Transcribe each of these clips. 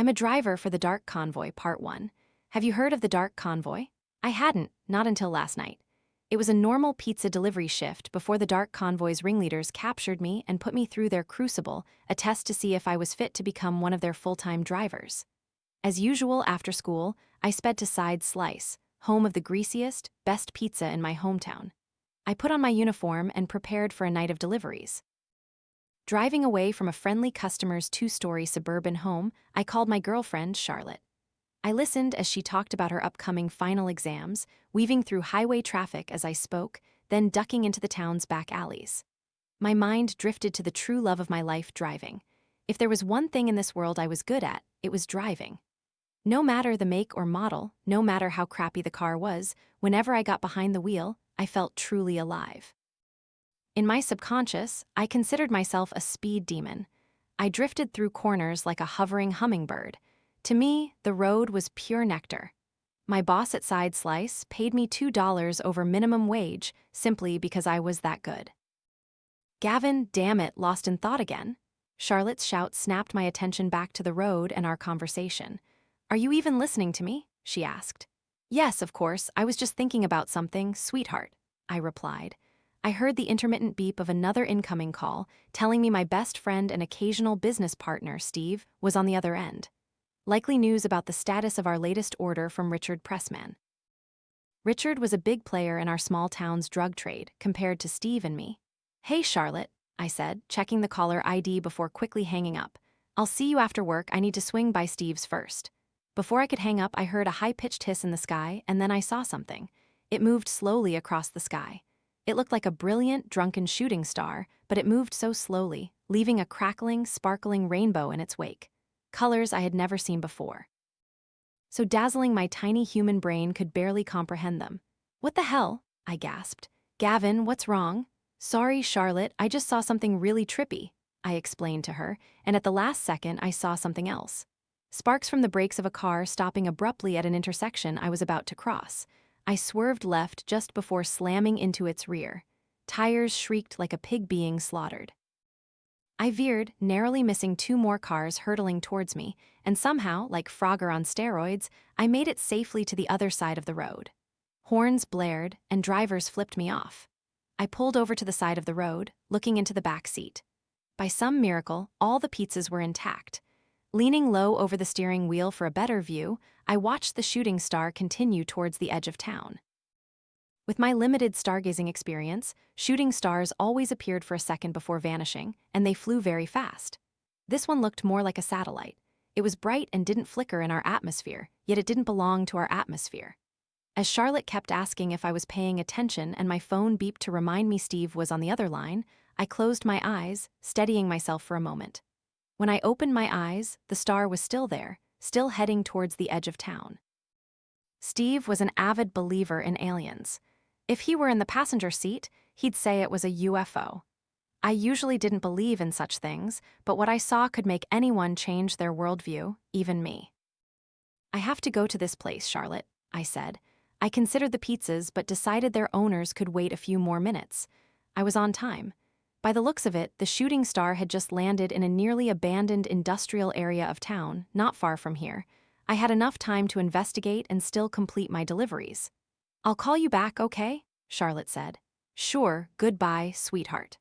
I'm a driver for the Dark Convoy, Part 1. Have you heard of the Dark Convoy? I hadn't, not until last night. It was a normal pizza delivery shift before the Dark Convoy's ringleaders captured me and put me through their crucible, a test to see if I was fit to become one of their full-time drivers. As usual after school, I sped to Side Slice, home of the greasiest, best pizza in my hometown. I put on my uniform and prepared for a night of deliveries. Driving away from a friendly customer's two-story suburban home, I called my girlfriend, Charlotte. I listened as she talked about her upcoming final exams, weaving through highway traffic as I spoke, then ducking into the town's back alleys. My mind drifted to the true love of my life, driving. If there was one thing in this world I was good at, it was driving. No matter the make or model, no matter how crappy the car was, whenever I got behind the wheel, I felt truly alive. In my subconscious, I considered myself a speed demon. I drifted through corners like a hovering hummingbird. To me, the road was pure nectar. My boss at Side Slice paid me $2 over minimum wage simply because I was that good. Gavin, damn it, lost in thought again. Charlotte's shout snapped my attention back to the road and our conversation. Are you even listening to me? She asked. Yes, of course, I was just thinking about something, sweetheart, I replied. I heard the intermittent beep of another incoming call, telling me my best friend and occasional business partner, Steve, was on the other end. Likely news about the status of our latest order from Richard Pressman. Richard was a big player in our small town's drug trade, compared to Steve and me. Hey, Charlotte, I said, checking the caller ID before quickly hanging up. I'll see you after work, I need to swing by Steve's first. Before I could hang up, I heard a high-pitched hiss in the sky, and then I saw something. It moved slowly across the sky. It looked like a brilliant, drunken shooting star, but it moved so slowly, leaving a crackling, sparkling rainbow in its wake. Colors I had never seen before. So dazzling my tiny human brain could barely comprehend them. What the hell? I gasped. Gavin, what's wrong? Sorry, Charlotte, I just saw something really trippy, I explained to her, and at the last second I saw something else. Sparks from the brakes of a car stopping abruptly at an intersection I was about to cross. I swerved left just before slamming into its rear. Tires shrieked like a pig being slaughtered. I veered, narrowly missing two more cars hurtling towards me, and somehow, like Frogger on steroids, I made it safely to the other side of the road. Horns blared, and drivers flipped me off. I pulled over to the side of the road, looking into the back seat. By some miracle, all the pizzas were intact. Leaning low over the steering wheel for a better view, I watched the shooting star continue towards the edge of town. With my limited stargazing experience, shooting stars always appeared for a second before vanishing, and they flew very fast. This one looked more like a satellite. It was bright and didn't flicker in our atmosphere, yet it didn't belong to our atmosphere. As Charlotte kept asking if I was paying attention and my phone beeped to remind me Steve was on the other line, I closed my eyes, steadying myself for a moment. When I opened my eyes, the star was still there, still heading towards the edge of town. Steve was an avid believer in aliens. If he were in the passenger seat, he'd say it was a UFO. I usually didn't believe in such things, but what I saw could make anyone change their worldview, even me. I have to go to this place, Charlotte, I said. I considered the pizzas but decided their owners could wait a few more minutes. I was on time. By the looks of it, the shooting star had just landed in a nearly abandoned industrial area of town, not far from here. I had enough time to investigate and still complete my deliveries. I'll call you back, okay? Charlotte said. Sure, goodbye, sweetheart.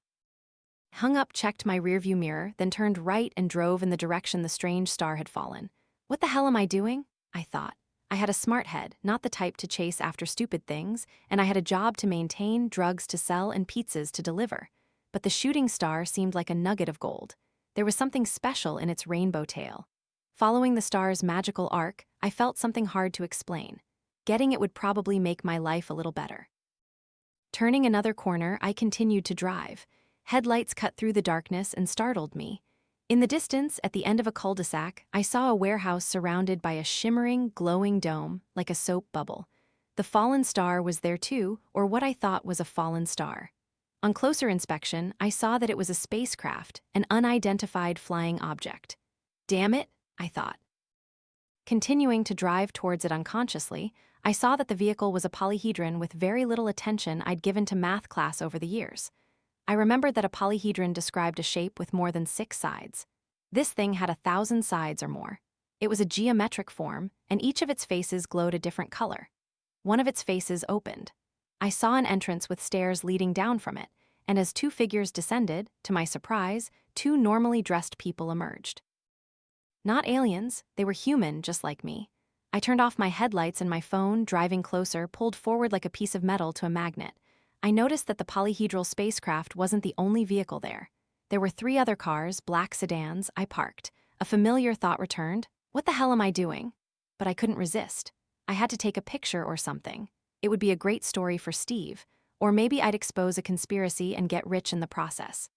Hung up, checked my rearview mirror, then turned right and drove in the direction the strange star had fallen. What the hell am I doing? I thought. I had a smart head, not the type to chase after stupid things, and I had a job to maintain, drugs to sell, and pizzas to deliver. But the shooting star seemed like a nugget of gold. There was something special in its rainbow tail. Following the star's magical arc, I felt something hard to explain. Getting it would probably make my life a little better. Turning another corner, I continued to drive. Headlights cut through the darkness and startled me. In the distance, at the end of a cul-de-sac, I saw a warehouse surrounded by a shimmering, glowing dome, like a soap bubble. The fallen star was there too, or what I thought was a fallen star. On closer inspection, I saw that it was a spacecraft, an unidentified flying object. Damn it, I thought. Continuing to drive towards it unconsciously, I saw that the vehicle was a polyhedron with very little attention I'd given to math class over the years. I remembered that a polyhedron described a shape with more than 6 sides. This thing had 1,000 sides or more. It was a geometric form, and each of its faces glowed a different color. One of its faces opened. I saw an entrance with stairs leading down from it, and as two figures descended, to my surprise, two normally dressed people emerged. Not aliens, they were human just like me. I turned off my headlights and my phone, driving closer, pulled forward like a piece of metal to a magnet. I noticed that the polyhedral spacecraft wasn't the only vehicle there. There were 3 other cars, black sedans. I parked. A familiar thought returned. What the hell am I doing? But I couldn't resist. I had to take a picture or something. It would be a great story for Steve, or maybe I'd expose a conspiracy and get rich in the process.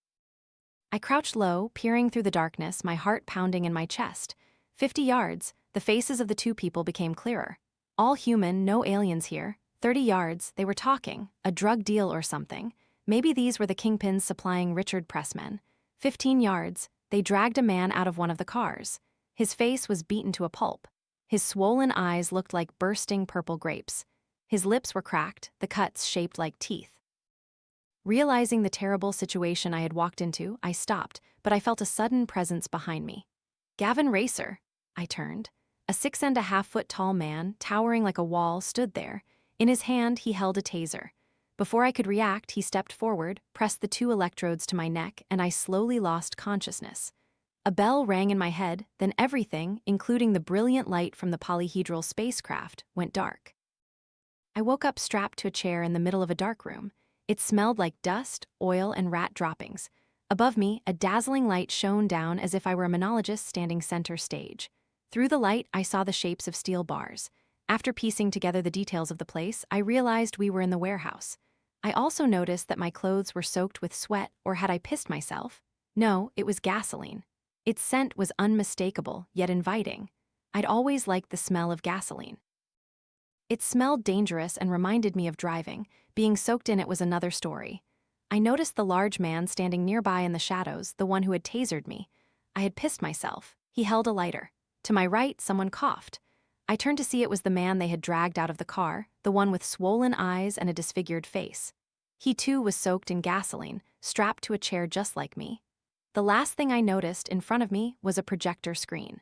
I crouched low, peering through the darkness, my heart pounding in my chest. 50 yards, the faces of the 2 people became clearer. All human, no aliens here. 30 yards, they were talking, a drug deal or something. Maybe these were the kingpins supplying Richard pressmen. 15 yards, they dragged a man out of one of the cars. His face was beaten to a pulp. His swollen eyes looked like bursting purple grapes. His lips were cracked, the cuts shaped like teeth. Realizing the terrible situation I had walked into, I stopped, but I felt a sudden presence behind me. Gavin Racer. I turned. A 6.5-foot tall man, towering like a wall, stood there. In his hand, he held a taser. Before I could react, he stepped forward, pressed the 2 electrodes to my neck, and I slowly lost consciousness. A bell rang in my head, then everything, including the brilliant light from the polyhedral spacecraft, went dark. I woke up strapped to a chair in the middle of a dark room. It smelled like dust, oil, and rat droppings. Above me, a dazzling light shone down as if I were a monologist standing center stage. Through the light, I saw the shapes of steel bars. After piecing together the details of the place, I realized we were in the warehouse. I also noticed that my clothes were soaked with sweat, or had I pissed myself? No, it was gasoline. Its scent was unmistakable, yet inviting. I'd always liked the smell of gasoline. It smelled dangerous and reminded me of driving. Being soaked in it was another story. I noticed the large man standing nearby in the shadows, the one who had tasered me. I had pissed myself. He held a lighter. To my right, someone coughed. I turned to see it was the man they had dragged out of the car, the one with swollen eyes and a disfigured face. He too was soaked in gasoline, strapped to a chair just like me. The last thing I noticed in front of me was a projector screen.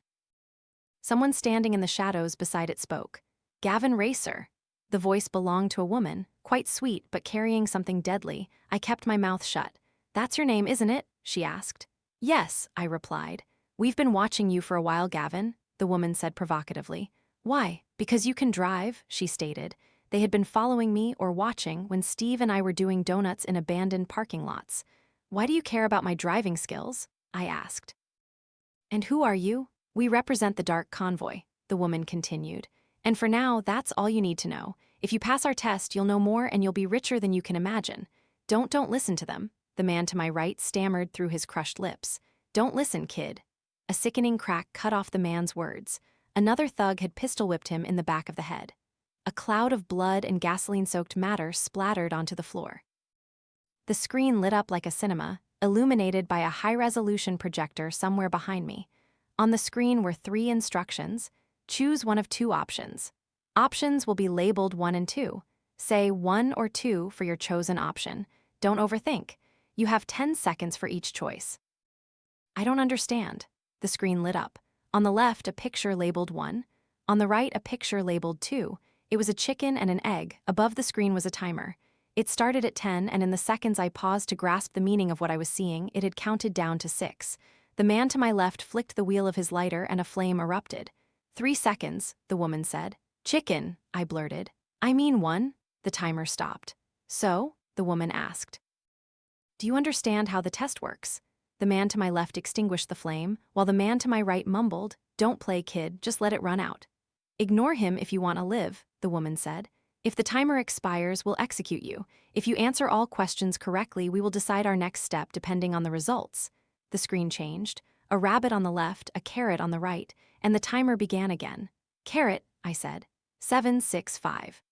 Someone standing in the shadows beside it spoke. Gavin Racer. The voice belonged to a woman, quite sweet but carrying something deadly. I kept my mouth shut. That's your name, isn't it? She asked. Yes, I replied. We've been watching you for a while, Gavin, the woman said provocatively. Why? Because you can drive, she stated. They had been following me or watching when Steve and I were doing donuts in abandoned parking lots. Why do you care about my driving skills? I asked. And who are you? We represent the Dark Convoy, the woman continued. And for now, that's all you need to know. If you pass our test, you'll know more and you'll be richer than you can imagine. Don't listen to them, the man to my right stammered through his crushed lips. Don't listen, kid. A sickening crack cut off the man's words. Another thug had pistol-whipped him in the back of the head. A cloud of blood and gasoline-soaked matter splattered onto the floor. The screen lit up like a cinema, illuminated by a high-resolution projector somewhere behind me. On the screen were 3 instructions. Choose one of 2 options. Options will be labeled 1 and 2. Say 1 or 2 for your chosen option. Don't overthink. You have 10 seconds for each choice. I don't understand. The screen lit up. On the left, a picture labeled 1. On the right, a picture labeled 2. It was a chicken and an egg. Above the screen was a timer. It started at 10, and in the seconds I paused to grasp the meaning of what I was seeing, it had counted down to 6. The man to my left flicked the wheel of his lighter and a flame erupted. 3 seconds, the woman said. Chicken, I blurted. I mean 1. The timer stopped. So? The woman asked. Do you understand how the test works? The man to my left extinguished the flame, while the man to my right mumbled, Don't play, kid, just let it run out. Ignore him if you want to live, the woman said. If the timer expires, we'll execute you. If you answer all questions correctly, we will decide our next step depending on the results. The screen changed. A rabbit on the left, a carrot on the right, and the timer began again. Carrot, I said. 7, 6, 5.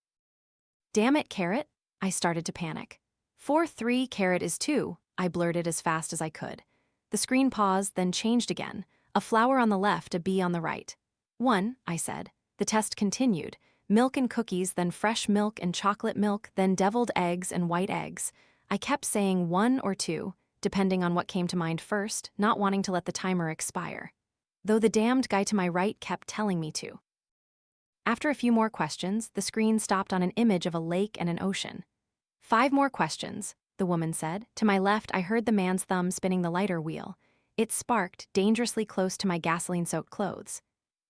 Damn it, carrot, I started to panic. 4, 3, carrot is 2, I blurted as fast as I could. The screen paused, then changed again. A flower on the left, a bee on the right. 1, I said. The test continued. Milk and cookies, then fresh milk and chocolate milk, then deviled eggs and white eggs. I kept saying 1 or 2, depending on what came to mind first, not wanting to let the timer expire. though the damned guy to my right kept telling me to. After a few more questions, the screen stopped on an image of a lake and an ocean. 5 more questions, the woman said. To my left, I heard the man's thumb spinning the lighter wheel. It sparked, dangerously close to my gasoline-soaked clothes.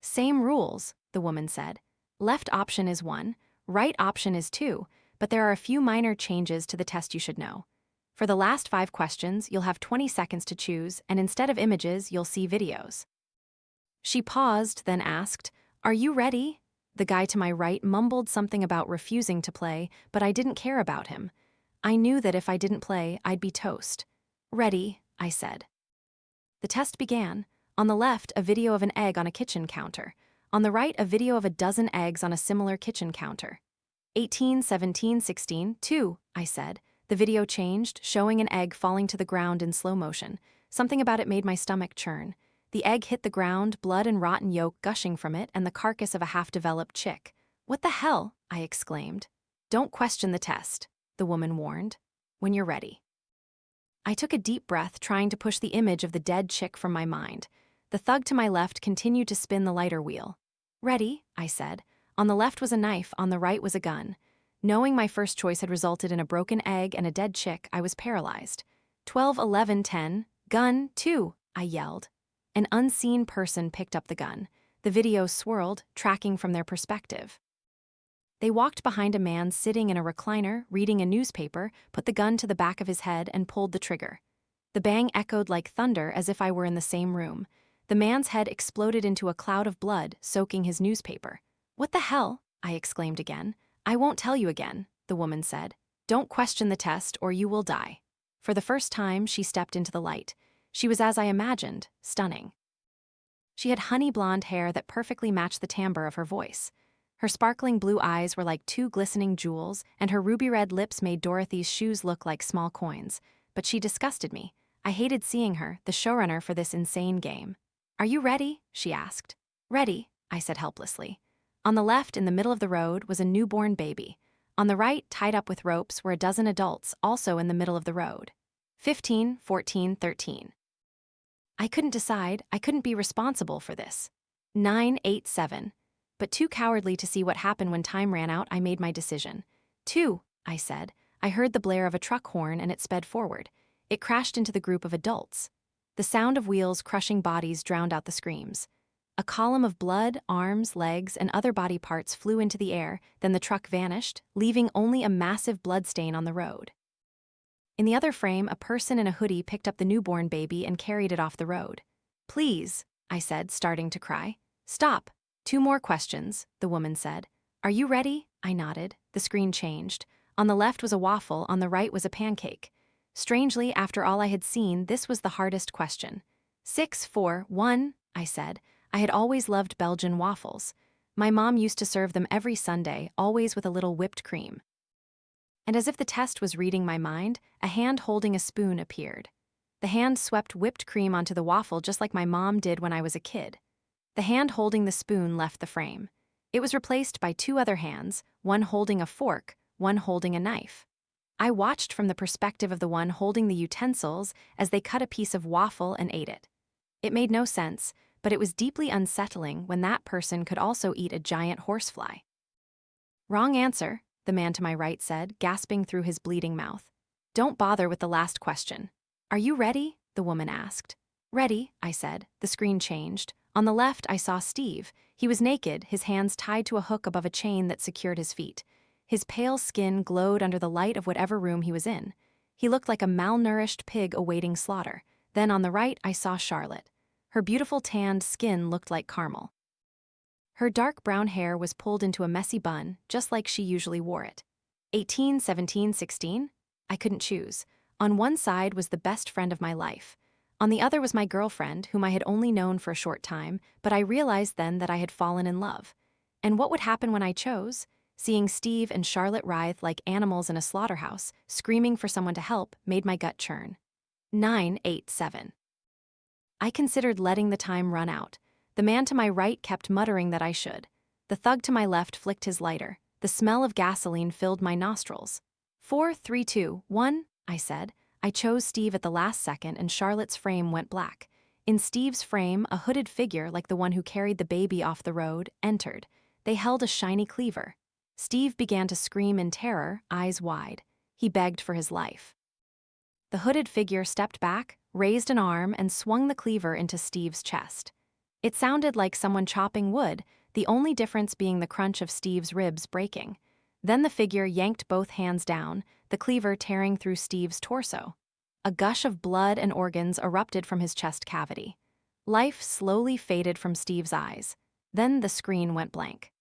Same rules, the woman said. Left option is 1, right option is 2, but there are a few minor changes to the test you should know. For the last 5 questions, you'll have 20 seconds to choose, and instead of images, you'll see videos. She paused, then asked, "Are you ready?" The guy to my right mumbled something about refusing to play, but I didn't care about him. I knew that if I didn't play, I'd be toast. "Ready," I said. The test began. On the left, a video of an egg on a kitchen counter. On the right, a video of a dozen eggs on a similar kitchen counter. 18, 17, 16, 2, I said. The video changed, showing an egg falling to the ground in slow motion. Something about it made my stomach churn. The egg hit the ground, blood and rotten yolk gushing from it, and the carcass of a half-developed chick. "What the hell?" I exclaimed. "Don't question the test," the woman warned. "When you're ready." I took a deep breath, trying to push the image of the dead chick from my mind. The thug to my left continued to spin the lighter wheel. "Ready," I said. On the left was a knife, on the right was a gun. Knowing my first choice had resulted in a broken egg and a dead chick, I was paralyzed. 12, 11, 10, gun, 2, I yelled. An unseen person picked up the gun. The video swirled, tracking from their perspective. They walked behind a man sitting in a recliner, reading a newspaper, put the gun to the back of his head, and pulled the trigger. The bang echoed like thunder, as if I were in the same room. The man's head exploded into a cloud of blood, soaking his newspaper. "What the hell?" I exclaimed again. "I won't tell you again," the woman said. "Don't question the test, or you will die." For the first time, she stepped into the light. She was as I imagined, stunning. She had honey blonde hair that perfectly matched the timbre of her voice. Her sparkling blue eyes were like 2 glistening jewels, and her ruby-red lips made Dorothy's shoes look like small coins. But she disgusted me. I hated seeing her, the showrunner for this insane game. "Are you ready?" she asked. "Ready," I said helplessly. On the left, in the middle of the road, was a newborn baby. On the right, tied up with ropes, were a dozen adults, also in the middle of the road. 15, 14, 13. I couldn't decide. I couldn't be responsible for this. 9, 8, 7. But too cowardly to see what happened when time ran out, I made my decision. 2, I said. I heard the blare of a truck horn and it sped forward. It crashed into the group of adults. The sound of wheels crushing bodies drowned out the screams. A column of blood, arms, legs, and other body parts flew into the air, then the truck vanished, leaving only a massive bloodstain on the road. In the other frame, a person in a hoodie picked up the newborn baby and carried it off the road. "Please," I said, starting to cry. "Stop. 2 more questions," the woman said. "Are you ready?" I nodded. The screen changed. On the left was a waffle, on the right was a pancake. Strangely, after all I had seen, this was the hardest question. 6, 4, 1, I said. I had always loved Belgian waffles. My mom used to serve them every Sunday, always with a little whipped cream. And as if the test was reading my mind, a hand holding a spoon appeared. The hand swept whipped cream onto the waffle just like my mom did when I was a kid. The hand holding the spoon left the frame. It was replaced by 2 other hands, one holding a fork, one holding a knife. I watched from the perspective of the one holding the utensils as they cut a piece of waffle and ate it. It made no sense, but it was deeply unsettling when that person could also eat a giant horsefly. "Wrong answer," the man to my right said, gasping through his bleeding mouth. "Don't bother with the last question." "Are you ready?" the woman asked. "Ready," I said. The screen changed. On the left, I saw Steve. He was naked, his hands tied to a hook above a chain that secured his feet. His pale skin glowed under the light of whatever room he was in. He looked like a malnourished pig awaiting slaughter. Then on the right, I saw Charlotte. Her beautiful tanned skin looked like caramel. Her dark brown hair was pulled into a messy bun, just like she usually wore it. 18, 17, 16? I couldn't choose. On one side was the best friend of my life. On the other was my girlfriend, whom I had only known for a short time, but I realized then that I had fallen in love. And what would happen when I chose? Seeing Steve and Charlotte writhe like animals in a slaughterhouse, screaming for someone to help, made my gut churn. 9, 8, 7. I considered letting the time run out. The man to my right kept muttering that I should. The thug to my left flicked his lighter. The smell of gasoline filled my nostrils. 4, 3, 2, 1, I said. I chose Steve at the last second and Charlotte's frame went black. In Steve's frame, a hooded figure like the one who carried the baby off the road entered. They held a shiny cleaver. Steve began to scream in terror, eyes wide. He begged for his life. The hooded figure stepped back, raised an arm, and swung the cleaver into Steve's chest. It sounded like someone chopping wood, the only difference being the crunch of Steve's ribs breaking. Then the figure yanked both hands down, the cleaver tearing through Steve's torso. A gush of blood and organs erupted from his chest cavity. Life slowly faded from Steve's eyes. Then the screen went blank.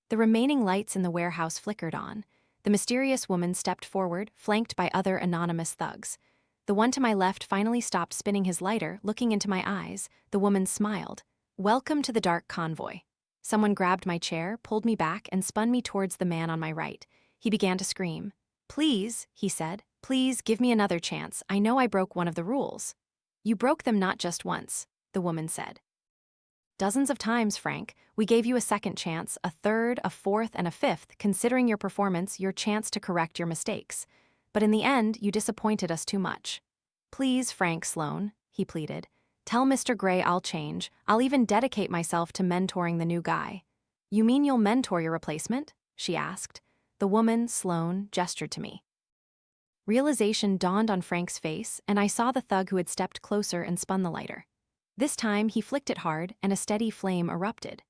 The remaining lights in the warehouse flickered on. The mysterious woman stepped forward, flanked by other anonymous thugs. The one to my left finally stopped spinning his lighter, looking into my eyes. The woman smiled. "Welcome to the Dark Convoy." Someone grabbed my chair, pulled me back, and spun me towards the man on my right. He began to scream. "Please," he said, "please give me another chance. I know I broke one of the rules." "You broke them not just once," the woman said. "Dozens of times, Frank. We gave you a second chance, a third, a fourth, and a fifth, considering your performance, your chance to correct your mistakes. But in the end, you disappointed us too much." "Please, Frank Sloan," he pleaded. "Tell Mr. Gray I'll change. I'll even dedicate myself to mentoring the new guy." "You mean you'll mentor your replacement?" she asked. The woman, Sloan, gestured to me. Realization dawned on Frank's face, and I saw the thug who had stepped closer and spun the lighter. This time, he flicked it hard, and a steady flame erupted.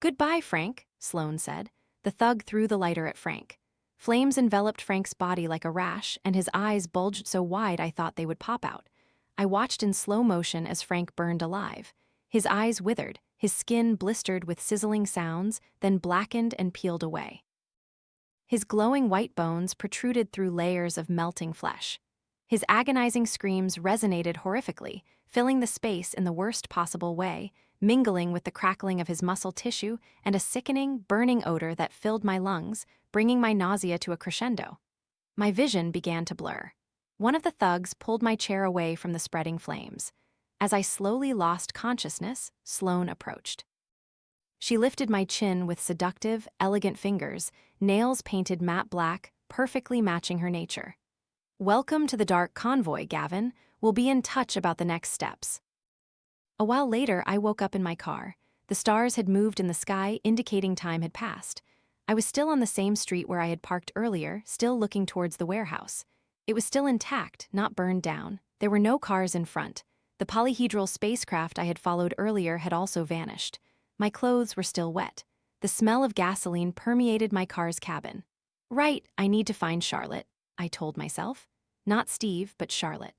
"Goodbye, Frank," Sloan said. The thug threw the lighter at Frank. Flames enveloped Frank's body like a rash, and his eyes bulged so wide I thought they would pop out. I watched in slow motion as Frank burned alive. His eyes withered, his skin blistered with sizzling sounds, then blackened and peeled away. His glowing white bones protruded through layers of melting flesh. His agonizing screams resonated horrifically, filling the space in the worst possible way, mingling with the crackling of his muscle tissue and a sickening, burning odor that filled my lungs, bringing my nausea to a crescendo. My vision began to blur. One of the thugs pulled my chair away from the spreading flames. As I slowly lost consciousness, Sloan approached. She lifted my chin with seductive, elegant fingers, nails painted matte black, perfectly matching her nature. "Welcome to the Dark Convoy, Gavin. We'll be in touch about the next steps." A while later, I woke up in my car. The stars had moved in the sky, indicating time had passed. I was still on the same street where I had parked earlier, still looking towards the warehouse. It was still intact, not burned down. There were no cars in front. The polyhedral spacecraft I had followed earlier had also vanished. My clothes were still wet. The smell of gasoline permeated my car's cabin. "Right, I need to find Charlotte," I told myself. Not Steve, but Charlotte.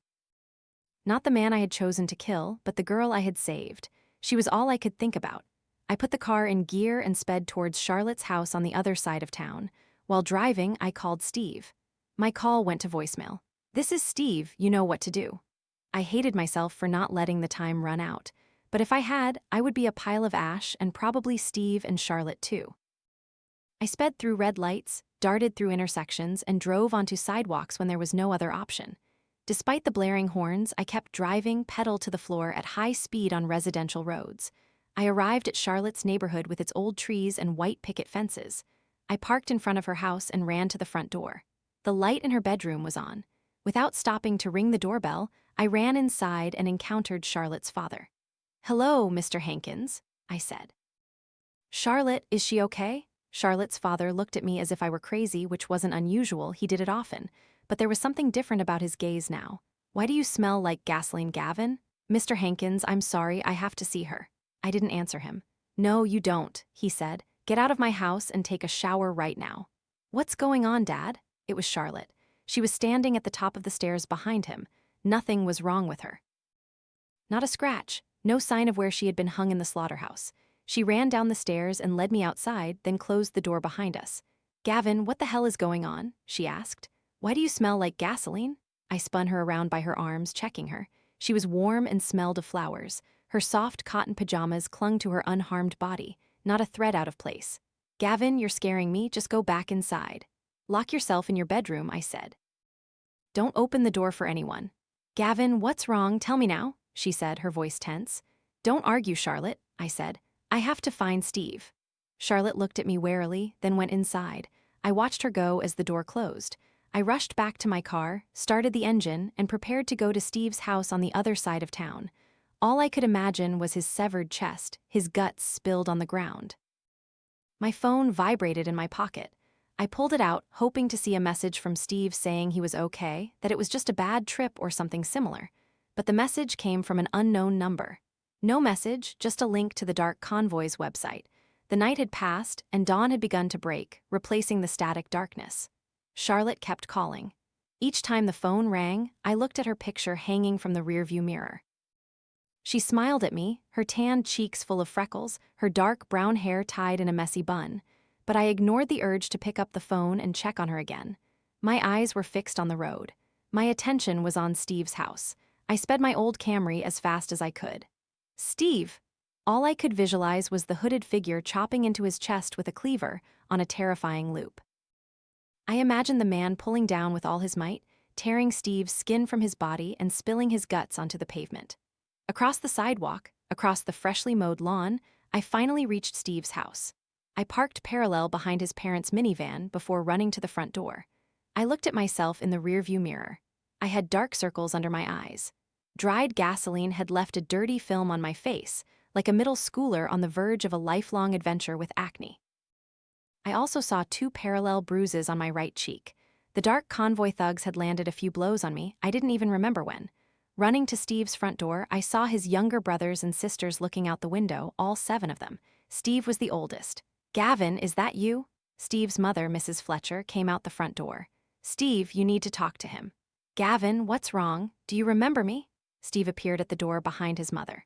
Not the man I had chosen to kill, but the girl I had saved. She was all I could think about. I put the car in gear and sped towards Charlotte's house on the other side of town. While driving, I called Steve. My call went to voicemail. "This is Steve, you know what to do." I hated myself for not letting the time run out. But if I had, I would be a pile of ash and probably Steve and Charlotte too. I sped through red lights, darted through intersections, and drove onto sidewalks when there was no other option. Despite the blaring horns, I kept driving, pedal to the floor at high speed on residential roads. I arrived at Charlotte's neighborhood with its old trees and white picket fences. I parked in front of her house and ran to the front door. The light in her bedroom was on. Without stopping to ring the doorbell, I ran inside and encountered Charlotte's father. "Hello, Mr. Hankins," I said. "Charlotte, is she okay?" Charlotte's father looked at me as if I were crazy, which wasn't unusual, he did it often. But there was something different about his gaze now. "Why do you smell like gasoline, Gavin?" "Mr. Hankins, I'm sorry, I have to see her." I didn't answer him. "No, you don't," he said. "Get out of my house and take a shower right now." "What's going on, Dad?" It was Charlotte. She was standing at the top of the stairs behind him. Nothing was wrong with her. Not a scratch, no sign of where she had been hung in the slaughterhouse. She ran down the stairs and led me outside, then closed the door behind us. "Gavin, what the hell is going on?" she asked. "Why do you smell like gasoline?" I spun her around by her arms, checking her. She was warm and smelled of flowers. Her soft cotton pajamas clung to her unharmed body, not a thread out of place. "Gavin, you're scaring me, just go back inside." "Lock yourself in your bedroom," I said. "Don't open the door for anyone." "Gavin, what's wrong? Tell me now," she said, her voice tense. "Don't argue, Charlotte," I said. "I have to find Steve." Charlotte looked at me warily, then went inside. I watched her go as the door closed. I rushed back to my car, started the engine, and prepared to go to Steve's house on the other side of town. All I could imagine was his severed chest, his guts spilled on the ground. My phone vibrated in my pocket. I pulled it out, hoping to see a message from Steve saying he was okay, that it was just a bad trip or something similar. But the message came from an unknown number. No message, just a link to the Dark Convoy's website. The night had passed, and dawn had begun to break, replacing the static darkness. Charlotte kept calling. Each time the phone rang, I looked at her picture hanging from the rearview mirror. She smiled at me, her tanned cheeks full of freckles, her dark brown hair tied in a messy bun. But I ignored the urge to pick up the phone and check on her again. My eyes were fixed on the road. My attention was on Steve's house. I sped my old Camry as fast as I could. Steve! All I could visualize was the hooded figure chopping into his chest with a cleaver on a terrifying loop. I imagined the man pulling down with all his might, tearing Steve's skin from his body and spilling his guts onto the pavement. Across the sidewalk, across the freshly mowed lawn, I finally reached Steve's house. I parked parallel behind his parents' minivan before running to the front door. I looked at myself in the rearview mirror. I had dark circles under my eyes. Dried gasoline had left a dirty film on my face, like a middle schooler on the verge of a lifelong adventure with acne. I also saw 2 parallel bruises on my right cheek. The Dark Convoy thugs had landed a few blows on me, I didn't even remember when. Running to Steve's front door, I saw his younger brothers and sisters looking out the window, all 7 of them. Steve was the oldest. "Gavin, is that you?" Steve's mother, Mrs. Fletcher, came out the front door. "Steve, you need to talk to him." "Gavin, what's wrong? Do you remember me?" Steve appeared at the door behind his mother.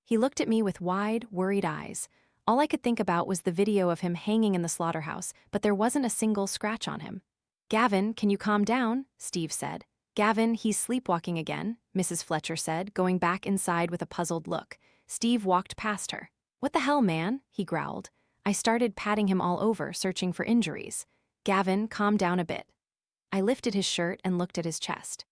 He looked at me with wide, worried eyes. All I could think about was the video of him hanging in the slaughterhouse, but there wasn't a single scratch on him. "Gavin, can you calm down?" Steve said. "Gavin, he's sleepwalking again," Mrs. Fletcher said, going back inside with a puzzled look. Steve walked past her. "What the hell, man?" he growled. I started patting him all over, searching for injuries. "Gavin, calm down a bit." I lifted his shirt and looked at his chest.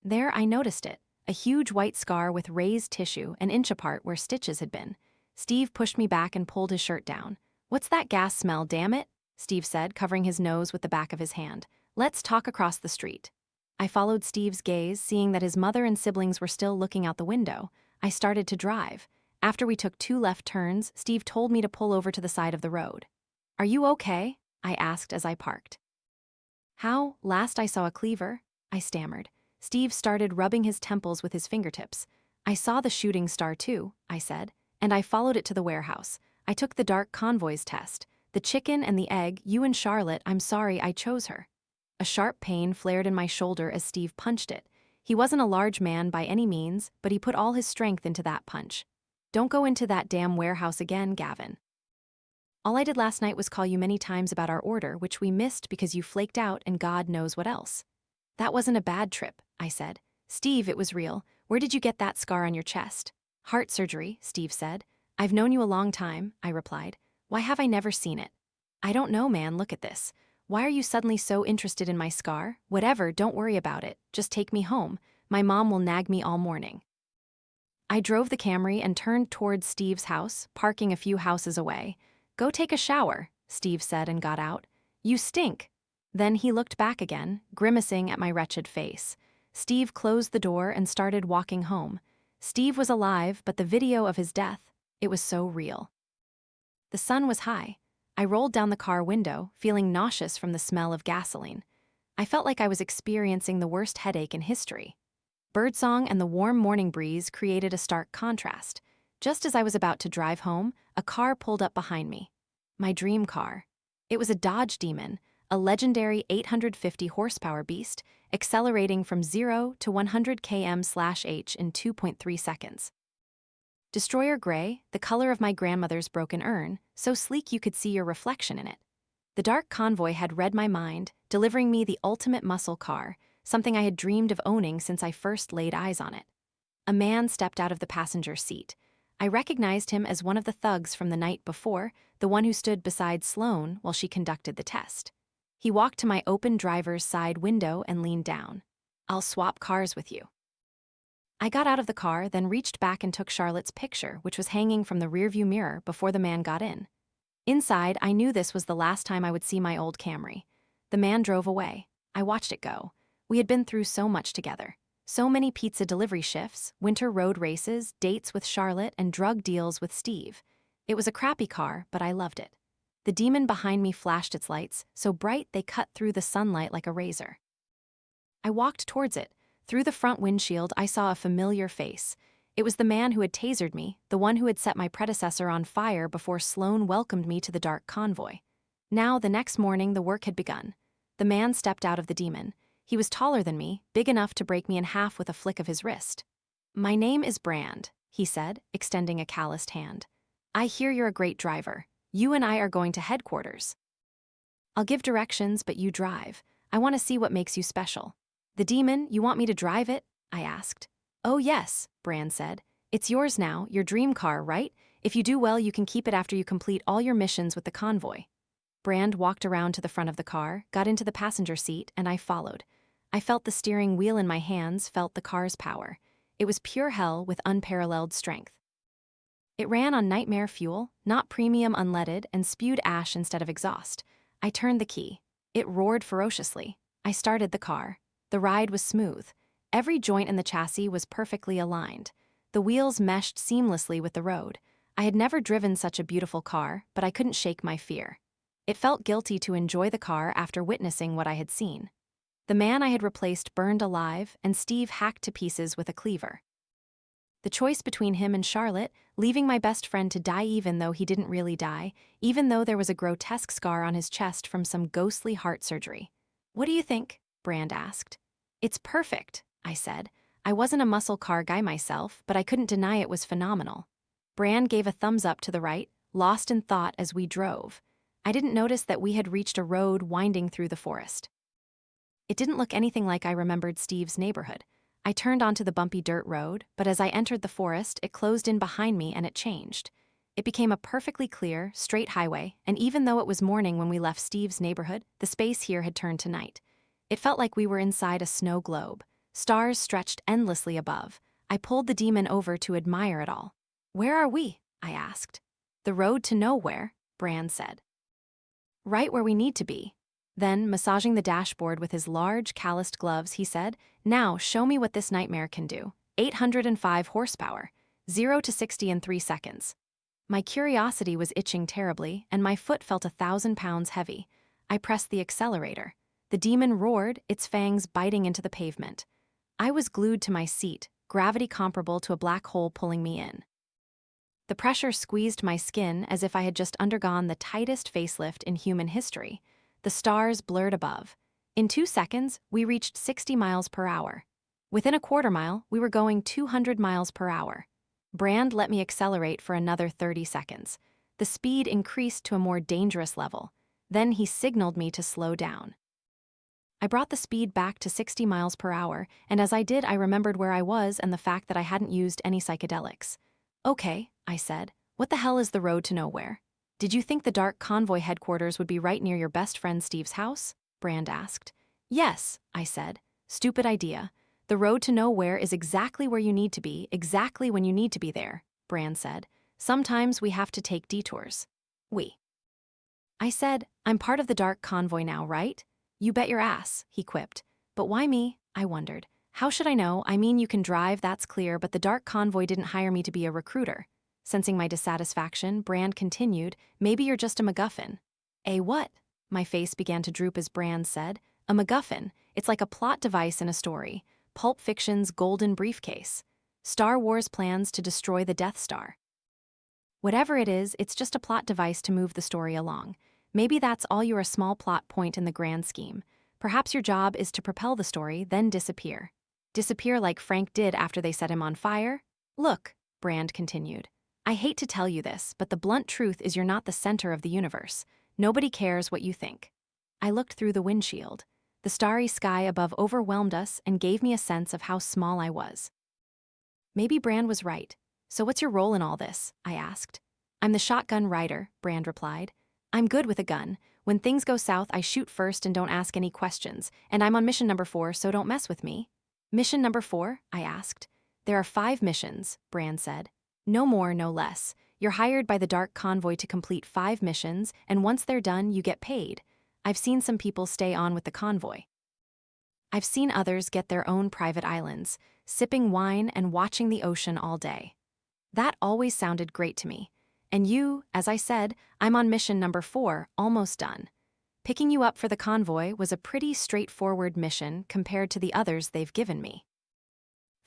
There, I noticed it, a huge white scar with raised tissue an inch apart where stitches had been. Steve pushed me back and pulled his shirt down. "What's that gas smell, damn it?" Steve said, covering his nose with the back of his hand. "Let's talk across the street." I followed Steve's gaze, seeing that his mother and siblings were still looking out the window. I started to drive. After we took 2 left turns, Steve told me to pull over to the side of the road. "Are you okay?" I asked as I parked. "How? Last I saw a cleaver," I stammered. Steve started rubbing his temples with his fingertips. "I saw the shooting star too," I said, "and I followed it to the warehouse. I took the Dark Convoy's test. The chicken and the egg, you and Charlotte, I'm sorry I chose her." A sharp pain flared in my shoulder as Steve punched it. He wasn't a large man by any means, but he put all his strength into that punch. "Don't go into that damn warehouse again, Gavin. All I did last night was call you many times about our order, which we missed because you flaked out and God knows what else." "That wasn't a bad trip," I said. "Steve, it was real. Where did you get that scar on your chest?" "Heart surgery," Steve said. "I've known you a long time," I replied. "Why have I never seen it?" "I don't know, man, look at this. Why are you suddenly so interested in my scar? Whatever, don't worry about it. Just take me home. My mom will nag me all morning." I drove the Camry and turned towards Steve's house, parking a few houses away. "Go take a shower," Steve said and got out. "You stink." Then he looked back again, grimacing at my wretched face. Steve closed the door and started walking home. Steve was alive, but the video of his death, it was so real. The sun was high. I rolled down the car window, feeling nauseous from the smell of gasoline. I felt like I was experiencing the worst headache in history. Birdsong and the warm morning breeze created a stark contrast. Just as I was about to drive home, a car pulled up behind me. My dream car. It was a Dodge Demon, a legendary 850 horsepower beast, accelerating from 0 to 100 km/h in 2.3 seconds. Destroyer gray, the color of my grandmother's broken urn, so sleek you could see your reflection in it. The Dark Convoy had read my mind, delivering me the ultimate muscle car, something I had dreamed of owning since I first laid eyes on it. A man stepped out of the passenger seat. I recognized him as one of the thugs from the night before, the one who stood beside Sloane while she conducted the test. He walked to my open driver's side window and leaned down. "I'll swap cars with you." I got out of the car, then reached back and took Charlotte's picture, which was hanging from the rearview mirror before the man got in. Inside, I knew this was the last time I would see my old Camry. The man drove away. I watched it go. We had been through so much together. So many pizza delivery shifts, winter road races, dates with Charlotte, and drug deals with Steve. It was a crappy car, but I loved it. The demon behind me flashed its lights, so bright they cut through the sunlight like a razor. I walked towards it. Through the front windshield, I saw a familiar face. It was the man who had tasered me, the one who had set my predecessor on fire before Sloane welcomed me to the Dark Convoy. Now, the next morning, the work had begun. The man stepped out of the demon. He was taller than me, big enough to break me in half with a flick of his wrist. "My name is Brand," he said, extending a calloused hand. "I hear you're a great driver. You and I are going to headquarters. I'll give directions, but you drive. I want to see what makes you special." "The demon, you want me to drive it?" I asked. "Oh yes," Brand said. "It's yours now, your dream car, right? If you do well, you can keep it after you complete all your missions with the convoy." Brand walked around to the front of the car, got into the passenger seat, and I followed. I felt the steering wheel in my hands, felt the car's power. It was pure hell with unparalleled strength. It ran on nightmare fuel, not premium unleaded, and spewed ash instead of exhaust. I turned the key. It roared ferociously. I started the car. The ride was smooth. Every joint in the chassis was perfectly aligned. The wheels meshed seamlessly with the road. I had never driven such a beautiful car, but I couldn't shake my fear. It felt guilty to enjoy the car after witnessing what I had seen. The man I had replaced burned alive, and Steve hacked to pieces with a cleaver. The choice between him and Charlotte, leaving my best friend to die even though he didn't really die, even though there was a grotesque scar on his chest from some ghostly heart surgery. "What do you think?" Brand asked. "It's perfect," I said. I wasn't a muscle car guy myself, but I couldn't deny it was phenomenal. Brand gave a thumbs up to the right, lost in thought as we drove. I didn't notice that we had reached a road winding through the forest. It didn't look anything like I remembered Steve's neighborhood. I turned onto the bumpy dirt road, but as I entered the forest, it closed in behind me and it changed. It became a perfectly clear, straight highway, and even though it was morning when we left Steve's neighborhood, the space here had turned to night. It felt like we were inside a snow globe. Stars stretched endlessly above. I pulled the demon over to admire it all. "Where are we?" I asked. "The road to nowhere," Brand said. "Right where we need to be." Then, massaging the dashboard with his large, calloused gloves, he said, "Now, show me what this nightmare can do. 805 horsepower, 0 to 60 in 3 seconds. My curiosity was itching terribly, and my foot felt 1,000 pounds heavy. I pressed the accelerator. The demon roared, its fangs biting into the pavement. I was glued to my seat, gravity comparable to a black hole pulling me in. The pressure squeezed my skin as if I had just undergone the tightest facelift in human history. The stars blurred above. In 2 seconds, we reached 60 miles per hour. Within a quarter mile, we were going 200 miles per hour. Brand let me accelerate for another 30 seconds. The speed increased to a more dangerous level. Then he signaled me to slow down. I brought the speed back to 60 miles per hour, and as I did, I remembered where I was and the fact that I hadn't used any psychedelics. "Okay," I said. "What the hell is the road to nowhere?" "Did you think the Dark Convoy headquarters would be right near your best friend Steve's house?" Brand asked. "Yes," I said. "Stupid idea. The road to nowhere is exactly where you need to be, exactly when you need to be there," Brand said. "Sometimes we have to take detours." "We." I said, "I'm part of the Dark Convoy now, right?" "You bet your ass," he quipped. "But why me?" I wondered. "How should I know? I mean, you can drive, that's clear, but the Dark Convoy didn't hire me to be a recruiter." Sensing my dissatisfaction, Brand continued, "Maybe you're just a MacGuffin." "A what?" My face began to droop as Brand said. "A MacGuffin. It's like a plot device in a story. Pulp Fiction's golden briefcase. Star Wars plans to destroy the Death Star. Whatever it is, it's just a plot device to move the story along. Maybe that's all you're a small plot point in the grand scheme. Perhaps your job is to propel the story, then disappear. Disappear like Frank did after they set him on fire? Look," Brand continued. "I hate to tell you this, but the blunt truth is you're not the center of the universe. Nobody cares what you think." I looked through the windshield. The starry sky above overwhelmed us and gave me a sense of how small I was. Maybe Brand was right. "So what's your role in all this?" I asked. "I'm the shotgun rider," Brand replied. "I'm good with a gun. When things go south, I shoot first and don't ask any questions, and I'm on mission number 4, so don't mess with me." "Mission number 4?" I asked. "There are 5 missions," Brand said. "No more, no less. You're hired by the Dark Convoy to complete 5 missions, and once they're done, you get paid. I've seen some people stay on with the convoy." I've seen others get their own private islands, sipping wine and watching the ocean all day. That always sounded great to me. And you, as I said, I'm on mission number 4, almost done. Picking you up for the convoy was a pretty straightforward mission compared to the others they've given me.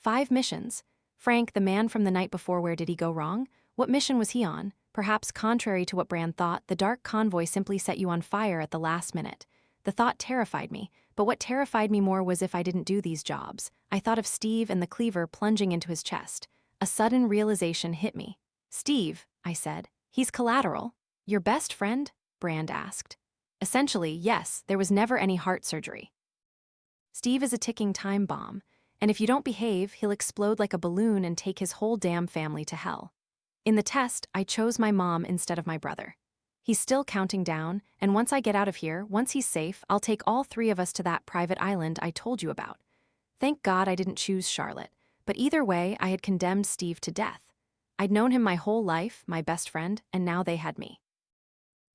5 missions. Frank, the man from the night before, where did he go wrong? What mission was he on? Perhaps contrary to what Brand thought, the Dark Convoy simply set you on fire at the last minute. The thought terrified me, but what terrified me more was if I didn't do these jobs. I thought of Steve and the cleaver plunging into his chest. A sudden realization hit me. Steve, I said. He's collateral. Your best friend? Brand asked. Essentially, yes, there was never any heart surgery. Steve is a ticking time bomb, and if you don't behave, he'll explode like a balloon and take his whole damn family to hell. In the test, I chose my mom instead of my brother. He's still counting down, and once I get out of here, once he's safe, I'll take all 3 of us to that private island I told you about. Thank God I didn't choose Charlotte, but either way, I had condemned Steve to death. I'd known him my whole life, my best friend, and now they had me.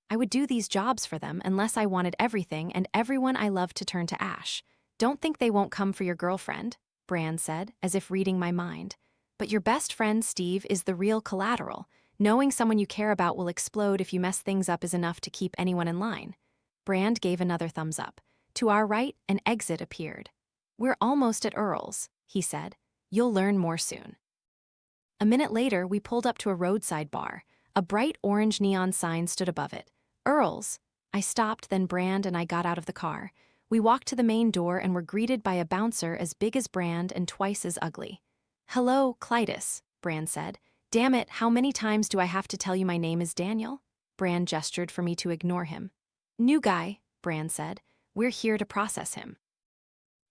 I would do these jobs for them unless I wanted everything and everyone I loved to turn to ash. Don't think they won't come for your girlfriend, Brand said, as if reading my mind. But your best friend, Steve, is the real collateral. Knowing someone you care about will explode if you mess things up is enough to keep anyone in line. Brand gave another thumbs up. To our right, an exit appeared. We're almost at Earl's, he said. You'll learn more soon. A minute later, we pulled up to a roadside bar. A bright orange neon sign stood above it. Earl's. I stopped, then Brand and I got out of the car. We walked to the main door and were greeted by a bouncer as big as Brand and twice as ugly. Hello, Clytus, Brand said. Damn it, how many times do I have to tell you my name is Daniel? Brand gestured for me to ignore him. New guy, Brand said. We're here to process him.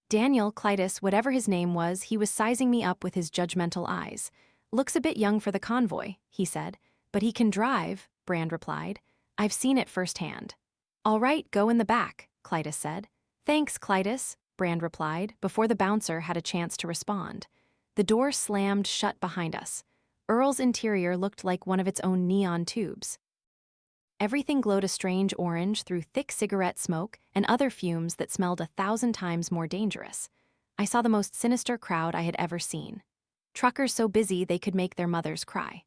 Daniel, Clytus, whatever his name was, he was sizing me up with his judgmental eyes. Looks a bit young for the convoy, he said. But he can drive, Brand replied. I've seen it firsthand. All right, go in the back, Clytus said. Thanks, Clytus, Brand replied, before the bouncer had a chance to respond. The door slammed shut behind us. Earl's interior looked like one of its own neon tubes. Everything glowed a strange orange through thick cigarette smoke and other fumes that smelled 1,000 times more dangerous. I saw the most sinister crowd I had ever seen. Truckers so busy they could make their mothers cry.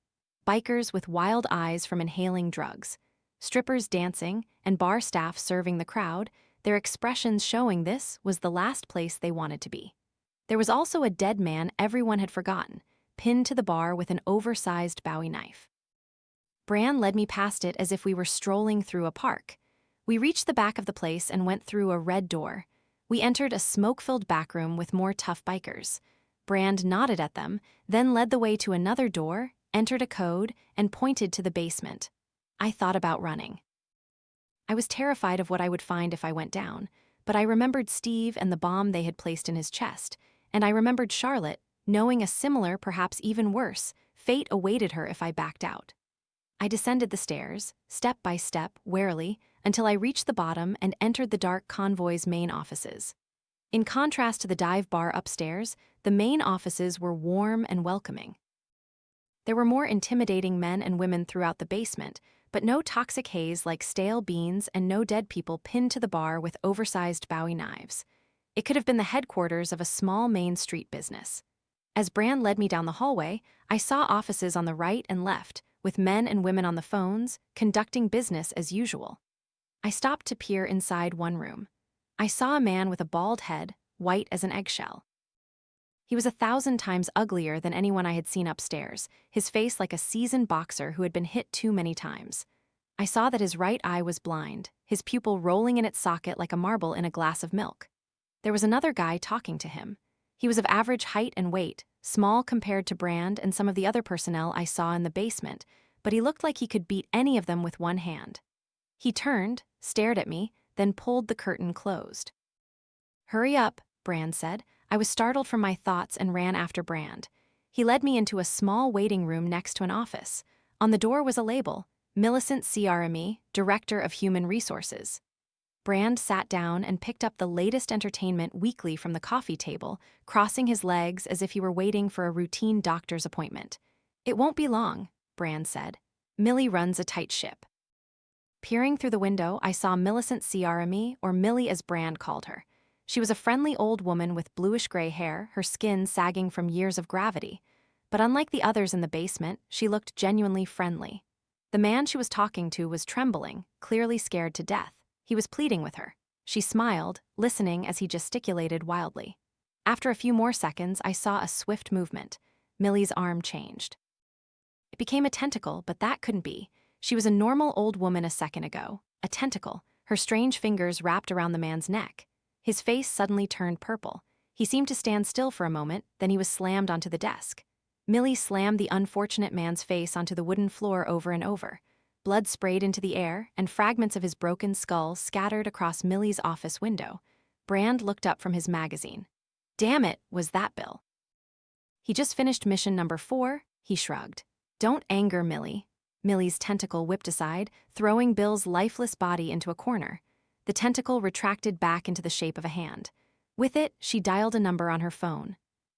Bikers with wild eyes from inhaling drugs. Strippers dancing and bar staff serving the crowd, their expressions showing this was the last place they wanted to be. There was also a dead man everyone had forgotten, pinned to the bar with an oversized Bowie knife. Brand led me past it as if we were strolling through a park. We reached the back of the place and went through a red door. We entered a smoke-filled backroom with more tough bikers. Brand nodded at them, then led the way to another door, entered a code, and pointed to the basement. I thought about running. I was terrified of what I would find if I went down, but I remembered Steve and the bomb they had placed in his chest, and I remembered Charlotte, knowing a similar, perhaps even worse, fate awaited her if I backed out. I descended the stairs, step by step, warily, until I reached the bottom and entered the Dark Convoy's main offices. In contrast to the dive bar upstairs, the main offices were warm and welcoming. There were more intimidating men and women throughout the basement, but no toxic haze like stale beans and no dead people pinned to the bar with oversized Bowie knives. It could have been the headquarters of a small Main Street business. As Brand led me down the hallway, I saw offices on the right and left, with men and women on the phones, conducting business as usual. I stopped to peer inside one room. I saw a man with a bald head, white as an eggshell. He was 1,000 times uglier than anyone I had seen upstairs, his face like a seasoned boxer who had been hit too many times. I saw that his right eye was blind, his pupil rolling in its socket like a marble in a glass of milk. There was another guy talking to him. He was of average height and weight, small compared to Brand and some of the other personnel I saw in the basement, but he looked like he could beat any of them with one hand. He turned, stared at me, then pulled the curtain closed. Hurry up, Brand said. I was startled from my thoughts and ran after Brand. He led me into a small waiting room next to an office. On the door was a label, Millicent CRME, Director of Human Resources. Brand sat down and picked up the latest entertainment weekly from the coffee table, crossing his legs as if he were waiting for a routine doctor's appointment. It won't be long, Brand said. Millie runs a tight ship. Peering through the window, I saw Millicent CRME, or Millie as Brand called her. She was a friendly old woman with bluish-gray hair, her skin sagging from years of gravity. But unlike the others in the basement, she looked genuinely friendly. The man she was talking to was trembling, clearly scared to death. He was pleading with her. She smiled, listening as he gesticulated wildly. After a few more seconds, I saw a swift movement. Millie's arm changed. It became a tentacle, but that couldn't be. She was a normal old woman a second ago. A tentacle, her strange fingers wrapped around the man's neck. His face suddenly turned purple. He seemed to stand still for a moment, then he was slammed onto the desk. Millie slammed the unfortunate man's face onto the wooden floor over and over. Blood sprayed into the air, and fragments of his broken skull scattered across Millie's office window. Brand looked up from his magazine. "Damn it, was that Bill?" "He just finished mission number 4, he shrugged. "Don't anger Millie." Millie's tentacle whipped aside, throwing Bill's lifeless body into a corner. The tentacle retracted back into the shape of a hand. With it, she dialed a number on her phone.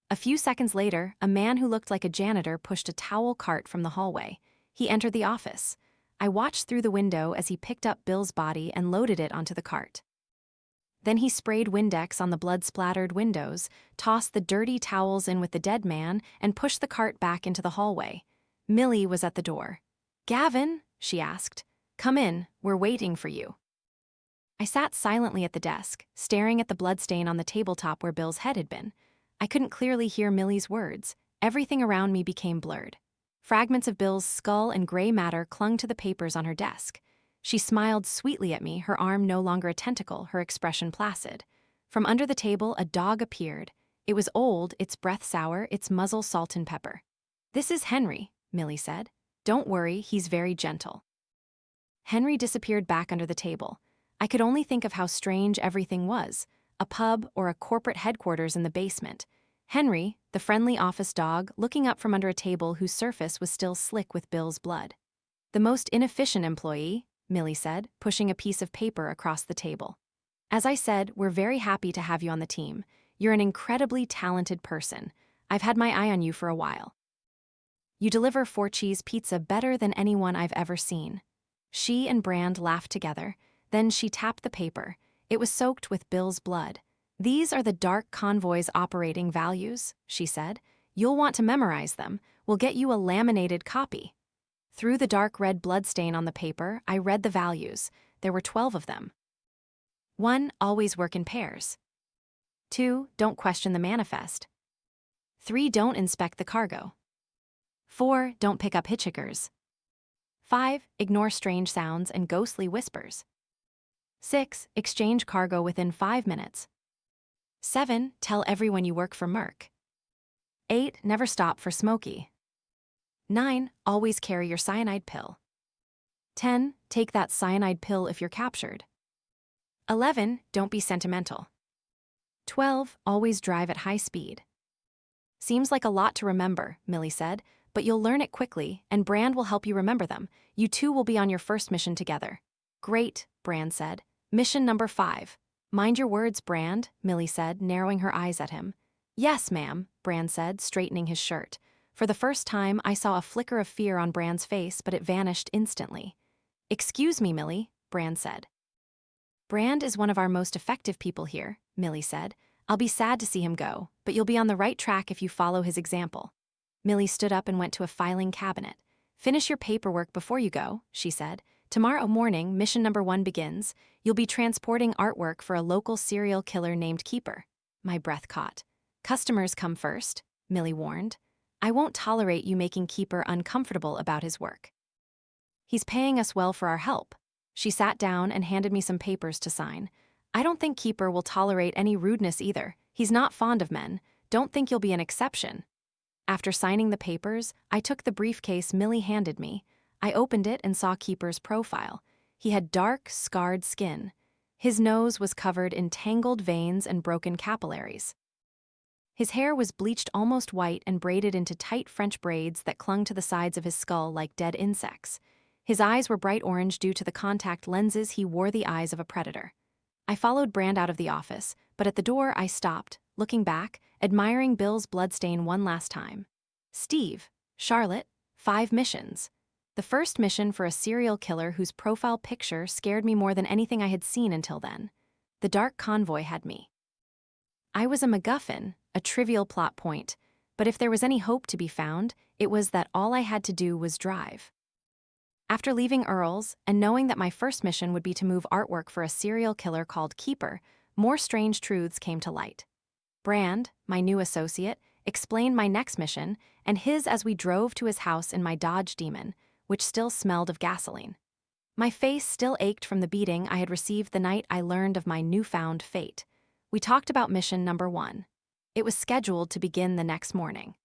A few seconds later, a man who looked like a janitor pushed a towel cart from the hallway. He entered the office. I watched through the window as he picked up Bill's body and loaded it onto the cart. Then he sprayed Windex on the blood-splattered windows, tossed the dirty towels in with the dead man, and pushed the cart back into the hallway. Millie was at the door. "Gavin," she asked, "come in, we're waiting for you." I sat silently at the desk, staring at the bloodstain on the tabletop where Bill's head had been. I couldn't clearly hear Millie's words. Everything around me became blurred. Fragments of Bill's skull and gray matter clung to the papers on her desk. She smiled sweetly at me, her arm no longer a tentacle, her expression placid. From under the table, a dog appeared. It was old, its breath sour, its muzzle salt and pepper. "This is Henry," Millie said. "Don't worry, he's very gentle." Henry disappeared back under the table. I could only think of how strange everything was, a pub or a corporate headquarters in the basement. Henry, the friendly office dog, looking up from under a table whose surface was still slick with Bill's blood. "The most inefficient employee," Millie said, pushing a piece of paper across the table. "As I said, we're very happy to have you on the team. You're an incredibly talented person. I've had my eye on you for a while. You deliver 4-cheese pizza better than anyone I've ever seen." She and Brand laughed together. Then she tapped the paper. It was soaked with Bill's blood. "These are the Dark Convoy's operating values," she said. "You'll want to memorize them. We'll get you a laminated copy." Through the dark red bloodstain on the paper, I read the values. There were 12 of them. 1. Always work in pairs. 2. Don't question the manifest. 3. Don't inspect the cargo. 4. Don't pick up hitchhikers. 5. Ignore strange sounds and ghostly whispers. 6. Exchange cargo within 5 minutes. 7. Tell everyone you work for Merck. 8. Never stop for Smokey. 9. Always carry your cyanide pill. 10. Take that cyanide pill if you're captured. 11. Don't be sentimental. 12. Always drive at high speed. "Seems like a lot to remember," Millie said, "but you'll learn it quickly, and Brand will help you remember them. You two will be on your first mission together." "Great," Brand said. "Mission number 5. "Mind your words, Brand," Millie said, narrowing her eyes at him. "Yes, ma'am," Brand said, straightening his shirt. For the first time, I saw a flicker of fear on Brand's face, but it vanished instantly. "Excuse me, Millie," Brand said. "Brand is one of our most effective people here," Millie said. "I'll be sad to see him go, but you'll be on the right track if you follow his example." Millie stood up and went to a filing cabinet. "Finish your paperwork before you go," she said. "Tomorrow morning, mission number 1 begins. You'll be transporting artwork for a local serial killer named Keeper." My breath caught. "Customers come first," Millie warned. "I won't tolerate you making Keeper uncomfortable about his work. He's paying us well for our help." She sat down and handed me some papers to sign. "I don't think Keeper will tolerate any rudeness either. He's not fond of men. Don't think you'll be an exception." After signing the papers, I took the briefcase Millie handed me. I opened it and saw Keeper's profile. He had dark, scarred skin. His nose was covered in tangled veins and broken capillaries. His hair was bleached almost white and braided into tight French braids that clung to the sides of his skull like dead insects. His eyes were bright orange due to the contact lenses he wore, the eyes of a predator. I followed Brand out of the office, but at the door I stopped, looking back, admiring Bill's bloodstain one last time. Steve, Charlotte, 5 missions. The first mission for a serial killer whose profile picture scared me more than anything I had seen until then. The Dark Convoy had me. I was a MacGuffin, a trivial plot point, but if there was any hope to be found, it was that all I had to do was drive. After leaving Earl's and knowing that my first mission would be to move artwork for a serial killer called Keeper, more strange truths came to light. Brand, my new associate, explained my next mission and his as we drove to his house in my Dodge Demon, which still smelled of gasoline. My face still ached from the beating I had received the night I learned of my newfound fate. We talked about mission number 1. It was scheduled to begin the next morning.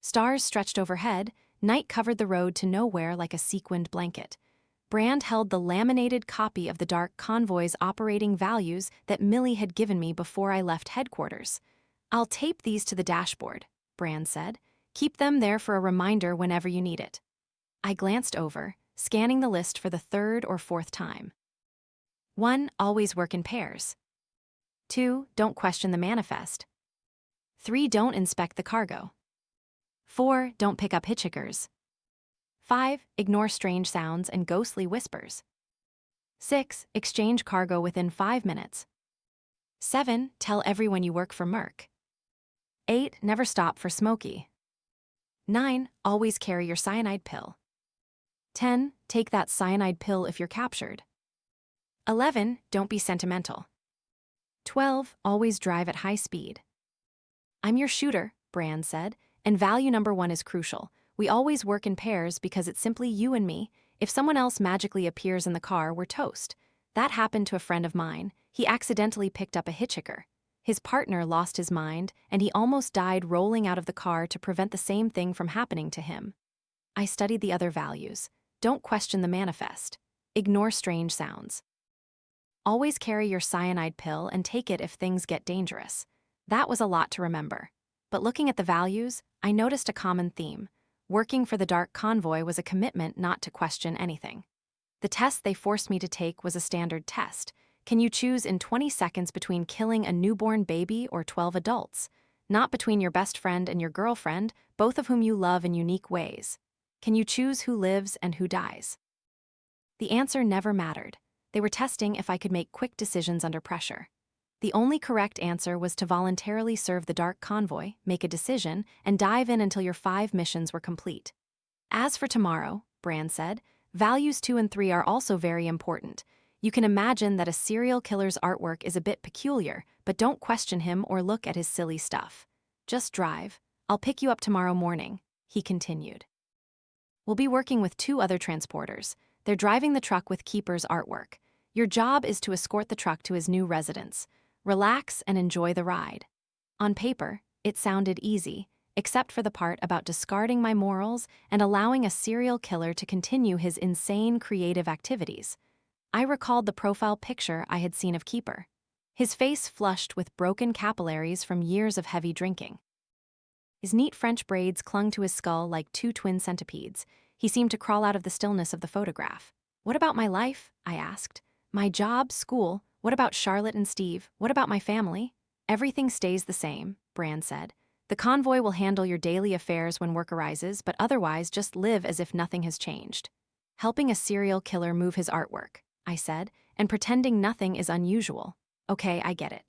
Stars stretched overhead, night covered the road to nowhere like a sequined blanket. Brand held the laminated copy of the Dark Convoy's operating values that Millie had given me before I left headquarters. "I'll tape these to the dashboard," Brand said. "Keep them there for a reminder whenever you need it." I glanced over, scanning the list for the 3rd or 4th time. 1. Always work in pairs. 2. Don't question the manifest. 3. Don't inspect the cargo. 4. Don't pick up hitchhikers. 5. Ignore strange sounds and ghostly whispers. 6. Exchange cargo within 5 minutes. 7. Tell everyone you work for Merc. 8. Never stop for Smokey. 9. Always carry your cyanide pill. 10. Take that cyanide pill if you're captured. 11. Don't be sentimental. 12. Always drive at high speed. "I'm your shooter," Brand said, "and value number 1 is crucial. We always work in pairs because it's simply you and me. If someone else magically appears in the car, we're toast." That happened to a friend of mine. He accidentally picked up a hitchhiker. His partner lost his mind, and he almost died rolling out of the car to prevent the same thing from happening to him. I studied the other values. Don't question the manifest. Ignore strange sounds. Always carry your cyanide pill and take it if things get dangerous. That was a lot to remember. But looking at the values, I noticed a common theme. Working for the Dark Convoy was a commitment not to question anything. The test they forced me to take was a standard test. Can you choose in 20 seconds between killing a newborn baby or 12 adults? Not between your best friend and your girlfriend, both of whom you love in unique ways. Can you choose who lives and who dies? The answer never mattered. They were testing if I could make quick decisions under pressure. The only correct answer was to voluntarily serve the Dark Convoy, make a decision, and dive in until your 5 missions were complete. "As for tomorrow," Brand said, "values 2 and 3 are also very important. You can imagine that a serial killer's artwork is a bit peculiar, but don't question him or look at his silly stuff. Just drive. I'll pick you up tomorrow morning," he continued. "We'll be working with 2 other transporters. They're driving the truck with Keeper's artwork. Your job is to escort the truck to his new residence. Relax and enjoy the ride." On paper, it sounded easy, except for the part about discarding my morals and allowing a serial killer to continue his insane creative activities. I recalled the profile picture I had seen of Keeper. His face flushed with broken capillaries from years of heavy drinking. His neat French braids clung to his skull like 2 twin centipedes. He seemed to crawl out of the stillness of the photograph. "What about my life?" I asked. "My job, school, what about Charlotte and Steve? What about my family?" "Everything stays the same," Brand said. "The convoy will handle your daily affairs when work arises, but otherwise just live as if nothing has changed." "Helping a serial killer move his artwork," I said, "and pretending nothing is unusual. Okay, I get it."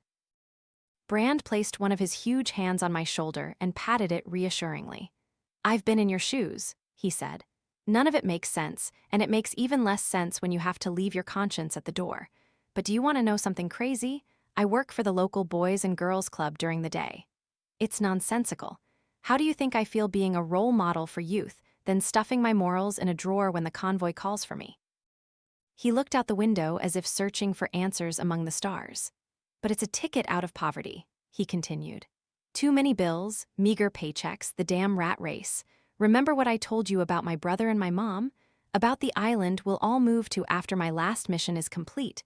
Brand placed one of his huge hands on my shoulder and patted it reassuringly. "I've been in your shoes," he said. "None of it makes sense, and it makes even less sense when you have to leave your conscience at the door. But do you want to know something crazy? I work for the local Boys and Girls Club during the day. It's nonsensical. How do you think I feel being a role model for youth, then stuffing my morals in a drawer when the convoy calls for me?" He looked out the window as if searching for answers among the stars. "But it's a ticket out of poverty," he continued. "Too many bills, meager paychecks, the damn rat race. Remember what I told you about my brother and my mom? About the island we'll all move to after my last mission is complete.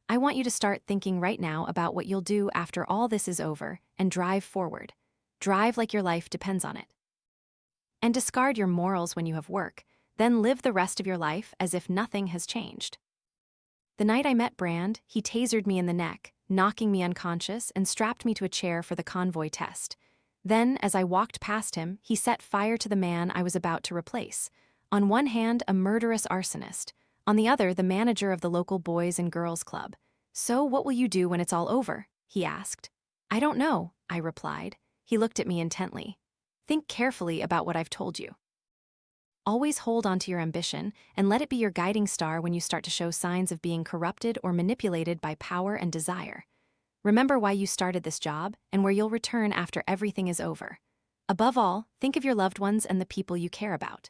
I want you to start thinking right now about what you'll do after all this is over and drive forward. Drive like your life depends on it. And discard your morals when you have work, then live the rest of your life as if nothing has changed." The night I met Brand, he tasered me in the neck, knocking me unconscious and strapped me to a chair for the convoy test. Then, as I walked past him, he set fire to the man I was about to replace. On one hand, a murderous arsonist. On the other, the manager of the local Boys and Girls Club. "So what will you do when it's all over?" he asked. I don't know, I replied. He looked at me intently. Think carefully about what I've told you. Always hold on to your ambition and let it be your guiding star when you start to show signs of being corrupted or manipulated by power and desire. Remember why you started this job and where you'll return after everything is over. Above all, think of your loved ones and the people you care about.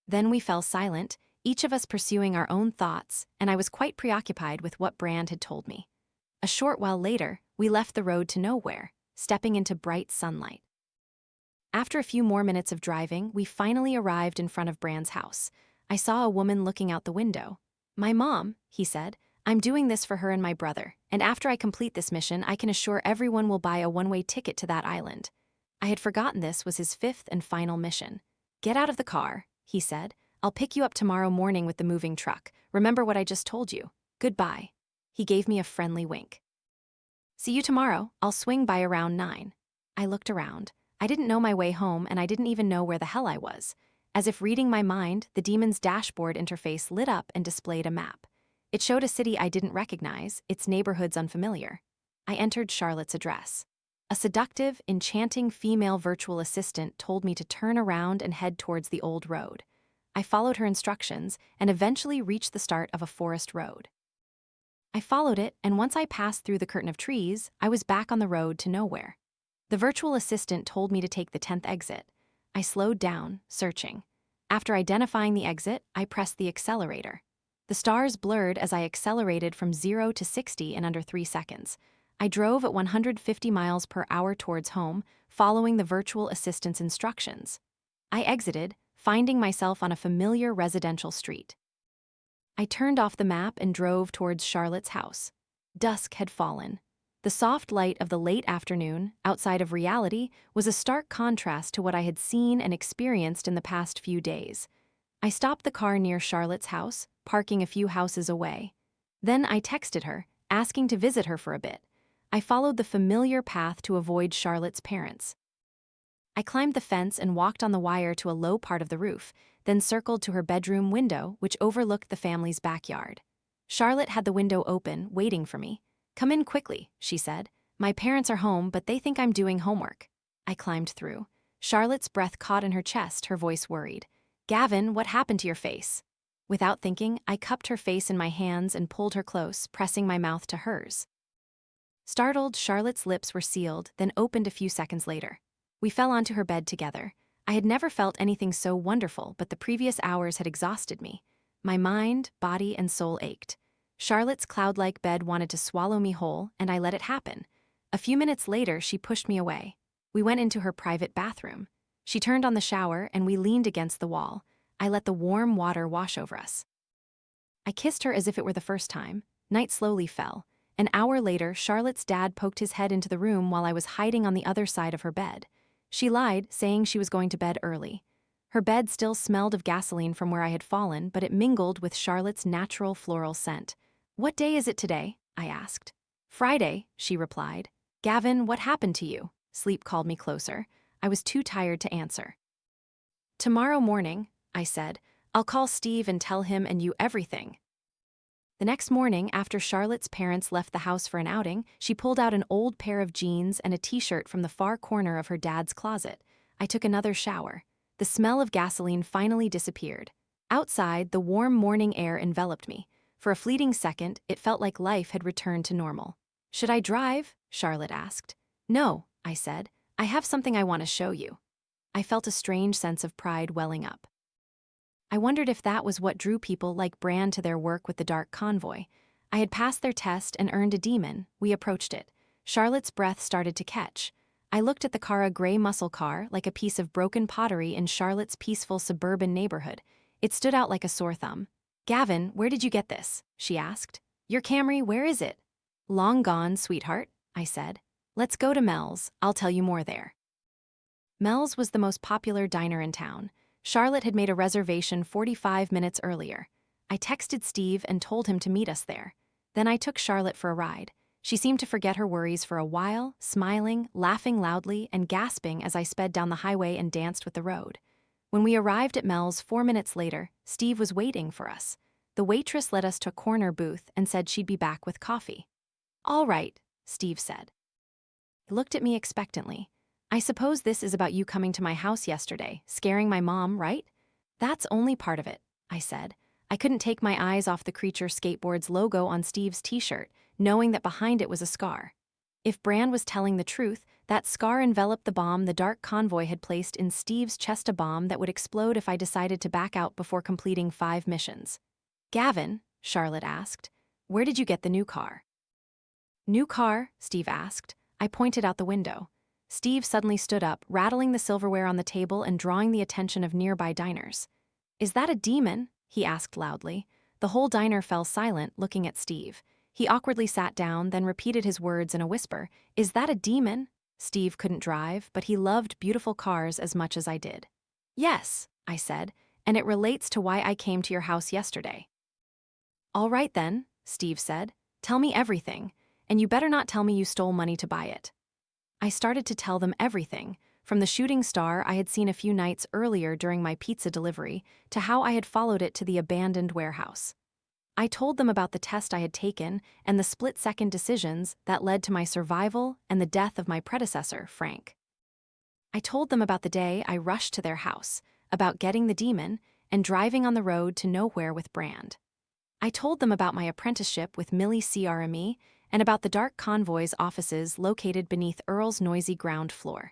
Then we fell silent, each of us pursuing our own thoughts, and I was quite preoccupied with what Brand had told me. A short while later, we left the road to nowhere, stepping into bright sunlight. After a few more minutes of driving, we finally arrived in front of Brand's house. I saw a woman looking out the window. My mom, he said. I'm doing this for her and my brother, and after I complete this mission, I can assure everyone will buy a one-way ticket to that island. I had forgotten this was his fifth and final mission. Get out of the car, he said. I'll pick you up tomorrow morning with the moving truck. Remember what I just told you. Goodbye. He gave me a friendly wink. See you tomorrow. I'll swing by around 9. I looked around. I didn't know my way home, and I didn't even know where the hell I was. As if reading my mind, the demon's dashboard interface lit up and displayed a map. It showed a city I didn't recognize, its neighborhoods unfamiliar. I entered Charlotte's address. A seductive, enchanting female virtual assistant told me to turn around and head towards the old road. I followed her instructions and eventually reached the start of a forest road. I followed it, and once I passed through the curtain of trees, I was back on the road to nowhere. The virtual assistant told me to take the 10th exit. I slowed down, searching. After identifying the exit, I pressed the accelerator. The stars blurred as I accelerated from 0 to 60 in under 3 seconds. I drove at 150 miles per hour towards home, following the virtual assistant's instructions. I exited, finding myself on a familiar residential street. I turned off the map and drove towards Charlotte's house. Dusk had fallen. The soft light of the late afternoon, outside of reality, was a stark contrast to what I had seen and experienced in the past few days. I stopped the car near Charlotte's house, parking a few houses away. Then I texted her, asking to visit her for a bit. I followed the familiar path to avoid Charlotte's parents. I climbed the fence and walked on the wire to a low part of the roof, then circled to her bedroom window, which overlooked the family's backyard. Charlotte had the window open, waiting for me. Come in quickly, she said. My parents are home, but they think I'm doing homework. I climbed through. Charlotte's breath caught in her chest, her voice worried. Gavin, what happened to your face? Without thinking, I cupped her face in my hands and pulled her close, pressing my mouth to hers. Startled, Charlotte's lips were sealed, then opened a few seconds later. We fell onto her bed together. I had never felt anything so wonderful, but the previous hours had exhausted me. My mind, body, and soul ached. Charlotte's cloud-like bed wanted to swallow me whole, and I let it happen. A few minutes later, she pushed me away. We went into her private bathroom. She turned on the shower, and we leaned against the wall. I let the warm water wash over us. I kissed her as if it were the first time. Night slowly fell. An hour later, Charlotte's dad poked his head into the room while I was hiding on the other side of her bed. She lied, saying she was going to bed early. Her bed still smelled of gasoline from where I had fallen, but it mingled with Charlotte's natural floral scent. What day is it today? I asked. Friday, she replied. Gavin, what happened to you? Sleep called me closer. I was too tired to answer. Tomorrow morning, I said. I'll call Steve and tell him and you everything. The next morning, after Charlotte's parents left the house for an outing, she pulled out an old pair of jeans and a t-shirt from the far corner of her dad's closet. I took another shower. The smell of gasoline finally disappeared. Outside, the warm morning air enveloped me. For a fleeting second, it felt like life had returned to normal. Should I drive? Charlotte asked. No, I said. I have something I want to show you. I felt a strange sense of pride welling up. I wondered if that was what drew people like Brand to their work with the Dark Convoy. I had passed their test and earned a demon. We approached it. Charlotte's breath started to catch. I looked at the car, a gray muscle car, like a piece of broken pottery in Charlotte's peaceful suburban neighborhood. It stood out like a sore thumb. Gavin, where did you get this? She asked. Your Camry, where is it? Long gone, sweetheart, I said. Let's go to Mel's. I'll tell you more there. Mel's was the most popular diner in town. Charlotte had made a reservation 45 minutes earlier. I texted Steve and told him to meet us there. Then I took Charlotte for a ride. She seemed to forget her worries for a while, smiling, laughing loudly, and gasping as I sped down the highway and danced with the road. When we arrived at Mel's 4 minutes later, Steve was waiting for us. The waitress led us to a corner booth and said she'd be back with coffee. All right, Steve said. He looked at me expectantly. I suppose this is about you coming to my house yesterday, scaring my mom, right? That's only part of it, I said. I couldn't take my eyes off the Creature Skateboards logo on Steve's t-shirt, knowing that behind it was a scar. If Brand was telling the truth, that scar enveloped the bomb the Dark Convoy had placed in Steve's chest, a bomb that would explode if I decided to back out before completing 5 missions. Gavin, Charlotte asked, where did you get the new car? New car? Steve asked. I pointed out the window. Steve suddenly stood up, rattling the silverware on the table and drawing the attention of nearby diners. Is that a demon? He asked loudly. The whole diner fell silent, looking at Steve. He awkwardly sat down, then repeated his words in a whisper. Is that a demon? Steve couldn't drive, but he loved beautiful cars as much as I did. Yes, I said, and it relates to why I came to your house yesterday. All right then, Steve said. Tell me everything, and you better not tell me you stole money to buy it. I started to tell them everything, from the shooting star I had seen a few nights earlier during my pizza delivery to how I had followed it to the abandoned warehouse. I told them about the test I had taken and the split-second decisions that led to my survival and the death of my predecessor, Frank. I told them about the day I rushed to their house, about getting the demon, and driving on the road to nowhere with Brand. I told them about my apprenticeship with Millie CRME and about the Dark Convoy's offices located beneath Earl's noisy ground floor.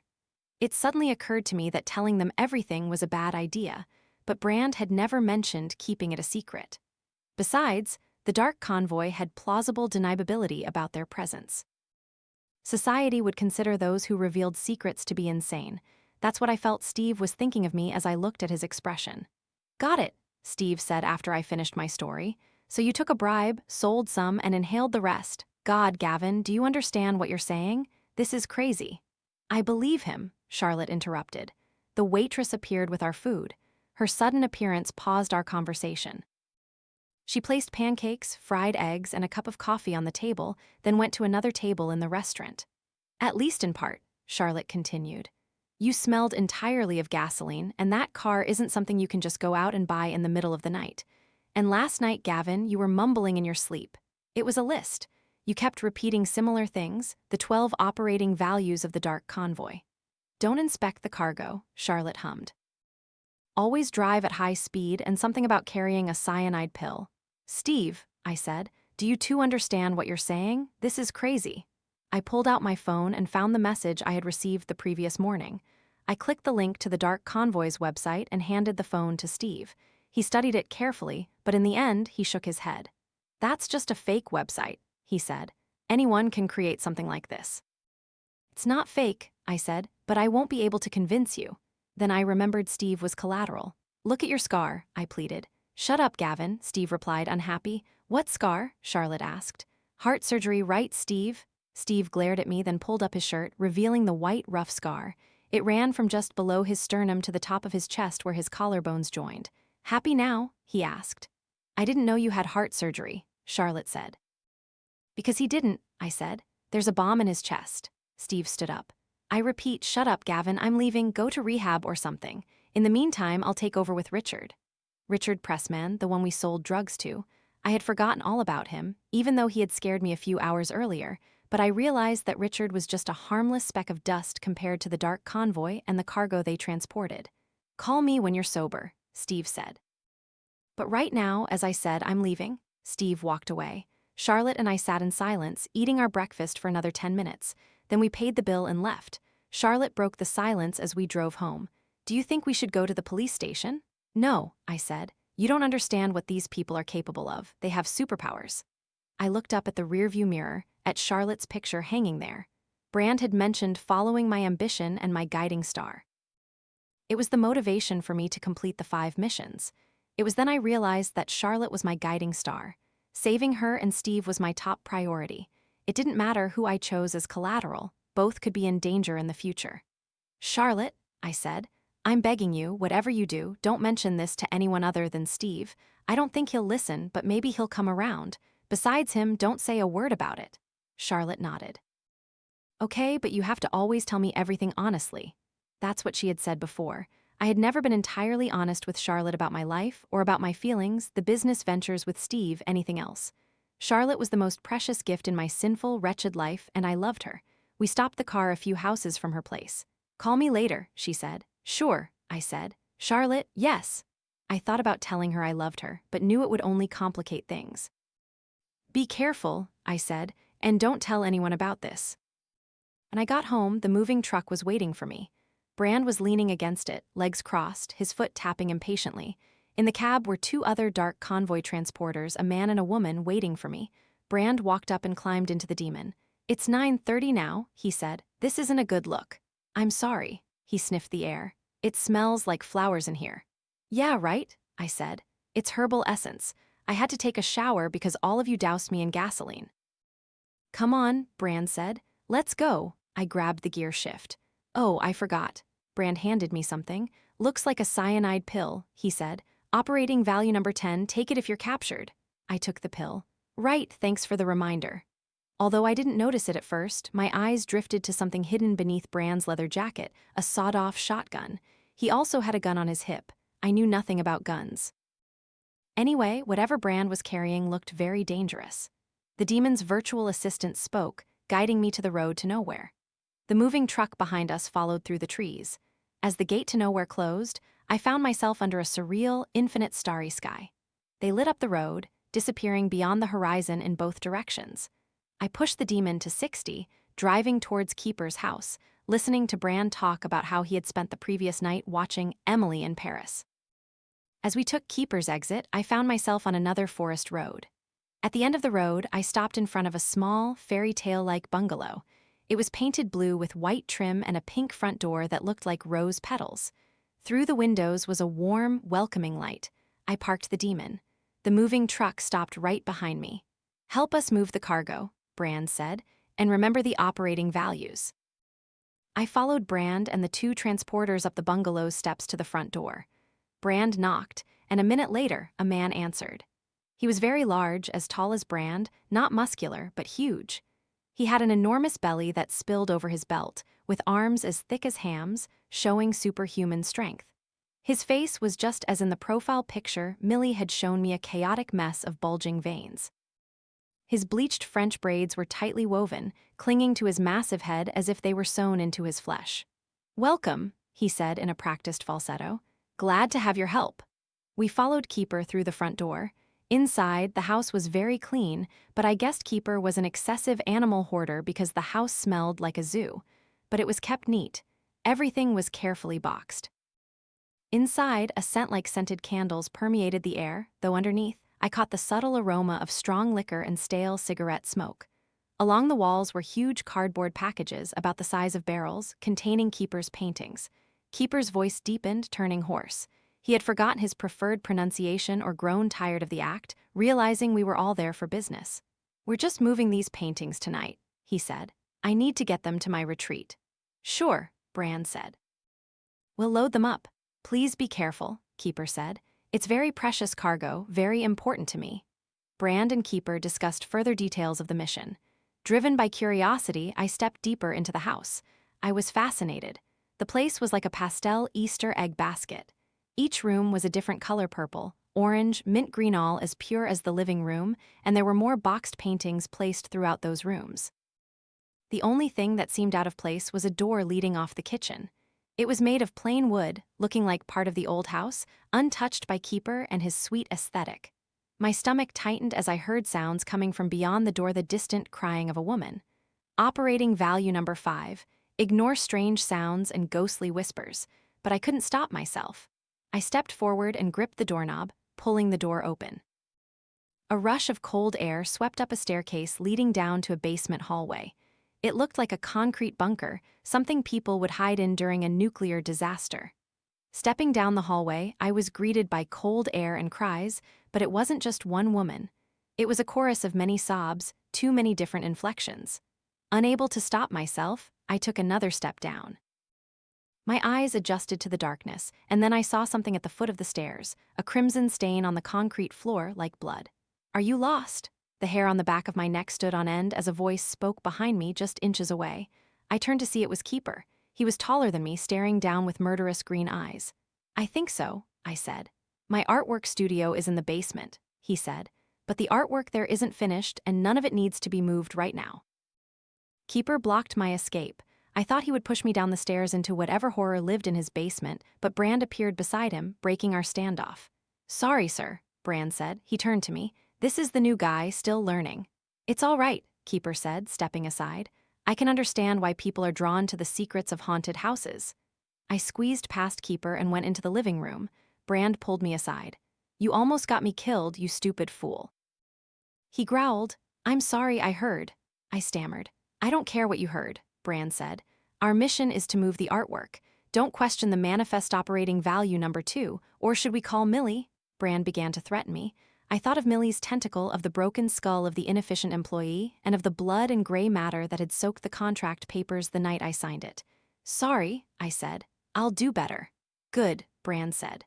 It suddenly occurred to me that telling them everything was a bad idea, but Brand had never mentioned keeping it a secret. Besides, the Dark Convoy had plausible deniability about their presence. Society would consider those who revealed secrets to be insane. That's what I felt Steve was thinking of me as I looked at his expression. Got it, Steve said after I finished my story. So you took a bribe, sold some, and inhaled the rest. God, Gavin, do you understand what you're saying? This is crazy. I believe him, Charlotte interrupted. The waitress appeared with our food. Her sudden appearance paused our conversation. She placed pancakes, fried eggs, and a cup of coffee on the table, then went to another table in the restaurant. At least in part, Charlotte continued. You smelled entirely of gasoline, and that car isn't something you can just go out and buy in the middle of the night. And last night, Gavin, you were mumbling in your sleep. It was a list. You kept repeating similar things, the 12 operating values of the Dark Convoy. Don't inspect the cargo, Charlotte hummed. Always drive at high speed, and something about carrying a cyanide pill. Steve, I said, do you too understand what you're saying? This is crazy. I pulled out my phone and found the message I had received the previous morning. I clicked the link to the Dark Convoy's website and handed the phone to Steve. He studied it carefully, but in the end, he shook his head. That's just a fake website, he said. Anyone can create something like this. It's not fake, I said, but I won't be able to convince you. Then I remembered Steve was collateral. Look at your scar, I pleaded. Shut up, Gavin, Steve replied, unhappy. What scar? Charlotte asked. Heart surgery, right, Steve? Steve glared at me, then pulled up his shirt, revealing the white, rough scar. It ran from just below his sternum to the top of his chest where his collarbones joined. Happy now? He asked. I didn't know you had heart surgery, Charlotte said. Because he didn't, I said. There's a bomb in his chest. Steve stood up. I repeat, shut up, Gavin, I'm leaving, go to rehab or something. In the meantime, I'll take over with Richard. Richard Pressman, the one we sold drugs to. I had forgotten all about him, even though he had scared me a few hours earlier, but I realized that Richard was just a harmless speck of dust compared to the Dark Convoy and the cargo they transported. Call me when you're sober, Steve said. But right now, as I said, I'm leaving. Steve walked away. Charlotte and I sat in silence, eating our breakfast for another 10 minutes. Then we paid the bill and left. Charlotte broke the silence as we drove home. Do you think we should go to the police station? No, I said. You don't understand what these people are capable of. They have superpowers. I looked up at the rearview mirror, at Charlotte's picture hanging there. Brand had mentioned following my ambition and my guiding star. It was the motivation for me to complete the 5 missions. It was then I realized that Charlotte was my guiding star. Saving her and Steve was my top priority. It didn't matter who I chose as collateral. Both could be in danger in the future. Charlotte, I said, I'm begging you, whatever you do, don't mention this to anyone other than Steve. I don't think he'll listen, but maybe he'll come around. Besides him, don't say a word about it. Charlotte nodded. Okay, but you have to always tell me everything honestly. That's what she had said before. I had never been entirely honest with Charlotte about my life, or about my feelings, the business ventures with Steve, anything else. Charlotte was the most precious gift in my sinful, wretched life, and I loved her. We stopped the car a few houses from her place. "Call me later," she said. "Sure," I said. "Charlotte, yes." I thought about telling her I loved her, but knew it would only complicate things. "Be careful," I said, "and don't tell anyone about this." When I got home, the moving truck was waiting for me. Brand was leaning against it, legs crossed, his foot tapping impatiently. In the cab were two other Dark Convoy transporters, a man and a woman, waiting for me. Brand walked up and climbed into the Demon. "It's 9:30 now," he said. "This isn't a good look." "I'm sorry." He sniffed the air. "It smells like flowers in here." "Yeah, right," I said. "It's herbal essence. I had to take a shower because all of you doused me in gasoline." "Come on," Brand said. "Let's go." I grabbed the gear shift. "Oh, I forgot." Brand handed me something. "Looks like a cyanide pill," he said. "Operating value number 10, take it if you're captured." I took the pill. "Right, thanks for the reminder." Although I didn't notice it at first, my eyes drifted to something hidden beneath Brand's leather jacket, a sawed-off shotgun. He also had a gun on his hip. I knew nothing about guns. Anyway, whatever Brand was carrying looked very dangerous. The Demon's virtual assistant spoke, guiding me to the road to nowhere. The moving truck behind us followed through the trees. As the gate to nowhere closed, I found myself under a surreal, infinite starry sky. They lit up the road, disappearing beyond the horizon in both directions. I pushed the Demon to 60, driving towards Keeper's house, listening to Brand talk about how he had spent the previous night watching Emily in Paris. As we took Keeper's exit, I found myself on another forest road. At the end of the road, I stopped in front of a small, fairy tale-like bungalow. It was painted blue with white trim and a pink front door that looked like rose petals. Through the windows was a warm, welcoming light. I parked the Demon. The moving truck stopped right behind me. "Help us move the cargo," Brand said, "and remember the operating values." I followed Brand and the two transporters up the bungalow's steps to the front door. Brand knocked, and a minute later, a man answered. He was very large, as tall as Brand, not muscular, but huge. He had an enormous belly that spilled over his belt, with arms as thick as hams, showing superhuman strength. His face was just as in the profile picture Millie had shown me, a chaotic mess of bulging veins. His bleached French braids were tightly woven, clinging to his massive head as if they were sewn into his flesh. "Welcome," he said in a practiced falsetto. "Glad to have your help." We followed Keeper through the front door. Inside, the house was very clean, but I guessed Keeper was an excessive animal hoarder because the house smelled like a zoo. But it was kept neat. Everything was carefully boxed. Inside, a scent like scented candles permeated the air, though underneath, I caught the subtle aroma of strong liquor and stale cigarette smoke. Along the walls were huge cardboard packages about the size of barrels, containing Keeper's paintings. Keeper's voice deepened, turning hoarse. He had forgotten his preferred pronunciation or grown tired of the act, realizing we were all there for business. "We're just moving these paintings tonight," he said. "I need to get them to my retreat." "Sure," Brand said. "We'll load them up. Please be careful," Keeper said. "It's very precious cargo, very important to me." Brand and Keeper discussed further details of the mission. Driven by curiosity, I stepped deeper into the house. I was fascinated. The place was like a pastel Easter egg basket. Each room was a different color: purple, orange, mint green, all as pure as the living room, and there were more boxed paintings placed throughout those rooms. The only thing that seemed out of place was a door leading off the kitchen. It was made of plain wood, looking like part of the old house, untouched by Keeper and his sweet aesthetic. My stomach tightened as I heard sounds coming from beyond the door, the distant crying of a woman. Operating value number 5. Ignore strange sounds and ghostly whispers, but I couldn't stop myself. I stepped forward and gripped the doorknob, pulling the door open. A rush of cold air swept up a staircase leading down to a basement hallway. It looked like a concrete bunker, something people would hide in during a nuclear disaster. Stepping down the hallway, I was greeted by cold air and cries, but it wasn't just one woman. It was a chorus of many sobs, too many different inflections. Unable to stop myself, I took another step down. My eyes adjusted to the darkness, and then I saw something at the foot of the stairs, a crimson stain on the concrete floor like blood. "Are you lost?" The hair on the back of my neck stood on end as a voice spoke behind me just inches away. I turned to see it was Keeper. He was taller than me, staring down with murderous green eyes. "I think so," I said. "My artwork studio is in the basement," he said. "But the artwork there isn't finished and none of it needs to be moved right now." Keeper blocked my escape. I thought he would push me down the stairs into whatever horror lived in his basement, but Brand appeared beside him, breaking our standoff. "Sorry, sir," Brand said. He turned to me. "This is the new guy, still learning." "It's all right," Keeper said, stepping aside. "I can understand why people are drawn to the secrets of haunted houses." I squeezed past Keeper and went into the living room. Brand pulled me aside. "You almost got me killed, you stupid fool." He growled. "I'm sorry, I heard." I stammered. "I don't care what you heard," Brand said. "Our mission is to move the artwork. Don't question the manifest operating value number 2, or should we call Millie?" Brand began to threaten me. I thought of Millie's tentacle, of the broken skull of the inefficient employee, and of the blood and gray matter that had soaked the contract papers the night I signed it. "Sorry," I said. "I'll do better." "Good," Brand said.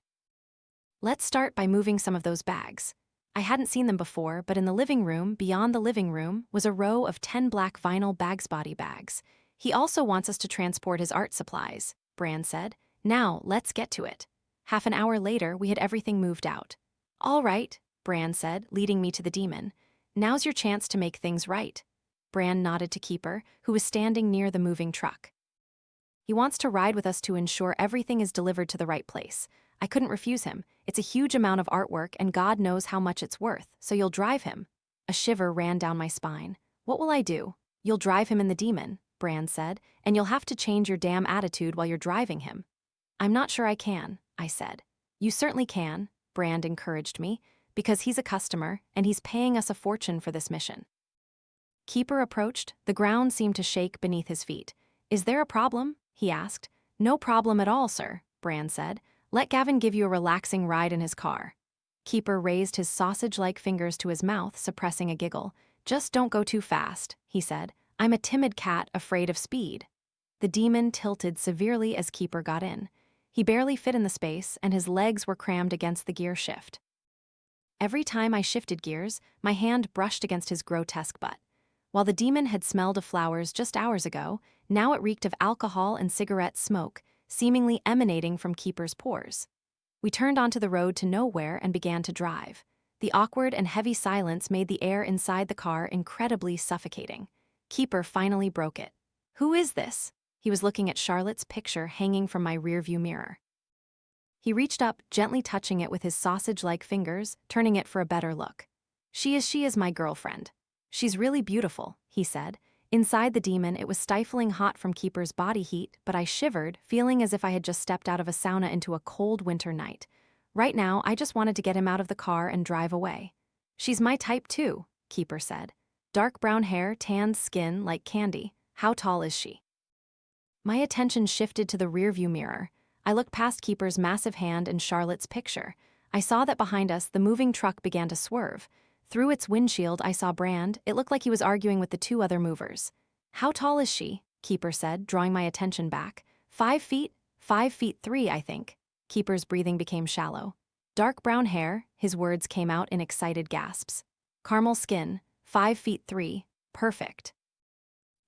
"Let's start by moving some of those bags." I hadn't seen them before, but in the living room, beyond the living room, was a row of 10 black vinyl bags body bags. "He also wants us to transport his art supplies," Brand said. "Now, let's get to it." Half an hour later, we had everything moved out. "All right," Brand said, leading me to the demon. "Now's your chance to make things right." Brand nodded to Keeper, who was standing near the moving truck. "He wants to ride with us to ensure everything is delivered to the right place." I couldn't refuse him. It's a huge amount of artwork, and God knows how much it's worth, so you'll drive him. A shiver ran down my spine. "What will I do?" "You'll drive him in the demon," Brand said, "and you'll have to change your damn attitude while you're driving him." "I'm not sure I can," I said. "You certainly can," Brand encouraged me, "because he's a customer, and he's paying us a fortune for this mission." Keeper approached. The ground seemed to shake beneath his feet. "Is there a problem?" he asked. "No problem at all, sir," Brand said. "Let Gavin give you a relaxing ride in his car." Keeper raised his sausage-like fingers to his mouth, suppressing a giggle. "Just don't go too fast," he said. "I'm a timid cat afraid of speed." The demon tilted severely as Keeper got in. He barely fit in the space, and his legs were crammed against the gear shift. Every time I shifted gears, my hand brushed against his grotesque butt. While the demon had smelled of flowers just hours ago, now it reeked of alcohol and cigarette smoke, seemingly emanating from Keeper's pores. We turned onto the road to nowhere and began to drive. The awkward and heavy silence made the air inside the car incredibly suffocating. Keeper finally broke it. "Who is this?" He was looking at Charlotte's picture hanging from my rearview mirror. He reached up, gently touching it with his sausage-like fingers, turning it for a better look. She is my girlfriend. She's really beautiful," he said. Inside the demon, it was stifling hot from Keeper's body heat, but I shivered, feeling as if I had just stepped out of a sauna into a cold winter night. Right now, I just wanted to get him out of the car and drive away. "She's my type too," Keeper said. "Dark brown hair, tanned skin, like candy. How tall is she?" My attention shifted to the rearview mirror. I looked past Keeper's massive hand and Charlotte's picture. I saw that behind us, the moving truck began to swerve. Through its windshield, I saw Brand. It looked like he was arguing with the 2 other movers. "How tall is she?" Keeper said, drawing my attention back. 5 feet? 5'3", I think." Keeper's breathing became shallow. "Dark brown hair," his words came out in excited gasps. "Caramel skin, 5'3". Perfect."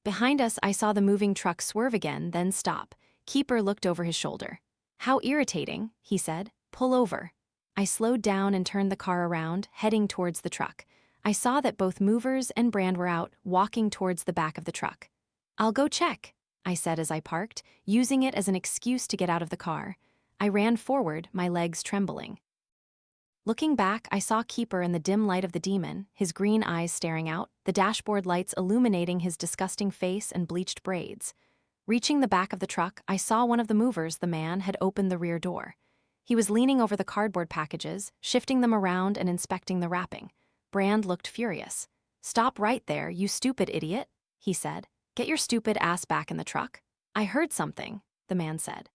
Behind us, I saw the moving truck swerve again, then stop. Keeper looked over his shoulder. "How irritating," he said. "Pull over." I slowed down and turned the car around, heading towards the truck. I saw that both movers and Brand were out, walking towards the back of the truck. "I'll go check," I said as I parked, using it as an excuse to get out of the car. I ran forward, my legs trembling. Looking back, I saw Keeper in the dim light of the demon, his green eyes staring out, the dashboard lights illuminating his disgusting face and bleached braids. Reaching the back of the truck, I saw one of the movers, the man, had opened the rear door. He was leaning over the cardboard packages, shifting them around and inspecting the wrapping. Brand looked furious. "Stop right there, you stupid idiot," he said. "Get your stupid ass back in the truck." "I heard something," the man said.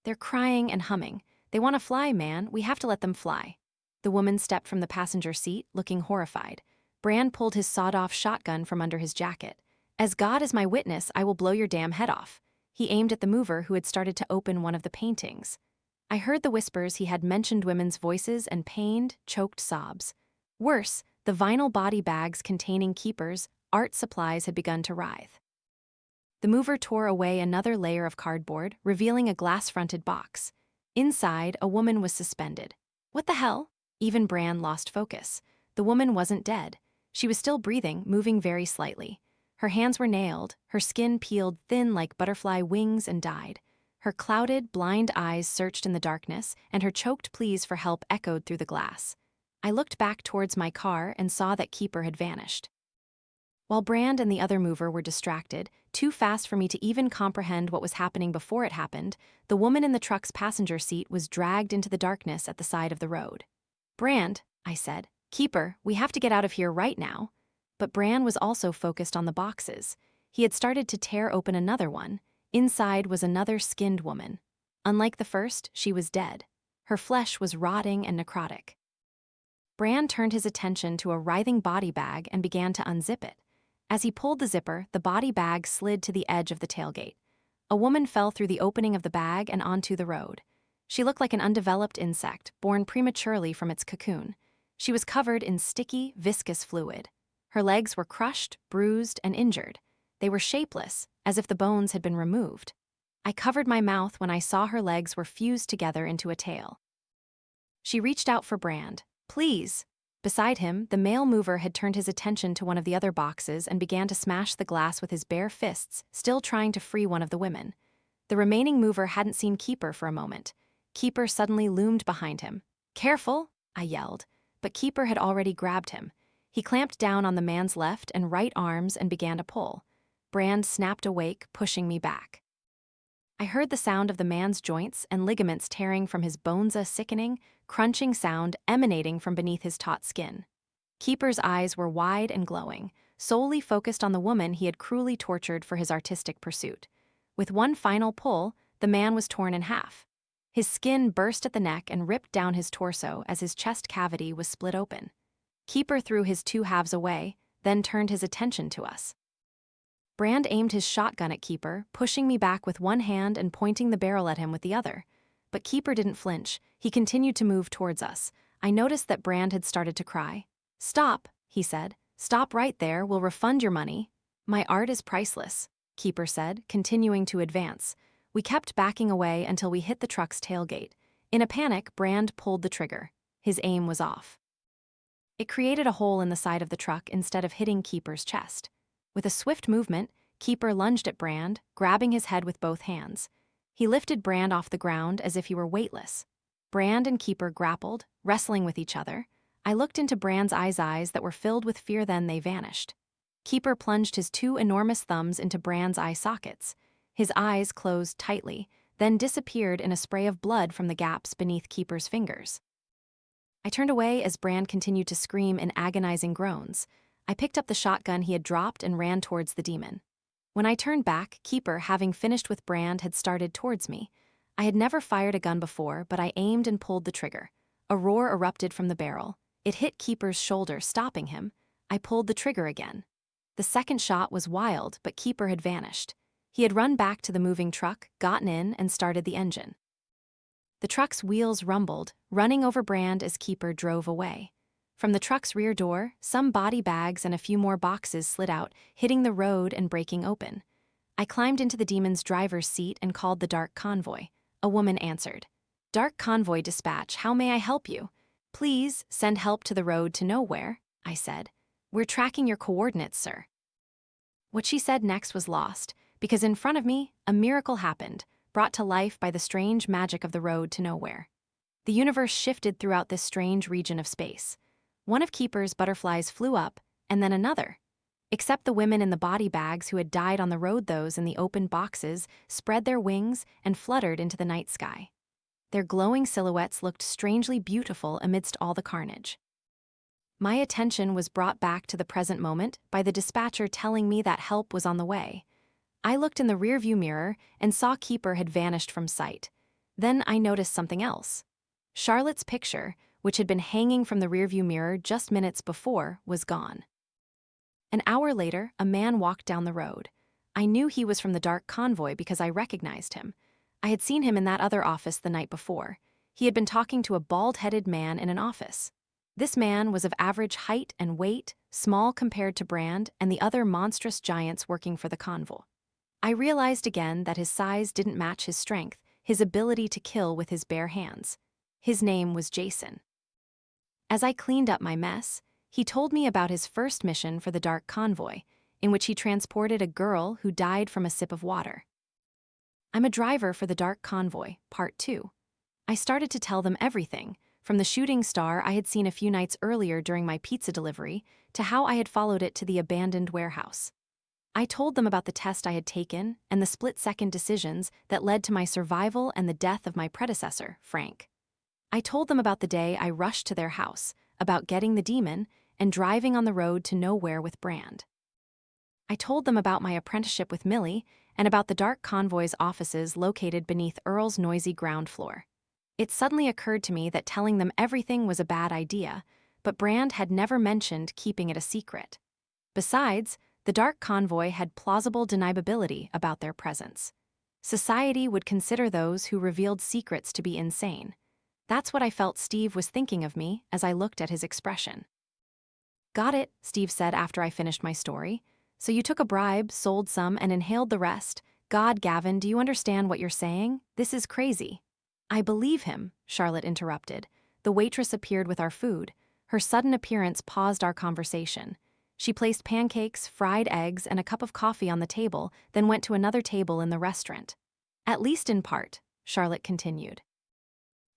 "They're crying and humming. They want to fly, man. We have to let them fly." The woman stepped from the passenger seat, looking horrified. Brand pulled his sawed-off shotgun from under his jacket. "As God is my witness, I will blow your damn head off." He aimed at the mover who had started to open one of the paintings. I heard the whispers. He had mentioned women's voices and pained, choked sobs. Worse, the vinyl body bags containing Keeper's art supplies had begun to writhe. The mover tore away another layer of cardboard, revealing a glass-fronted box. Inside, a woman was suspended. What the hell? Even Brand lost focus. The woman wasn't dead. She was still breathing, moving very slightly. Her hands were nailed, her skin peeled thin like butterfly wings and dyed. Her clouded, blind eyes searched in the darkness, and her choked pleas for help echoed through the glass. I looked back towards my car and saw that Keeper had vanished. While Brand and the other mover were distracted, too fast for me to even comprehend what was happening before it happened, the woman in the truck's passenger seat was dragged into the darkness at the side of the road. "Brand," I said. "Keeper, we have to get out of here right now." But Brand was also focused on the boxes. He had started to tear open another one. Inside was another skinned woman. Unlike the first, she was dead. Her flesh was rotting and necrotic. Brand turned his attention to a writhing body bag and began to unzip it. As he pulled the zipper, the body bag slid to the edge of the tailgate. A woman fell through the opening of the bag and onto the road. She looked like an undeveloped insect, born prematurely from its cocoon. She was covered in sticky, viscous fluid. Her legs were crushed, bruised, and injured. They were shapeless, as if the bones had been removed. I covered my mouth when I saw her legs were fused together into a tail. She reached out for Brand. "Please." Beside him, the male mover had turned his attention to one of the other boxes and began to smash the glass with his bare fists, still trying to free one of the women. The remaining mover hadn't seen Keeper for a moment. Keeper suddenly loomed behind him. "Careful!" I yelled, but Keeper had already grabbed him. He clamped down on the man's left and right arms and began to pull. Brand snapped awake, pushing me back. I heard the sound of the man's joints and ligaments tearing from his bones, a sickening, crunching sound emanating from beneath his taut skin. Keeper's eyes were wide and glowing, solely focused on the woman he had cruelly tortured for his artistic pursuit. With one final pull, the man was torn in half. His skin burst at the neck and ripped down his torso as his chest cavity was split open. Keeper threw his two halves away, then turned his attention to us. Brand aimed his shotgun at Keeper, pushing me back with one hand and pointing the barrel at him with the other. But Keeper didn't flinch. He continued to move towards us. I noticed that Brand had started to cry. "Stop," he said. "Stop right there, we'll refund your money." "My art is priceless," Keeper said, continuing to advance. We kept backing away until we hit the truck's tailgate. In a panic, Brand pulled the trigger. His aim was off. It created a hole in the side of the truck instead of hitting Keeper's chest. With a swift movement, Keeper lunged at Brand, grabbing his head with both hands. He lifted Brand off the ground as if he were weightless. Brand and Keeper grappled, wrestling with each other. I looked into Brand's eyes that were filled with fear, then they vanished. Keeper plunged his two enormous thumbs into Brand's eye sockets. His eyes closed tightly, then disappeared in a spray of blood from the gaps beneath Keeper's fingers. I turned away as Brand continued to scream in agonizing groans. I picked up the shotgun he had dropped and ran towards the demon. When I turned back, Keeper, having finished with Brand, had started towards me. I had never fired a gun before, but I aimed and pulled the trigger. A roar erupted from the barrel. It hit Keeper's shoulder, stopping him. I pulled the trigger again. The second shot was wild, but Keeper had vanished. He had run back to the moving truck, gotten in, and started the engine. The truck's wheels rumbled, running over Brand as Keeper drove away. From the truck's rear door, some body bags and a few more boxes slid out, hitting the road and breaking open. I climbed into the demon's driver's seat and called the Dark Convoy. A woman answered. "Dark Convoy Dispatch, how may I help you?" "Please, send help to the road to nowhere," I said. "We're tracking your coordinates, sir." What she said next was lost, because in front of me, a miracle happened, brought to life by the strange magic of the road to nowhere. The universe shifted throughout this strange region of space. One of Keeper's butterflies flew up, and then another. Except the women in the body bags who had died on the road, those in the open boxes spread their wings and fluttered into the night sky. Their glowing silhouettes looked strangely beautiful amidst all the carnage. My attention was brought back to the present moment by the dispatcher telling me that help was on the way. I looked in the rearview mirror and saw Keeper had vanished from sight. Then I noticed something else. Charlotte's picture, which had been hanging from the rearview mirror just minutes before, was gone. An hour later, a man walked down the road. I knew he was from the Dark Convoy because I recognized him. I had seen him in that other office the night before. He had been talking to a bald-headed man in an office. This man was of average height and weight, small compared to Brand and the other monstrous giants working for the convoy. I realized again that his size didn't match his strength, his ability to kill with his bare hands. His name was Jason. As I cleaned up my mess, he told me about his first mission for the Dark Convoy. in which he transported a girl who died from a sip of water. I'm a driver for the Dark Convoy, Part 2. I started to tell them everything, from the shooting star I had seen a few nights earlier during my pizza delivery to how I had followed it to the abandoned warehouse. I told them about the test I had taken and the split-second decisions that led to my survival and the death of my predecessor, Frank. I told them about the day I rushed to their house, about getting the demon, and driving on the road to nowhere with Brand. I told them about my apprenticeship with Millie and about the Dark Convoy's offices located beneath Earl's noisy ground floor. It suddenly occurred to me that telling them everything was a bad idea, but Brand had never mentioned keeping it a secret. Besides, the Dark Convoy had plausible deniability about their presence. Society would consider those who revealed secrets to be insane. That's what I felt Steve was thinking of me as I looked at his expression. "Got it," Steve said after I finished my story. "So you took a bribe, sold some, and inhaled the rest. God, Gavin, do you understand what you're saying? This is crazy." "I believe him," Charlotte interrupted. The waitress appeared with our food. Her sudden appearance paused our conversation. She placed pancakes, fried eggs, and a cup of coffee on the table, then went to another table in the restaurant. "At least in part," Charlotte continued.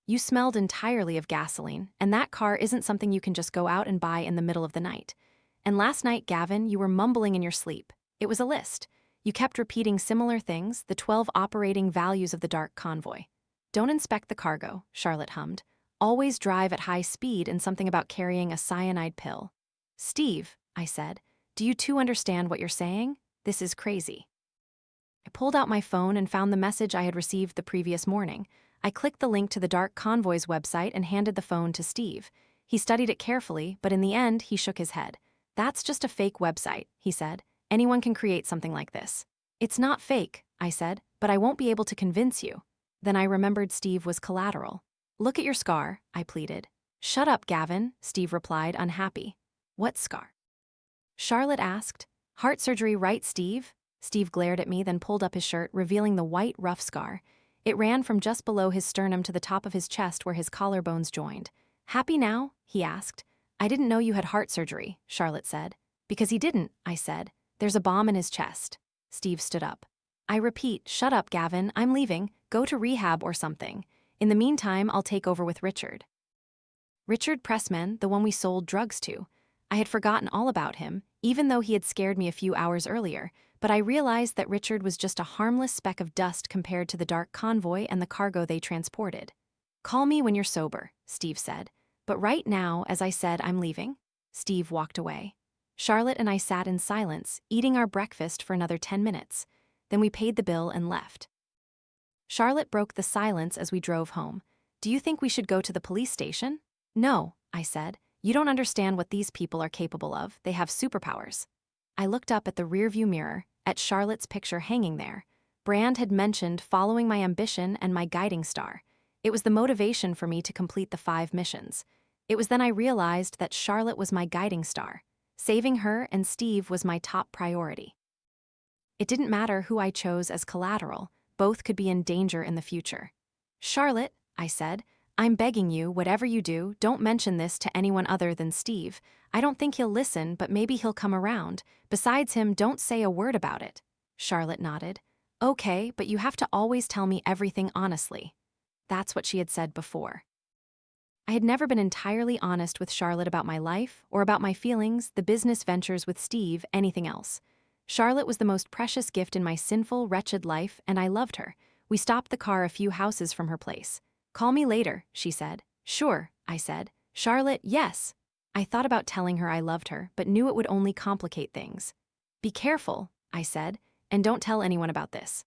"You smelled entirely of gasoline, and that car isn't something you can just go out and buy in the middle of the night. And last night, Gavin, you were mumbling in your sleep. It was a list. You kept repeating similar things, the 12 operating values of the Dark Convoy. 'Don't inspect the cargo,' Charlotte hummed. 'Always drive at high speed,' and something about carrying a cyanide pill." "Steve," I said, "do you too understand what you're saying? This is crazy." I pulled out my phone and found the message I had received the previous morning. I clicked the link to the Dark Convoy's website and handed the phone to Steve. He studied it carefully, but in the end, he shook his head. "That's just a fake website," he said. "Anyone can create something like this." "It's not fake," I said, "but I won't be able to convince you." Then I remembered Steve was collateral. "Look at your scar," I pleaded. "Shut up, Gavin," Steve replied, unhappy. "What scar?" Charlotte asked. "Heart surgery, right, Steve?" Steve glared at me, then pulled up his shirt, revealing the white, rough scar. It ran from just below his sternum to the top of his chest where his collarbones joined. "Happy now?" he asked. "I didn't know you had heart surgery," Charlotte said. "Because he didn't," I said. "There's a bomb in his chest." Steve stood up. "I repeat, shut up, Gavin. I'm leaving. Go to rehab or something. In the meantime, I'll take over with Richard." Richard Pressman, the one we sold drugs to. I had forgotten all about him, even though he had scared me a few hours earlier, but I realized that Richard was just a harmless speck of dust compared to the Dark Convoy and the cargo they transported. "Call me when you're sober," Steve said. "But right now, as I said, I'm leaving." Steve walked away. Charlotte and I sat in silence, eating our breakfast for another 10 minutes. Then we paid the bill and left. Charlotte broke the silence as we drove home. "Do you think we should go to the police station?" "No," I said. "You don't understand what these people are capable of. They have superpowers." I looked up at the rearview mirror, at Charlotte's picture hanging there. Brand had mentioned following my ambition and my guiding star. It was the motivation for me to complete the 5 missions. It was then I realized that Charlotte was my guiding star. Saving her and Steve was my top priority. It didn't matter who I chose as collateral. Both could be in danger in the future. "Charlotte," I said, "I'm begging you, whatever you do, don't mention this to anyone other than Steve. I don't think he'll listen, but maybe he'll come around. Besides him, don't say a word about it." Charlotte nodded. "Okay, but you have to always tell me everything honestly." That's what she had said before. I had never been entirely honest with Charlotte about my life, or about my feelings, the business ventures with Steve, anything else. Charlotte was the most precious gift in my sinful, wretched life, and I loved her. We stopped the car a few houses from her place. "Call me later," she said. "Sure," I said. "Charlotte, yes." I thought about telling her I loved her, but knew it would only complicate things. "Be careful," I said, "and don't tell anyone about this."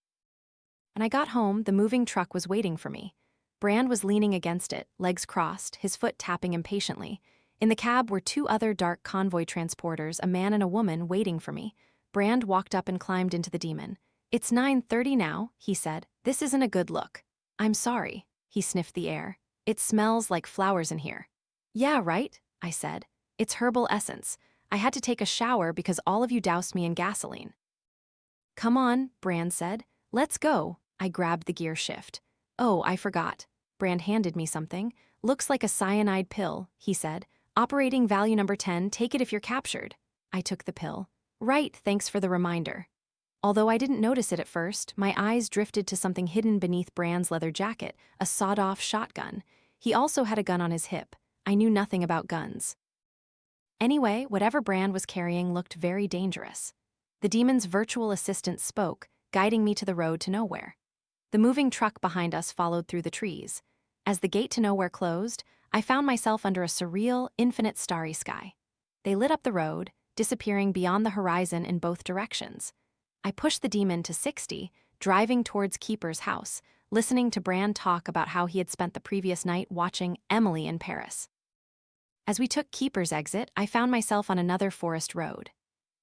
When I got home, the moving truck was waiting for me. Brand was leaning against it, legs crossed, his foot tapping impatiently. In the cab were 2 other Dark Convoy transporters, a man and a woman, waiting for me. Brand walked up and climbed into the Demon. "It's 9:30 now," he said. "This isn't a good look." "I'm sorry." He sniffed the air. "It smells like flowers in here." "Yeah, right," I said. "It's herbal essence. I had to take a shower because all of you doused me in gasoline." "Come on," Brand said. "Let's go." I grabbed the gear shift. "Oh, I forgot." Brand handed me something. "Looks like a cyanide pill," he said. "Operating value number 10, take it if you're captured." I took the pill. Right, thanks for the reminder. Although I didn't notice it at first, my eyes drifted to something hidden beneath Brand's leather jacket, a sawed-off shotgun. He also had a gun on his hip. I knew nothing about guns. Anyway, whatever Brand was carrying looked very dangerous. The demon's virtual assistant spoke, guiding me to the road to nowhere. The moving truck behind us followed through the trees. As the gate to nowhere closed, I found myself under a surreal, infinite starry sky. They lit up the road, disappearing beyond the horizon in both directions. I pushed the demon to 60, driving towards Keeper's house, listening to Brand talk about how he had spent the previous night watching Emily in Paris. As we took Keeper's exit, I found myself on another forest road.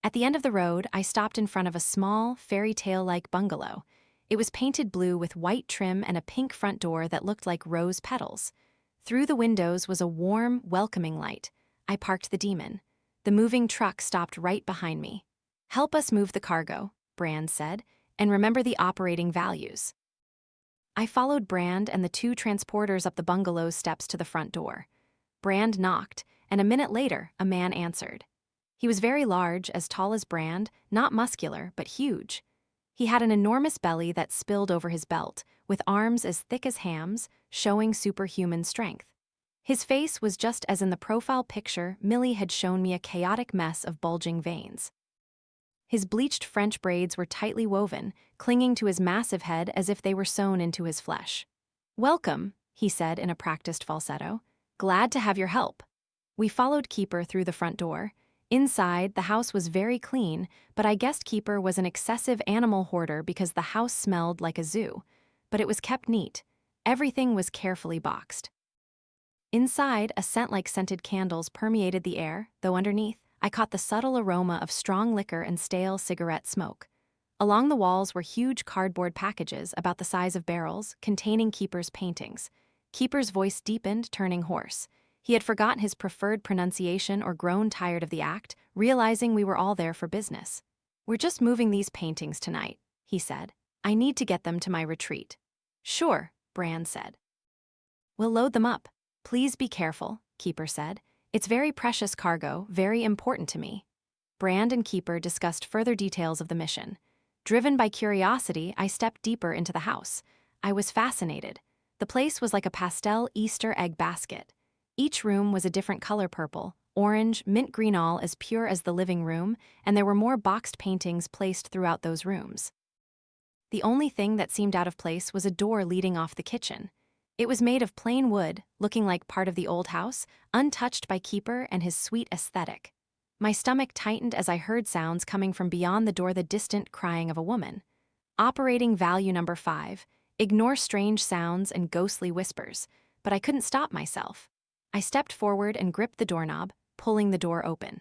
At the end of the road, I stopped in front of a small, fairy tale-like bungalow. It was painted blue with white trim and a pink front door that looked like rose petals. Through the windows was a warm, welcoming light. I parked the demon. The moving truck stopped right behind me. "Help us move the cargo," Brand said, "and remember the operating values." I followed Brand and the two transporters up the bungalow's steps to the front door. Brand knocked, and a minute later, a man answered. He was very large, as tall as Brand, not muscular, but huge. He had an enormous belly that spilled over his belt, with arms as thick as hams, showing superhuman strength. His face was just as in the profile picture Millie had shown me, a chaotic mess of bulging veins. His bleached French braids were tightly woven, clinging to his massive head as if they were sewn into his flesh. "Welcome," he said in a practiced falsetto. "Glad to have your help." We followed Keeper through the front door. Inside, the house was very clean, but I guessed Keeper was an excessive animal hoarder because the house smelled like a zoo. But it was kept neat. Everything was carefully boxed. Inside, a scent like scented candles permeated the air, though underneath, I caught the subtle aroma of strong liquor and stale cigarette smoke. Along the walls were huge cardboard packages about the size of barrels, containing Keeper's paintings. Keeper's voice deepened, turning hoarse. He had forgotten his preferred pronunciation or grown tired of the act, realizing we were all there for business. "We're just moving these paintings tonight," he said. "I need to get them to my retreat." "Sure," Brand said. "We'll load them up. Please be careful," Keeper said. "It's very precious cargo, very important to me." Brand and Keeper discussed further details of the mission. Driven by curiosity, I stepped deeper into the house. I was fascinated. The place was like a pastel Easter egg basket. Each room was a different color: purple, orange, mint green, all as pure as the living room, and there were more boxed paintings placed throughout those rooms. The only thing that seemed out of place was a door leading off the kitchen. It was made of plain wood, looking like part of the old house, untouched by Keeper and his sweet aesthetic. My stomach tightened as I heard sounds coming from beyond the door, the distant crying of a woman. Operating value number 5. Ignore strange sounds and ghostly whispers, but I couldn't stop myself. I stepped forward and gripped the doorknob, pulling the door open.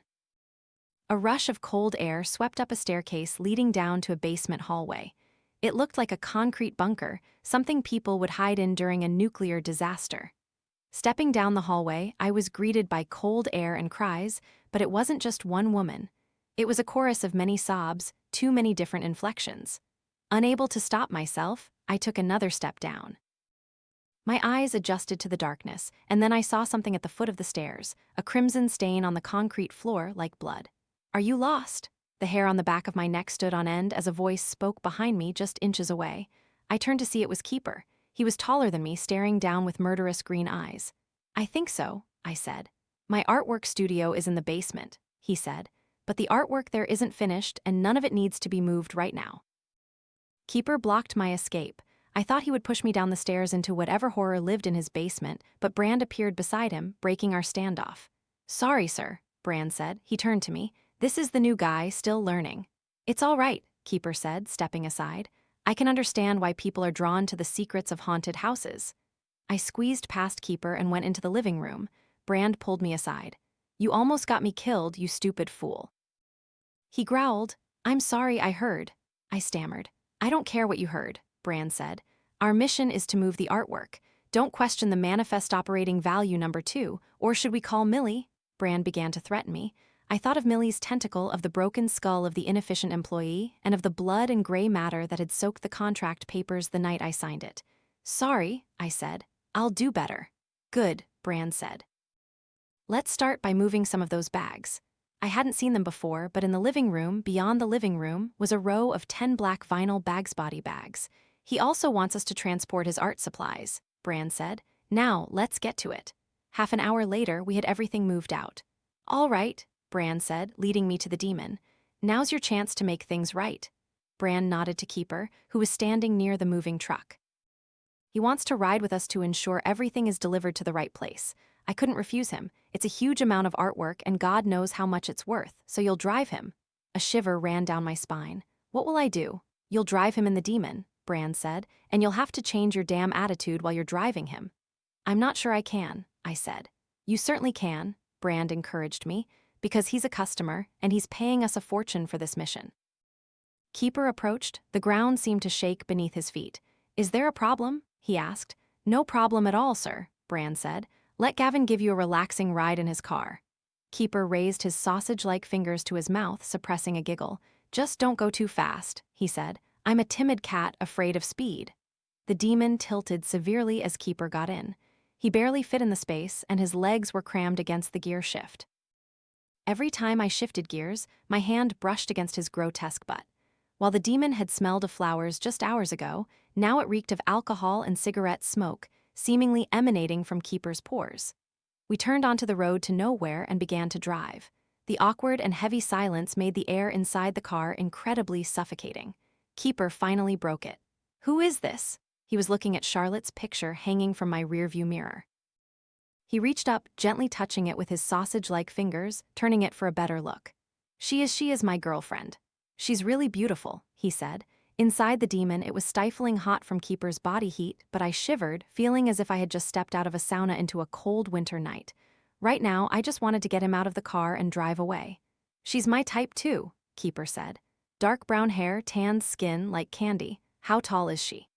A rush of cold air swept up a staircase leading down to a basement hallway. It looked like a concrete bunker, something people would hide in during a nuclear disaster. Stepping down the hallway, I was greeted by cold air and cries, but it wasn't just one woman. It was a chorus of many sobs, too many different inflections. Unable to stop myself, I took another step down. My eyes adjusted to the darkness, and then I saw something at the foot of the stairs, a crimson stain on the concrete floor like blood. "Are you lost?" The hair on the back of my neck stood on end as a voice spoke behind me just inches away. I turned to see it was Keeper. He was taller than me, staring down with murderous green eyes. "I think so," I said. "My artwork studio is in the basement," he said, "but the artwork there isn't finished and none of it needs to be moved right now." Keeper blocked my escape. I thought he would push me down the stairs into whatever horror lived in his basement, but Brand appeared beside him, breaking our standoff. "Sorry, sir," Brand said. He turned to me. "This is the new guy, still learning." "It's all right," Keeper said, stepping aside. "I can understand why people are drawn to the secrets of haunted houses." I squeezed past Keeper and went into the living room. Brand pulled me aside. "You almost got me killed, you stupid fool." He growled. "I'm sorry, I heard." I stammered. "I don't care what you heard," Brand said. "Our mission is to move the artwork. Don't question the manifest operating value number 2, or should we call Millie?" Brand began to threaten me. I thought of Millie's tentacle, of the broken skull of the inefficient employee, and of the blood and gray matter that had soaked the contract papers the night I signed it. "Sorry," I said. "I'll do better." "Good," Brand said. "Let's start by moving some of those bags." I hadn't seen them before, but in the living room, beyond the living room, was a row of 10 black vinyl body bags. He also wants us to transport his art supplies, Bran said. Now, let's get to it. Half an hour later, we had everything moved out. All right, Bran said, leading me to the demon. Now's your chance to make things right. Bran nodded to Keeper, who was standing near the moving truck. He wants to ride with us to ensure everything is delivered to the right place. I couldn't refuse him. It's a huge amount of artwork and God knows how much it's worth, so you'll drive him. A shiver ran down my spine. What will I do? You'll drive him in the demon, Bran said, and you'll have to change your damn attitude while you're driving him. I'm not sure I can, I said. You certainly can, Bran encouraged me, because he's a customer and he's paying us a fortune for this mission. Keeper approached. The ground seemed to shake beneath his feet. Is there a problem? He asked. No problem at all, sir, Bran said. Let Gavin give you a relaxing ride in his car. Keeper raised his sausage-like fingers to his mouth, suppressing a giggle. Just don't go too fast, he said. I'm a timid cat afraid of speed. The demon tilted severely as Keeper got in. He barely fit in the space, and his legs were crammed against the gear shift. Every time I shifted gears, my hand brushed against his grotesque butt. While the demon had smelled of flowers just hours ago, now it reeked of alcohol and cigarette smoke, seemingly emanating from Keeper's pores. We turned onto the road to nowhere and began to drive. The awkward and heavy silence made the air inside the car incredibly suffocating. Keeper finally broke it. Who is this? He was looking at Charlotte's picture hanging from my rearview mirror. He reached up, gently touching it with his sausage-like fingers, turning it for a better look. She is my girlfriend. She's really beautiful, he said. Inside the demon, it was stifling hot from Keeper's body heat, but I shivered, feeling as if I had just stepped out of a sauna into a cold winter night. Right now, I just wanted to get him out of the car and drive away. She's my type too, Keeper said. Dark brown hair, tanned skin, like candy. How tall is she?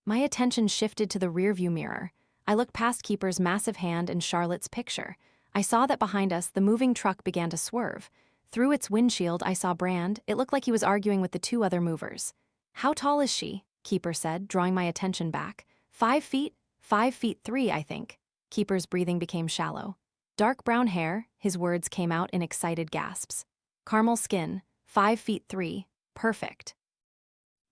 My attention shifted to the rearview mirror. I looked past Keeper's massive hand and Charlotte's picture. I saw that behind us, the moving truck began to swerve. Through its windshield, I saw Brand. It looked like he was arguing with the two other movers. How tall is she? Keeper said, drawing my attention back. 5 feet? 5'3", I think. Keeper's breathing became shallow. Dark brown hair, his words came out in excited gasps. Caramel skin, 5'3", perfect.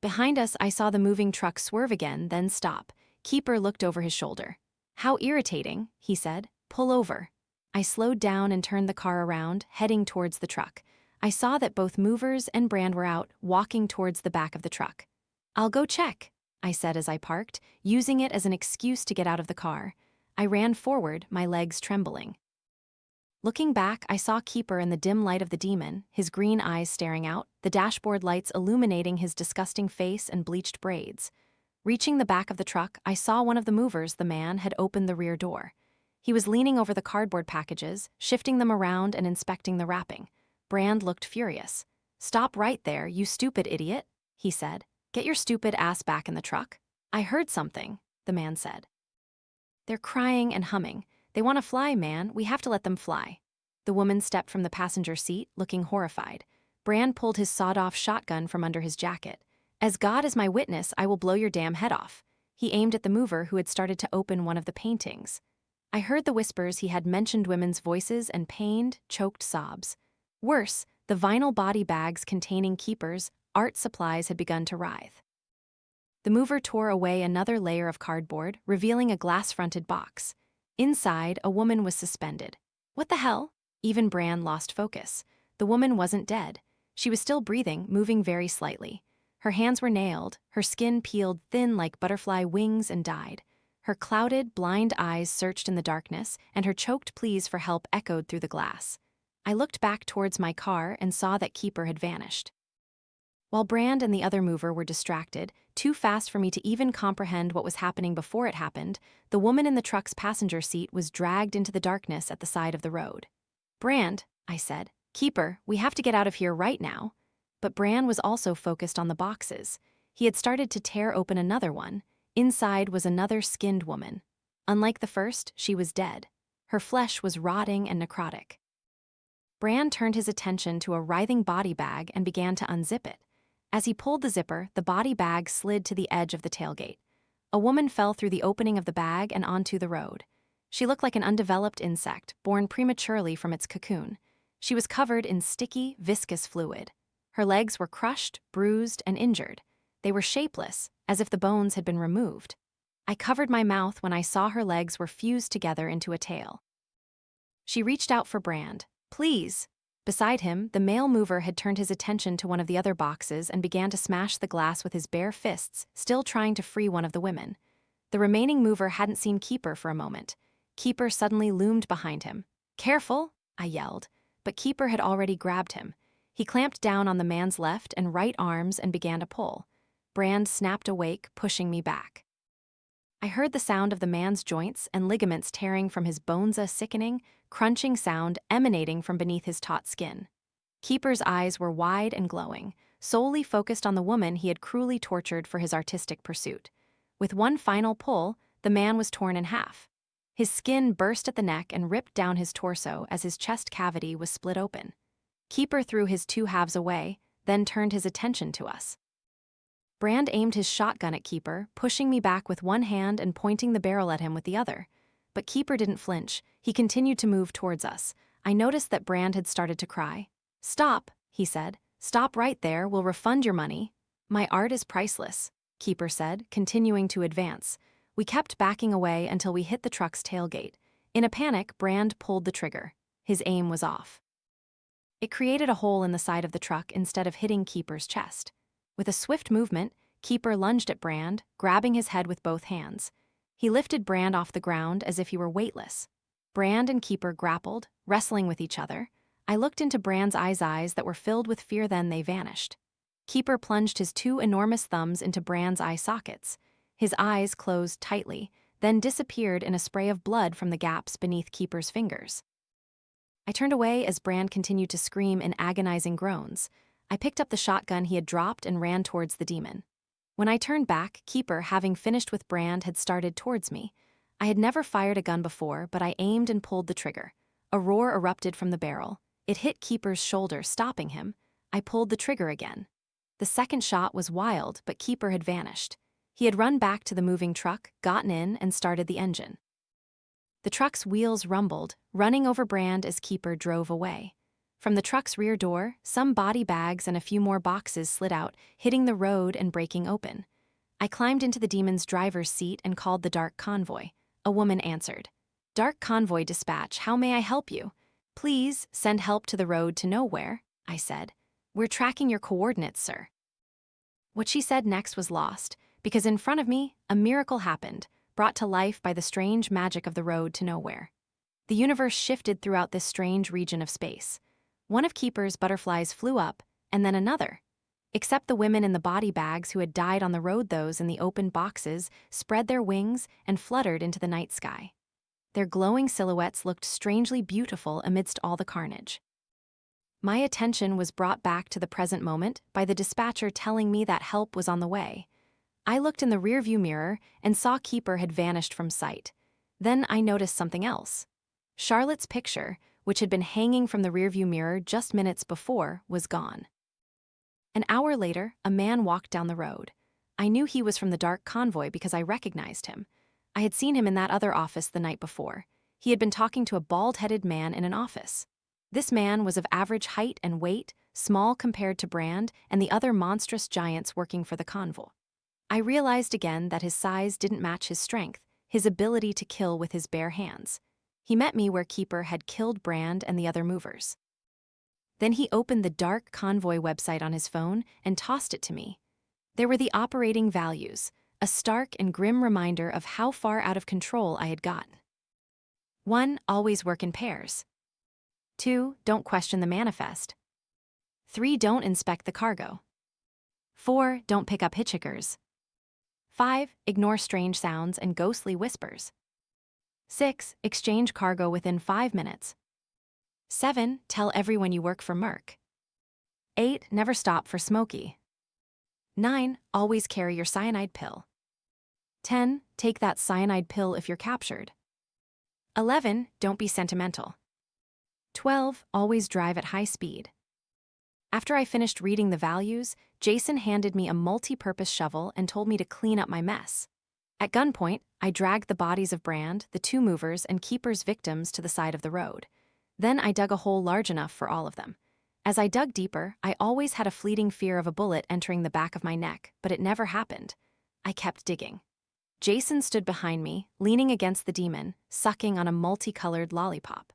Behind us, I saw the moving truck swerve again, then stop. Keeper looked over his shoulder. How irritating, he said. Pull over. I slowed down and turned the car around, heading towards the truck. I saw that both movers and Brand were out, walking towards the back of the truck. I'll go check, I said as I parked, using it as an excuse to get out of the car. I ran forward, my legs trembling. Looking back, I saw Keeper in the dim light of the demon, his green eyes staring out, the dashboard lights illuminating his disgusting face and bleached braids. Reaching the back of the truck, I saw one of the movers, the man, had opened the rear door. He was leaning over the cardboard packages, shifting them around and inspecting the wrapping. Brand looked furious. Stop right there, you stupid idiot, he said. Get your stupid ass back in the truck. I heard something, the man said. They're crying and humming. They want to fly, man. We have to let them fly. The woman stepped from the passenger seat, looking horrified. Brand pulled his sawed-off shotgun from under his jacket. As God is my witness, I will blow your damn head off. He aimed at the mover who had started to open one of the paintings. I heard the whispers. He had mentioned women's voices and pained, choked sobs. Worse, the vinyl body bags containing Keeper's art supplies had begun to writhe. The mover tore away another layer of cardboard, revealing a glass-fronted box. Inside, a woman was suspended. What the hell? Even Bran lost focus. The woman wasn't dead. She was still breathing, moving very slightly. Her hands were nailed, her skin peeled thin like butterfly wings and dyed. Her clouded, blind eyes searched in the darkness, and her choked pleas for help echoed through the glass. I looked back towards my car and saw that Keeper had vanished. While Brand and the other mover were distracted, too fast for me to even comprehend what was happening before it happened, the woman in the truck's passenger seat was dragged into the darkness at the side of the road. Brand, I said. Keeper, we have to get out of here right now. But Brand was also focused on the boxes. He had started to tear open another one. Inside was another skinned woman. Unlike the first, she was dead. Her flesh was rotting and necrotic. Brand turned his attention to a writhing body bag and began to unzip it. As he pulled the zipper, the body bag slid to the edge of the tailgate. A woman fell through the opening of the bag and onto the road. She looked like an undeveloped insect, born prematurely from its cocoon. She was covered in sticky, viscous fluid. Her legs were crushed, bruised, and injured. They were shapeless, as if the bones had been removed. I covered my mouth when I saw her legs were fused together into a tail. She reached out for Brand. "Please." Beside him, the male mover had turned his attention to one of the other boxes and began to smash the glass with his bare fists, still trying to free one of the women. The remaining mover hadn't seen Keeper for a moment. Keeper suddenly loomed behind him. "Careful!" I yelled, but Keeper had already grabbed him. He clamped down on the man's left and right arms and began to pull. Brand snapped awake, pushing me back. I heard the sound of the man's joints and ligaments tearing from his bones, a sickening, crunching sound emanating from beneath his taut skin. Keeper's eyes were wide and glowing, solely focused on the woman he had cruelly tortured for his artistic pursuit. With one final pull, the man was torn in half. His skin burst at the neck and ripped down his torso as his chest cavity was split open. Keeper threw his two halves away, then turned his attention to us. Brand aimed his shotgun at Keeper, pushing me back with one hand and pointing the barrel at him with the other. But Keeper didn't flinch. He continued to move towards us. I noticed that Brand had started to cry. "Stop," he said. "Stop right there. We'll refund your money." "My art is priceless," Keeper said, continuing to advance. We kept backing away until we hit the truck's tailgate. In a panic, Brand pulled the trigger. His aim was off. It created a hole in the side of the truck instead of hitting Keeper's chest. With a swift movement, Keeper lunged at Brand, grabbing his head with both hands. He lifted Brand off the ground as if he were weightless. Brand and Keeper grappled, wrestling with each other. I looked into Brand's eyes that were filled with fear, then they vanished. Keeper plunged his two enormous thumbs into Brand's eye sockets. His eyes closed tightly, then disappeared in a spray of blood from the gaps beneath Keeper's fingers. I turned away as Brand continued to scream in agonizing groans. I picked up the shotgun he had dropped and ran towards the demon. When I turned back, Keeper, having finished with Brand, had started towards me. I had never fired a gun before, but I aimed and pulled the trigger. A roar erupted from the barrel. It hit Keeper's shoulder, stopping him. I pulled the trigger again. The second shot was wild, but Keeper had vanished. He had run back to the moving truck, gotten in, and started the engine. The truck's wheels rumbled, running over Brand as Keeper drove away. From the truck's rear door, some body bags and a few more boxes slid out, hitting the road and breaking open. I climbed into the demon's driver's seat and called the Dark Convoy. A woman answered. "Dark Convoy Dispatch, how may I help you?" "Please, send help to the road to nowhere," I said. "We're tracking your coordinates, sir." What she said next was lost, because in front of me, a miracle happened, brought to life by the strange magic of the road to nowhere. The universe shifted throughout this strange region of space. One of Keeper's butterflies flew up, and then another. Except the women in the body bags who had died on the road, those in the open boxes spread their wings and fluttered into the night sky. Their glowing silhouettes looked strangely beautiful amidst all the carnage. My attention was brought back to the present moment by the dispatcher telling me that help was on the way. I looked in the rearview mirror and saw Keeper had vanished from sight. Then I noticed something else. Charlotte's picture, which had been hanging from the rearview mirror just minutes before, was gone. An hour later, a man walked down the road. I knew he was from the Dark Convoy because I recognized him. I had seen him in that other office the night before. He had been talking to a bald-headed man in an office. This man was of average height and weight, small compared to Brand and the other monstrous giants working for the convoy. I realized again that his size didn't match his strength, his ability to kill with his bare hands. He met me where Keeper had killed Brand and the other movers. Then he opened the Dark Convoy website on his phone and tossed it to me. There were the operating values, a stark and grim reminder of how far out of control I had gotten. 1. Always work in pairs. 2. Don't question the manifest. 3. Don't inspect the cargo. 4. Don't pick up hitchhikers. 5. Ignore strange sounds and ghostly whispers. 6. Exchange cargo within 5 minutes. 7. Tell everyone you work for Merc. 8. Never stop for Smokey. 9. Always carry your cyanide pill. 10. Take that cyanide pill if you're captured. 11. Don't be sentimental. 12. Always drive at high speed. After I finished reading the values, Jason handed me a multi-purpose shovel and told me to clean up my mess. At gunpoint, I dragged the bodies of Brand, the two movers, and Keeper's victims to the side of the road. Then I dug a hole large enough for all of them. As I dug deeper, I always had a fleeting fear of a bullet entering the back of my neck, but it never happened. I kept digging. Jason stood behind me, leaning against the demon, sucking on a multicolored lollipop.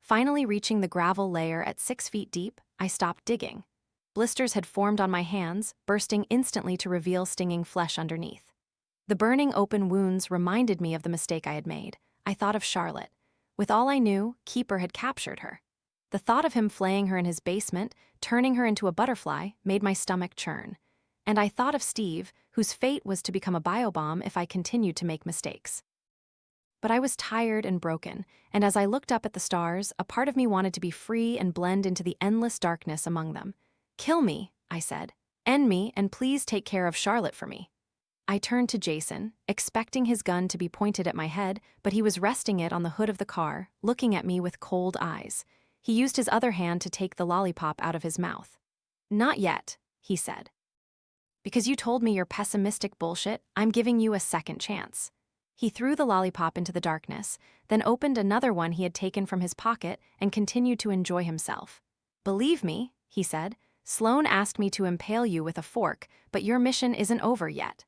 Finally reaching the gravel layer at 6 feet deep, I stopped digging. Blisters had formed on my hands, bursting instantly to reveal stinging flesh underneath. The burning open wounds reminded me of the mistake I had made. I thought of Charlotte. With all I knew, Keeper had captured her. The thought of him flaying her in his basement, turning her into a butterfly, made my stomach churn. And I thought of Steve, whose fate was to become a biobomb if I continued to make mistakes. But I was tired and broken, and as I looked up at the stars, a part of me wanted to be free and blend into the endless darkness among them. "Kill me," I said. "End me, and please take care of Charlotte for me." I turned to Jason, expecting his gun to be pointed at my head, but he was resting it on the hood of the car, looking at me with cold eyes. He used his other hand to take the lollipop out of his mouth. "Not yet," he said. "Because you told me your pessimistic bullshit, I'm giving you a second chance." He threw the lollipop into the darkness, then opened another one he had taken from his pocket and continued to enjoy himself. "Believe me," he said, "Sloane asked me to impale you with a fork, but your mission isn't over yet."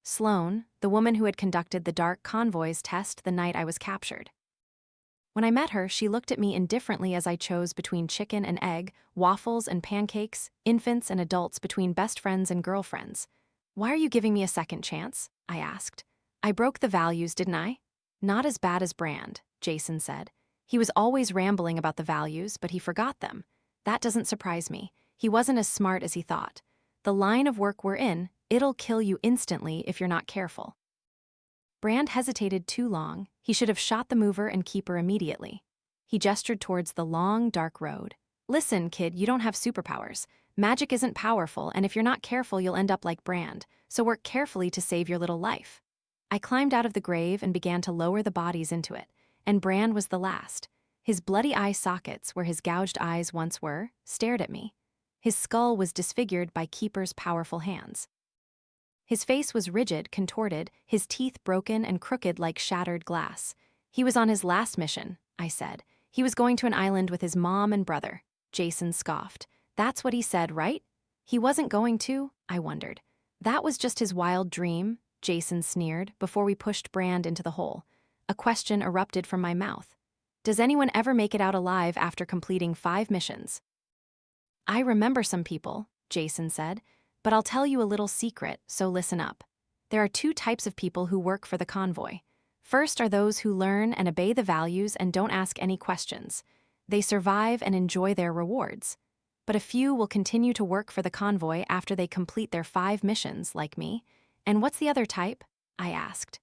Sloane, the woman who had conducted the Dark Convoy's test the night I was captured. When I met her, she looked at me indifferently as I chose between chicken and egg, waffles and pancakes, infants and adults between best friends and girlfriends. "Why are you giving me a second chance?" I asked. "I broke the values, didn't I?" "Not as bad as Brand," Jason said. "He was always rambling about the values, but he forgot them. That doesn't surprise me. He wasn't as smart as he thought. The line of work we're in, it'll kill you instantly if you're not careful." Brand hesitated too long. He should have shot the mover and Keeper immediately. He gestured towards the long, dark road. "Listen, kid, you don't have superpowers. Magic isn't powerful, and if you're not careful, you'll end up like Brand, so work carefully to save your little life." I climbed out of the grave and began to lower the bodies into it, and Brand was the last. His bloody eye sockets, where his gouged eyes once were, stared at me. His skull was disfigured by Keeper's powerful hands. His face was rigid, contorted, his teeth broken and crooked like shattered glass. "He was on his last mission," I said. "He was going to an island with his mom and brother." Jason scoffed. "That's what he said, right?" "He wasn't going to?" I wondered. "That was just his wild dream," Jason sneered, before we pushed Brand into the hole. A question erupted from my mouth. "Does anyone ever make it out alive after completing 5 missions?" "I remember some people," Jason said, "but I'll tell you a little secret, so listen up. There are 2 types of people who work for the convoy. First are those who learn and obey the values and don't ask any questions. They survive and enjoy their rewards. But a few will continue to work for the convoy after they complete their 5 missions, like me. And what's the other type?" I asked.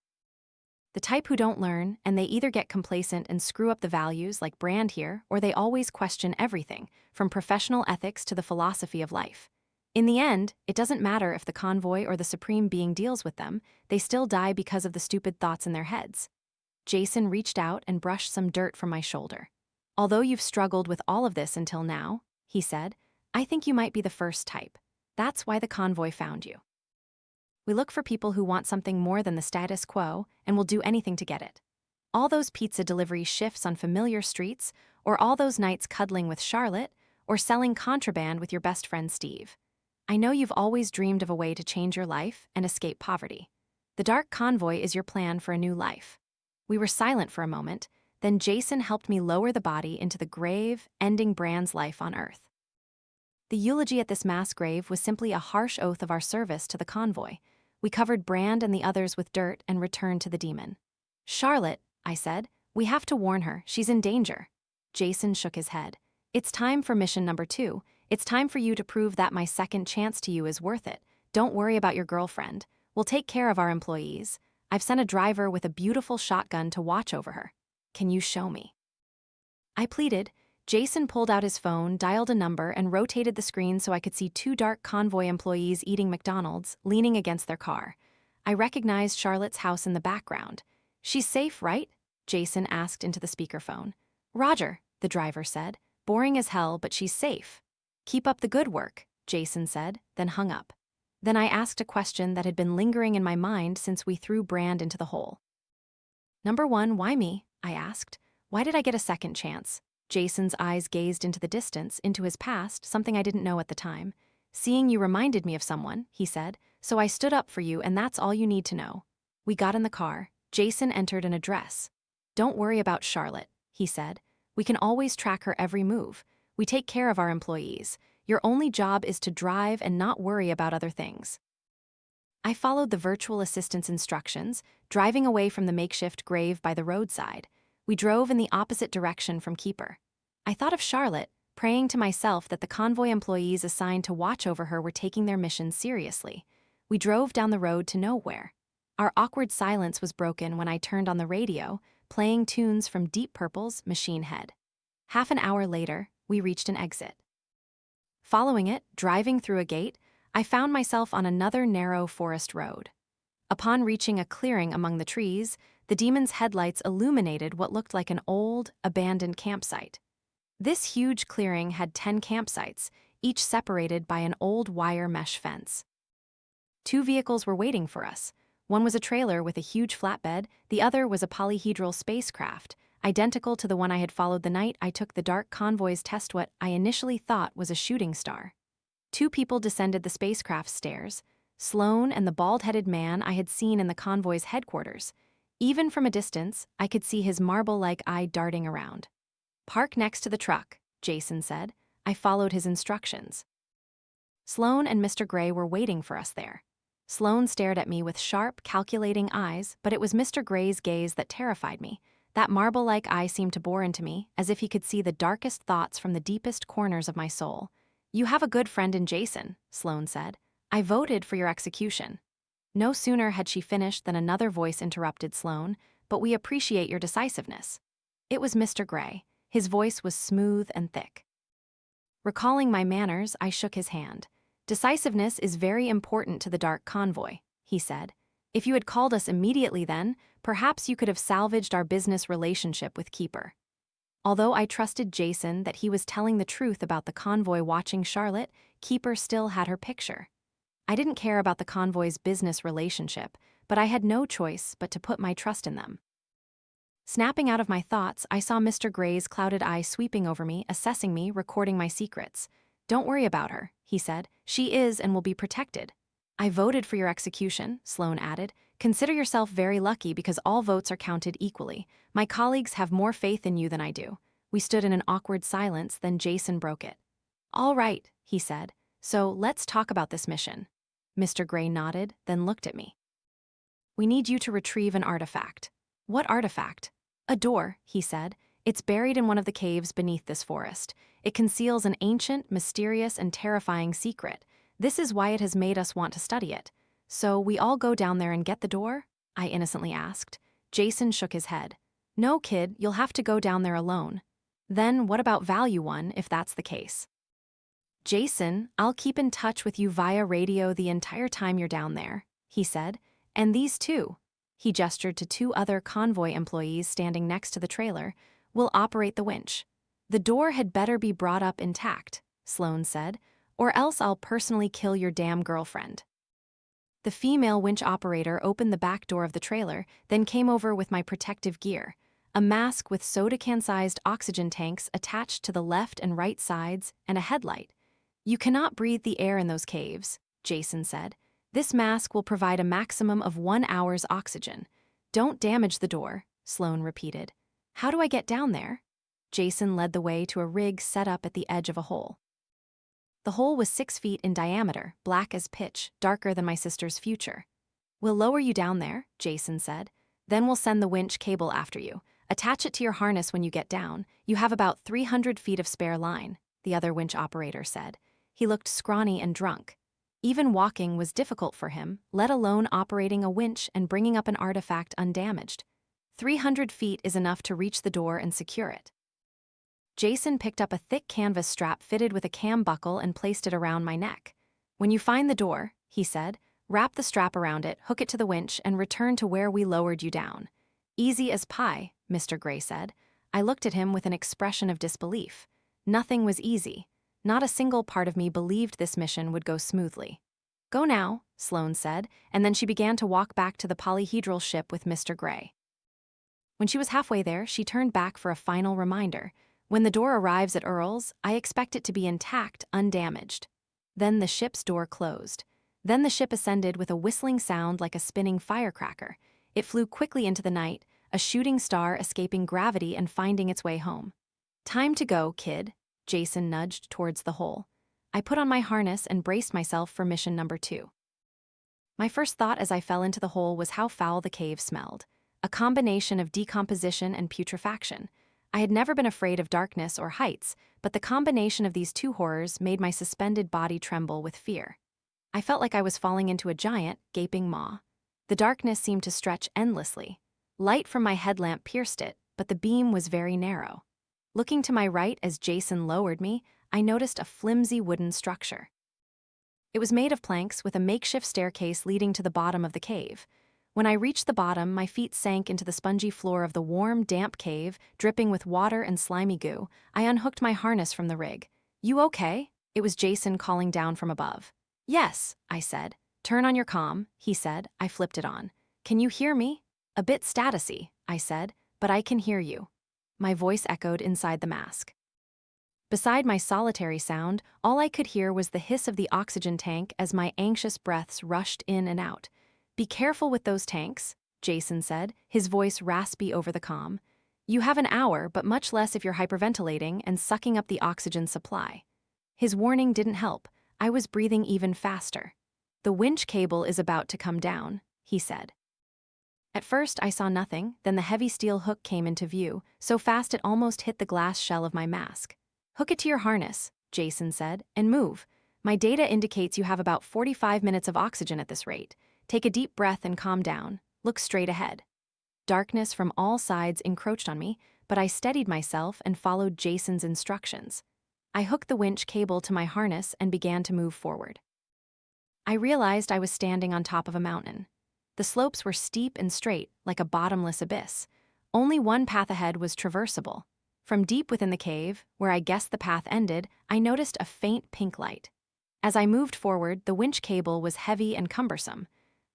"The type who don't learn, and they either get complacent and screw up the values like Brand here, or they always question everything, from professional ethics to the philosophy of life. In the end, it doesn't matter if the convoy or the Supreme Being deals with them, they still die because of the stupid thoughts in their heads." Jason reached out and brushed some dirt from my shoulder. "Although you've struggled with all of this until now," he said, "I think you might be the first type. That's why the convoy found you. We look for people who want something more than the status quo and will do anything to get it. All those pizza delivery shifts on familiar streets, or all those nights cuddling with Charlotte, or selling contraband with your best friend Steve. I know you've always dreamed of a way to change your life and escape poverty. The Dark Convoy is your plan for a new life." We were silent for a moment, then Jason helped me lower the body into the grave, ending Brand's life on Earth. The eulogy at this mass grave was simply a harsh oath of our service to the convoy. We covered Brand and the others with dirt and returned to the demon. "Charlotte," I said, "we have to warn her. She's in danger." Jason shook his head. "It's time for mission number 2. It's time for you to prove that my second chance to you is worth it. Don't worry about your girlfriend. We'll take care of our employees. I've sent a driver with a beautiful shotgun to watch over her. Can you show me?" I pleaded. Jason pulled out his phone, dialed a number, and rotated the screen so I could see 2 Dark Convoy employees eating McDonald's, leaning against their car. I recognized Charlotte's house in the background. "She's safe, right?" Jason asked into the speakerphone. "Roger," the driver said. "Boring as hell, but she's safe." "Keep up the good work," Jason said, then hung up. Then I asked a question that had been lingering in my mind since we threw Brand into the hole. "Number 1, why me?" I asked. "Why did I get a second chance? Jason's eyes gazed into the distance, into his past, something I didn't know at the time. Seeing you reminded me of someone, he said, so I stood up for you and that's all you need to know. We got in the car. Jason entered an address. Don't worry about Charlotte, he said. We can always track her every move. We take care of our employees. Your only job is to drive and not worry about other things. I followed the virtual assistant's instructions, driving away from the makeshift grave by the roadside. We drove in the opposite direction from Keeper. I thought of Charlotte, praying to myself that the convoy employees assigned to watch over her were taking their mission seriously. We drove down the road to nowhere. Our awkward silence was broken when I turned on the radio, playing tunes from Deep Purple's Machine Head. Half an hour later, we reached an exit. Following it, driving through a gate, I found myself on another narrow forest road. Upon reaching a clearing among the trees, the demon's headlights illuminated what looked like an old, abandoned campsite. This huge clearing had 10 campsites, each separated by an old wire mesh fence. 2 vehicles were waiting for us. One was a trailer with a huge flatbed, the other was a polyhedral spacecraft, identical to the one I had followed the night I took the Dark Convoy's test what I initially thought was a shooting star. 2 people descended the spacecraft's stairs, Sloan and the bald-headed man I had seen in the convoy's headquarters. Even from a distance, I could see his marble-like eye darting around. Park next to the truck, Jason said. I followed his instructions. Sloan and Mr. Gray were waiting for us there. Sloan stared at me with sharp, calculating eyes, but it was Mr. Gray's gaze that terrified me. That marble-like eye seemed to bore into me, as if he could see the darkest thoughts from the deepest corners of my soul. You have a good friend in Jason, Sloan said. I voted for your execution. No sooner had she finished than another voice interrupted Sloan, but we appreciate your decisiveness. It was Mr. Gray. His voice was smooth and thick. Recalling my manners, I shook his hand. Decisiveness is very important to the Dark Convoy, he said. If you had called us immediately then, perhaps you could have salvaged our business relationship with Keeper. Although I trusted Jason that he was telling the truth about the convoy watching Charlotte, Keeper still had her picture. I didn't care about the convoy's business relationship, but I had no choice but to put my trust in them. Snapping out of my thoughts, I saw Mr. Gray's clouded eye sweeping over me, assessing me, recording my secrets. Don't worry about her, he said. She is and will be protected. I voted for your execution, Sloan added. Consider yourself very lucky because all votes are counted equally. My colleagues have more faith in you than I do. We stood in an awkward silence, then Jason broke it. All right, he said. So let's talk about this mission. Mr. Gray nodded, then looked at me. We need you to retrieve an artifact. What artifact? A door, he said. It's buried in one of the caves beneath this forest. It conceals an ancient, mysterious, and terrifying secret. This is why it has made us want to study it. So we all go down there and get the door? I innocently asked. Jason shook his head. No, kid, you'll have to go down there alone. Then what about Value One, if that's the case? Jason, I'll keep in touch with you via radio the entire time you're down there, he said. And these two, he gestured to 2 other convoy employees standing next to the trailer, will operate the winch. The door had better be brought up intact, Sloan said, or else I'll personally kill your damn girlfriend. The female winch operator opened the back door of the trailer, then came over with my protective gear, a mask with soda can-sized oxygen tanks attached to the left and right sides, and a headlight. You cannot breathe the air in those caves, Jason said. This mask will provide a maximum of 1 hour's oxygen. Don't damage the door, Sloan repeated. How do I get down there? Jason led the way to a rig set up at the edge of a hole. The hole was 6 feet in diameter, black as pitch, darker than my sister's future. We'll lower you down there, Jason said. Then we'll send the winch cable after you. Attach it to your harness when you get down. You have about 300 feet of spare line, the other winch operator said. He looked scrawny and drunk. Even walking was difficult for him, let alone operating a winch and bringing up an artifact undamaged. 300 feet is enough to reach the door and secure it. Jason picked up a thick canvas strap fitted with a cam buckle and placed it around my neck. When you find the door, he said, wrap the strap around it, hook it to the winch, and return to where we lowered you down. Easy as pie, Mr. Gray said. I looked at him with an expression of disbelief. Nothing was easy. Not a single part of me believed this mission would go smoothly. Go now, Sloan said, and then she began to walk back to the polyhedral ship with Mr. Gray. When she was halfway there, she turned back for a final reminder. When the door arrives at Earl's, I expect it to be intact, undamaged. Then the ship's door closed. Then the ship ascended with a whistling sound like a spinning firecracker. It flew quickly into the night, a shooting star escaping gravity and finding its way home. "Time to go, kid," Jason nudged towards the hole. I put on my harness and braced myself for mission number 2. My first thought as I fell into the hole was how foul the cave smelled. A combination of decomposition and putrefaction. I had never been afraid of darkness or heights, but the combination of these two horrors made my suspended body tremble with fear. I felt like I was falling into a giant, gaping maw. The darkness seemed to stretch endlessly. Light from my headlamp pierced it, but the beam was very narrow. Looking to my right as Jason lowered me, I noticed a flimsy wooden structure. It was made of planks with a makeshift staircase leading to the bottom of the cave. When I reached the bottom, my feet sank into the spongy floor of the warm, damp cave, dripping with water and slimy goo. I unhooked my harness from the rig. "You okay?" It was Jason calling down from above. "Yes," I said. "Turn on your comm," he said. I flipped it on. "Can you hear me?" "A bit statusy," I said, "but I can hear you." My voice echoed inside the mask. Beside my solitary sound, all I could hear was the hiss of the oxygen tank as my anxious breaths rushed in and out. "Be careful with those tanks," Jason said, his voice raspy over the comm. "You have an hour, but much less if you're hyperventilating and sucking up the oxygen supply." His warning didn't help. I was breathing even faster. "The winch cable is about to come down," he said. At first, I saw nothing, then the heavy steel hook came into view, so fast it almost hit the glass shell of my mask. "Hook it to your harness," Jason said, "and move. My data indicates you have about 45 minutes of oxygen at this rate. Take a deep breath and calm down. Look straight ahead." Darkness from all sides encroached on me, but I steadied myself and followed Jason's instructions. I hooked the winch cable to my harness and began to move forward. I realized I was standing on top of a mountain. The slopes were steep and straight, like a bottomless abyss. Only one path ahead was traversable. From deep within the cave, where I guessed the path ended, I noticed a faint pink light. As I moved forward, the winch cable was heavy and cumbersome.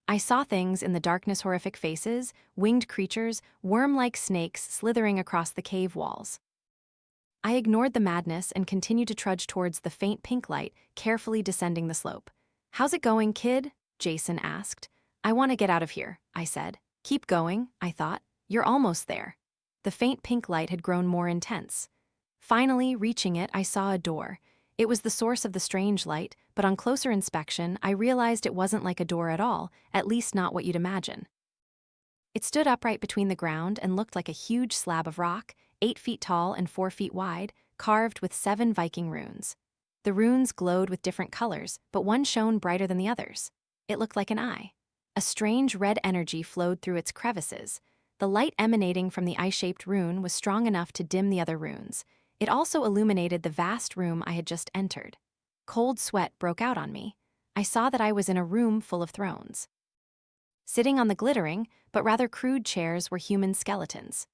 I saw things in the darkness, horrific faces, winged creatures, worm-like snakes slithering across the cave walls. I ignored the madness and continued to trudge towards the faint pink light, carefully descending the slope. "How's it going, kid?" Jason asked. "I want to get out of here," I said. "Keep going," I thought. "You're almost there." The faint pink light had grown more intense. Finally, reaching it, I saw a door. It was the source of the strange light, but on closer inspection, I realized it wasn't like a door at all, at least not what you'd imagine. It stood upright between the ground and looked like a huge slab of rock, 8 feet tall and 4 feet wide, carved with 7 Viking runes. The runes glowed with different colors, but one shone brighter than the others. It looked like an eye. A strange red energy flowed through its crevices. The light emanating from the eye-shaped rune was strong enough to dim the other runes. It also illuminated the vast room I had just entered. Cold sweat broke out on me. I saw that I was in a room full of thrones. Sitting on the glittering, but rather crude chairs were human skeletons.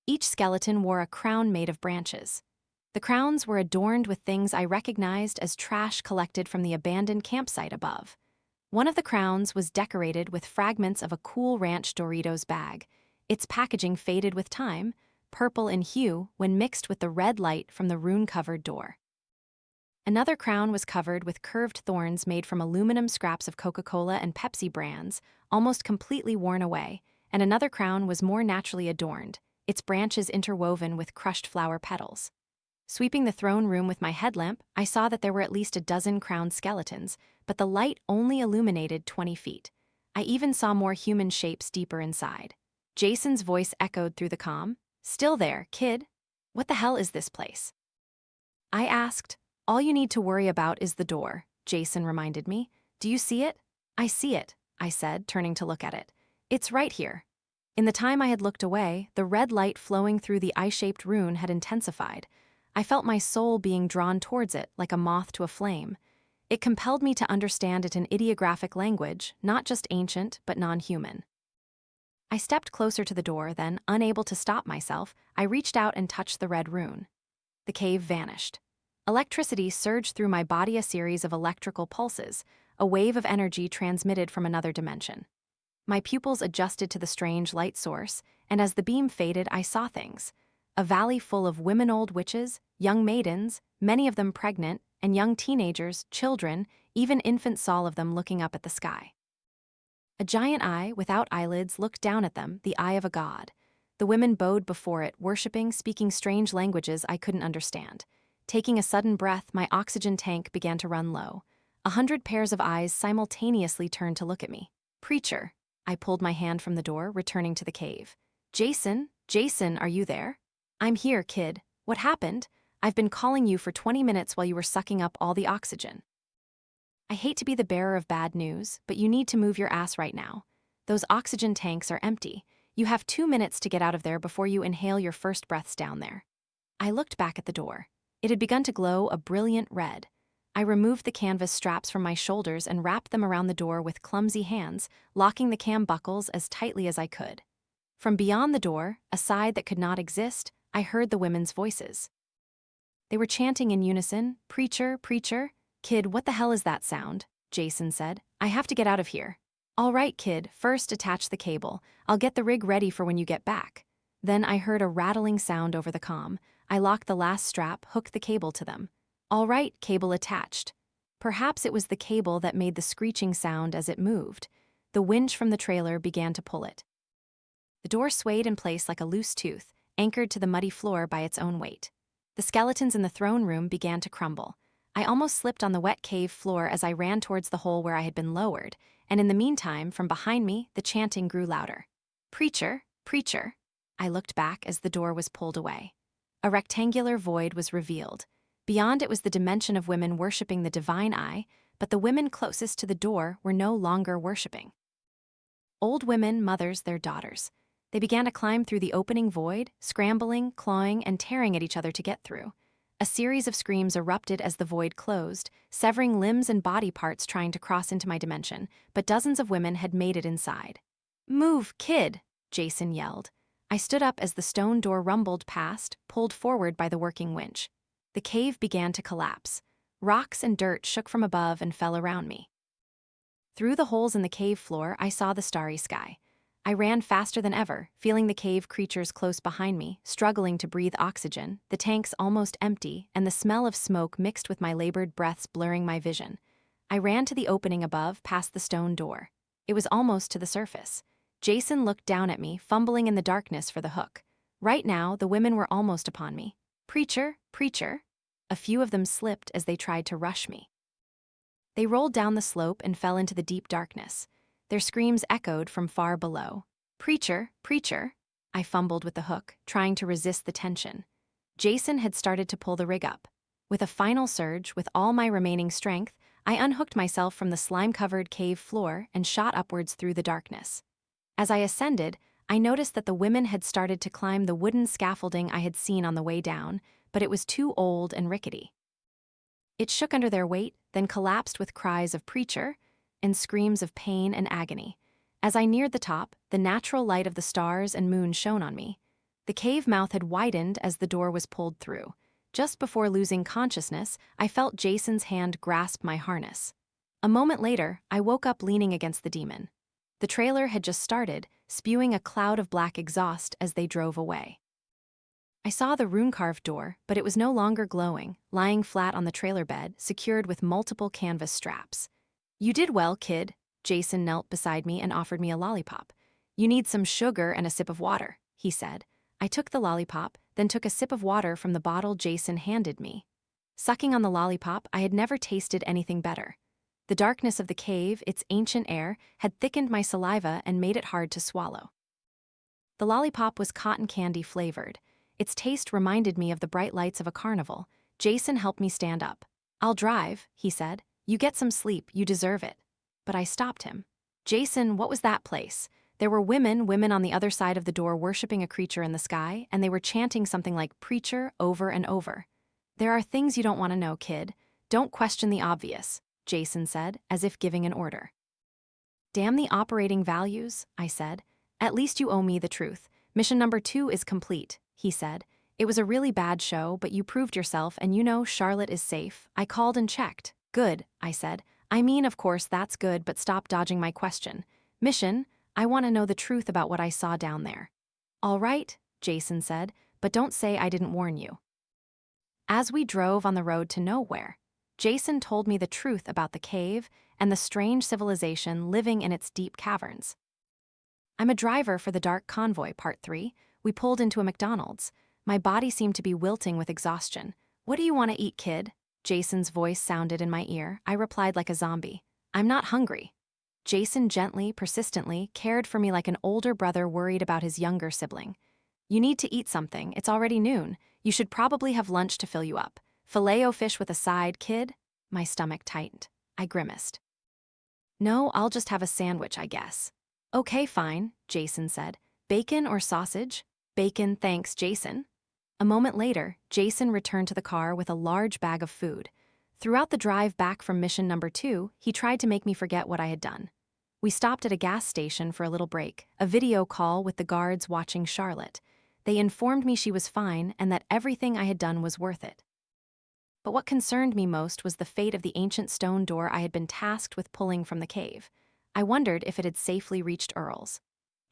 Each skeleton wore a crown made of branches. The crowns were adorned with things I recognized as trash collected from the abandoned campsite above. One of the crowns was decorated with fragments of a Cool Ranch Doritos bag. Its packaging faded with time, purple in hue when mixed with the red light from the rune-covered door. Another crown was covered with curved thorns made from aluminum scraps of Coca-Cola and Pepsi brands, almost completely worn away, and another crown was more naturally adorned, its branches interwoven with crushed flower petals. Sweeping the throne room with my headlamp, I saw that there were at least a dozen crowned skeletons, but the light only illuminated 20 feet. I even saw more human shapes deeper inside. Jason's voice echoed through the comm. "Still there, kid? What the hell is this place?" I asked. "All you need to worry about is the door," Jason reminded me. "Do you see it?" "I see it," I said, turning to look at it. "It's right here." In the time I had looked away, the red light flowing through the eye-shaped rune had intensified. I felt my soul being drawn towards it like a moth to a flame. It compelled me to understand it in ideographic language, not just ancient, but non-human. I stepped closer to the door, then, unable to stop myself, I reached out and touched the red rune. The cave vanished. Electricity surged through my body, a series of electrical pulses, a wave of energy transmitted from another dimension. My pupils adjusted to the strange light source, and as the beam faded, I saw things. a valley full of women-old witches, young maidens, many of them pregnant, and young teenagers, children, even infants, all of them looking up at the sky. A giant eye, without eyelids, looked down at them, the eye of a god. The women bowed before it, worshipping, speaking strange languages I couldn't understand. Taking a sudden breath, my oxygen tank began to run low. 100 pairs of eyes simultaneously turned to look at me. Preacher. I pulled my hand from the door, returning to the cave. Jason, are you there? I'm here, kid. What happened? I've been calling you for 20 minutes while you were sucking up all the oxygen. I hate to be the bearer of bad news, but you need to move your ass right now. Those oxygen tanks are empty. You have 2 minutes to get out of there before you inhale your first breaths down there. I looked back at the door. It had begun to glow a brilliant red. I removed the canvas straps from my shoulders and wrapped them around the door with clumsy hands, locking the cam buckles as tightly as I could. From beyond the door, a side that could not exist, I heard the women's voices. They were chanting in unison, "Preacher, preacher." "Kid, what the hell is that sound?" Jason said. "I have to get out of here." "All right, kid, first attach the cable. I'll get the rig ready for when you get back." Then I heard a rattling sound over the comm. I locked the last strap, hooked the cable to them. All right, cable attached. Perhaps it was the cable that made the screeching sound as it moved. The winch from the trailer began to pull it. The door swayed in place like a loose tooth, anchored to the muddy floor by its own weight. The skeletons in the throne room began to crumble. I almost slipped on the wet cave floor as I ran towards the hole where I had been lowered, and in the meantime, from behind me, the chanting grew louder. "Preacher, preacher." I looked back as the door was pulled away. A rectangular void was revealed. Beyond it was the dimension of women worshipping the divine eye, but the women closest to the door were no longer worshipping. Old women, mothers, their daughters. They began to climb through the opening void, scrambling, clawing, and tearing at each other to get through. A series of screams erupted as the void closed, severing limbs and body parts trying to cross into my dimension, but dozens of women had made it inside. "Move, kid!" Jason yelled. I stood up as the stone door rumbled past, pulled forward by the working winch. The cave began to collapse. Rocks and dirt shook from above and fell around me. Through the holes in the cave floor, I saw the starry sky. I ran faster than ever, feeling the cave creatures close behind me, struggling to breathe oxygen, the tanks almost empty, and the smell of smoke mixed with my labored breaths blurring my vision. I ran to the opening above, past the stone door. It was almost to the surface. Jason looked down at me, fumbling in the darkness for the hook. Right now, the women were almost upon me. "Preacher, preacher." A few of them slipped as they tried to rush me. They rolled down the slope and fell into the deep darkness. Their screams echoed from far below. "Preacher, preacher." I fumbled with the hook, trying to resist the tension. Jason had started to pull the rig up. With a final surge, with all my remaining strength, I unhooked myself from the slime-covered cave floor and shot upwards through the darkness. As I ascended, I noticed that the women had started to climb the wooden scaffolding I had seen on the way down, but it was too old and rickety. It shook under their weight, then collapsed with cries of "preacher" and screams of pain and agony. As I neared the top, the natural light of the stars and moon shone on me. The cave mouth had widened as the door was pulled through. Just before losing consciousness, I felt Jason's hand grasp my harness. A moment later, I woke up leaning against the demon. The trailer had just started, spewing a cloud of black exhaust as they drove away. I saw the rune-carved door, but it was no longer glowing, lying flat on the trailer bed, secured with multiple canvas straps. "You did well, kid." Jason knelt beside me and offered me a lollipop. "You need some sugar and a sip of water," he said. I took the lollipop, then took a sip of water from the bottle Jason handed me. Sucking on the lollipop, I had never tasted anything better. The darkness of the cave, its ancient air, had thickened my saliva and made it hard to swallow. The lollipop was cotton candy flavored. Its taste reminded me of the bright lights of a carnival. Jason helped me stand up. "I'll drive," he said. "You get some sleep, you deserve it." But I stopped him. "Jason, what was that place?" There were women on the other side of the door worshipping a creature in the sky, and they were chanting something like "preacher" over and over. "There are things you don't want to know, kid. Don't question the obvious," Jason said, as if giving an order. "Damn the operating values," I said. "At least you owe me the truth. Mission number 2 is complete," he said. "It was a really bad show, but you proved yourself, and you know Charlotte is safe. I called and checked." "Good," I said. "I mean, of course, that's good, but stop dodging my question. Mission, I want to know the truth about what I saw down there." "All right," Jason said, but don't say I didn't warn you. As we drove on the road to nowhere, Jason told me the truth about the cave and the strange civilization living in its deep caverns. I'm a driver for the Dark Convoy, Part 3. We pulled into a McDonald's. My body seemed to be wilting with exhaustion. What do you want to eat, kid? Jason's voice sounded in my ear. I replied like a zombie. I'm not hungry. Jason gently, persistently, cared for me like an older brother worried about his younger sibling. You need to eat something. It's already noon. You should probably have lunch to fill you up. Filet-o-fish with a side, kid? My stomach tightened. I grimaced. No, I'll just have a sandwich, I guess. Okay, fine, Jason said. Bacon or sausage? Bacon, thanks, Jason. A moment later, Jason returned to the car with a large bag of food. Throughout the drive back from mission number 2, he tried to make me forget what I had done. We stopped at a gas station for a little break, a video call with the guards watching Charlotte. They informed me she was fine and that everything I had done was worth it. But what concerned me most was the fate of the ancient stone door I had been tasked with pulling from the cave. I wondered if it had safely reached Earl's.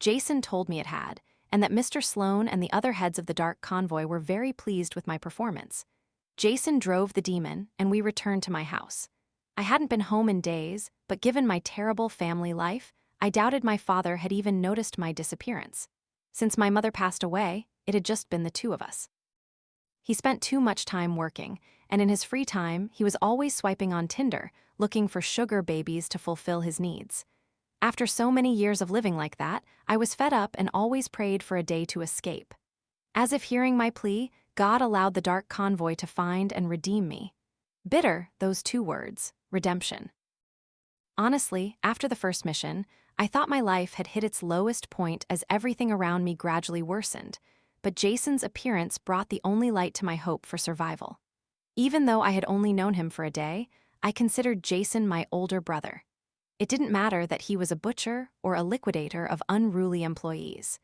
Jason told me it had, and that Mr. Sloan and the other heads of the Dark Convoy were very pleased with my performance. Jason drove the demon, and we returned to my house. I hadn't been home in days, but given my terrible family life, I doubted my father had even noticed my disappearance. Since my mother passed away, it had just been the two of us. He spent too much time working, and in his free time, he was always swiping on Tinder, looking for sugar babies to fulfill his needs. After so many years of living like that, I was fed up and always prayed for a day to escape. As if hearing my plea, God allowed the Dark Convoy to find and redeem me. Bitter, those two words, redemption. Honestly, after the first mission, I thought my life had hit its lowest point as everything around me gradually worsened, but Jason's appearance brought the only light to my hope for survival. Even though I had only known him for a day, I considered Jason my older brother. It didn't matter that he was a butcher or a liquidator of unruly employees.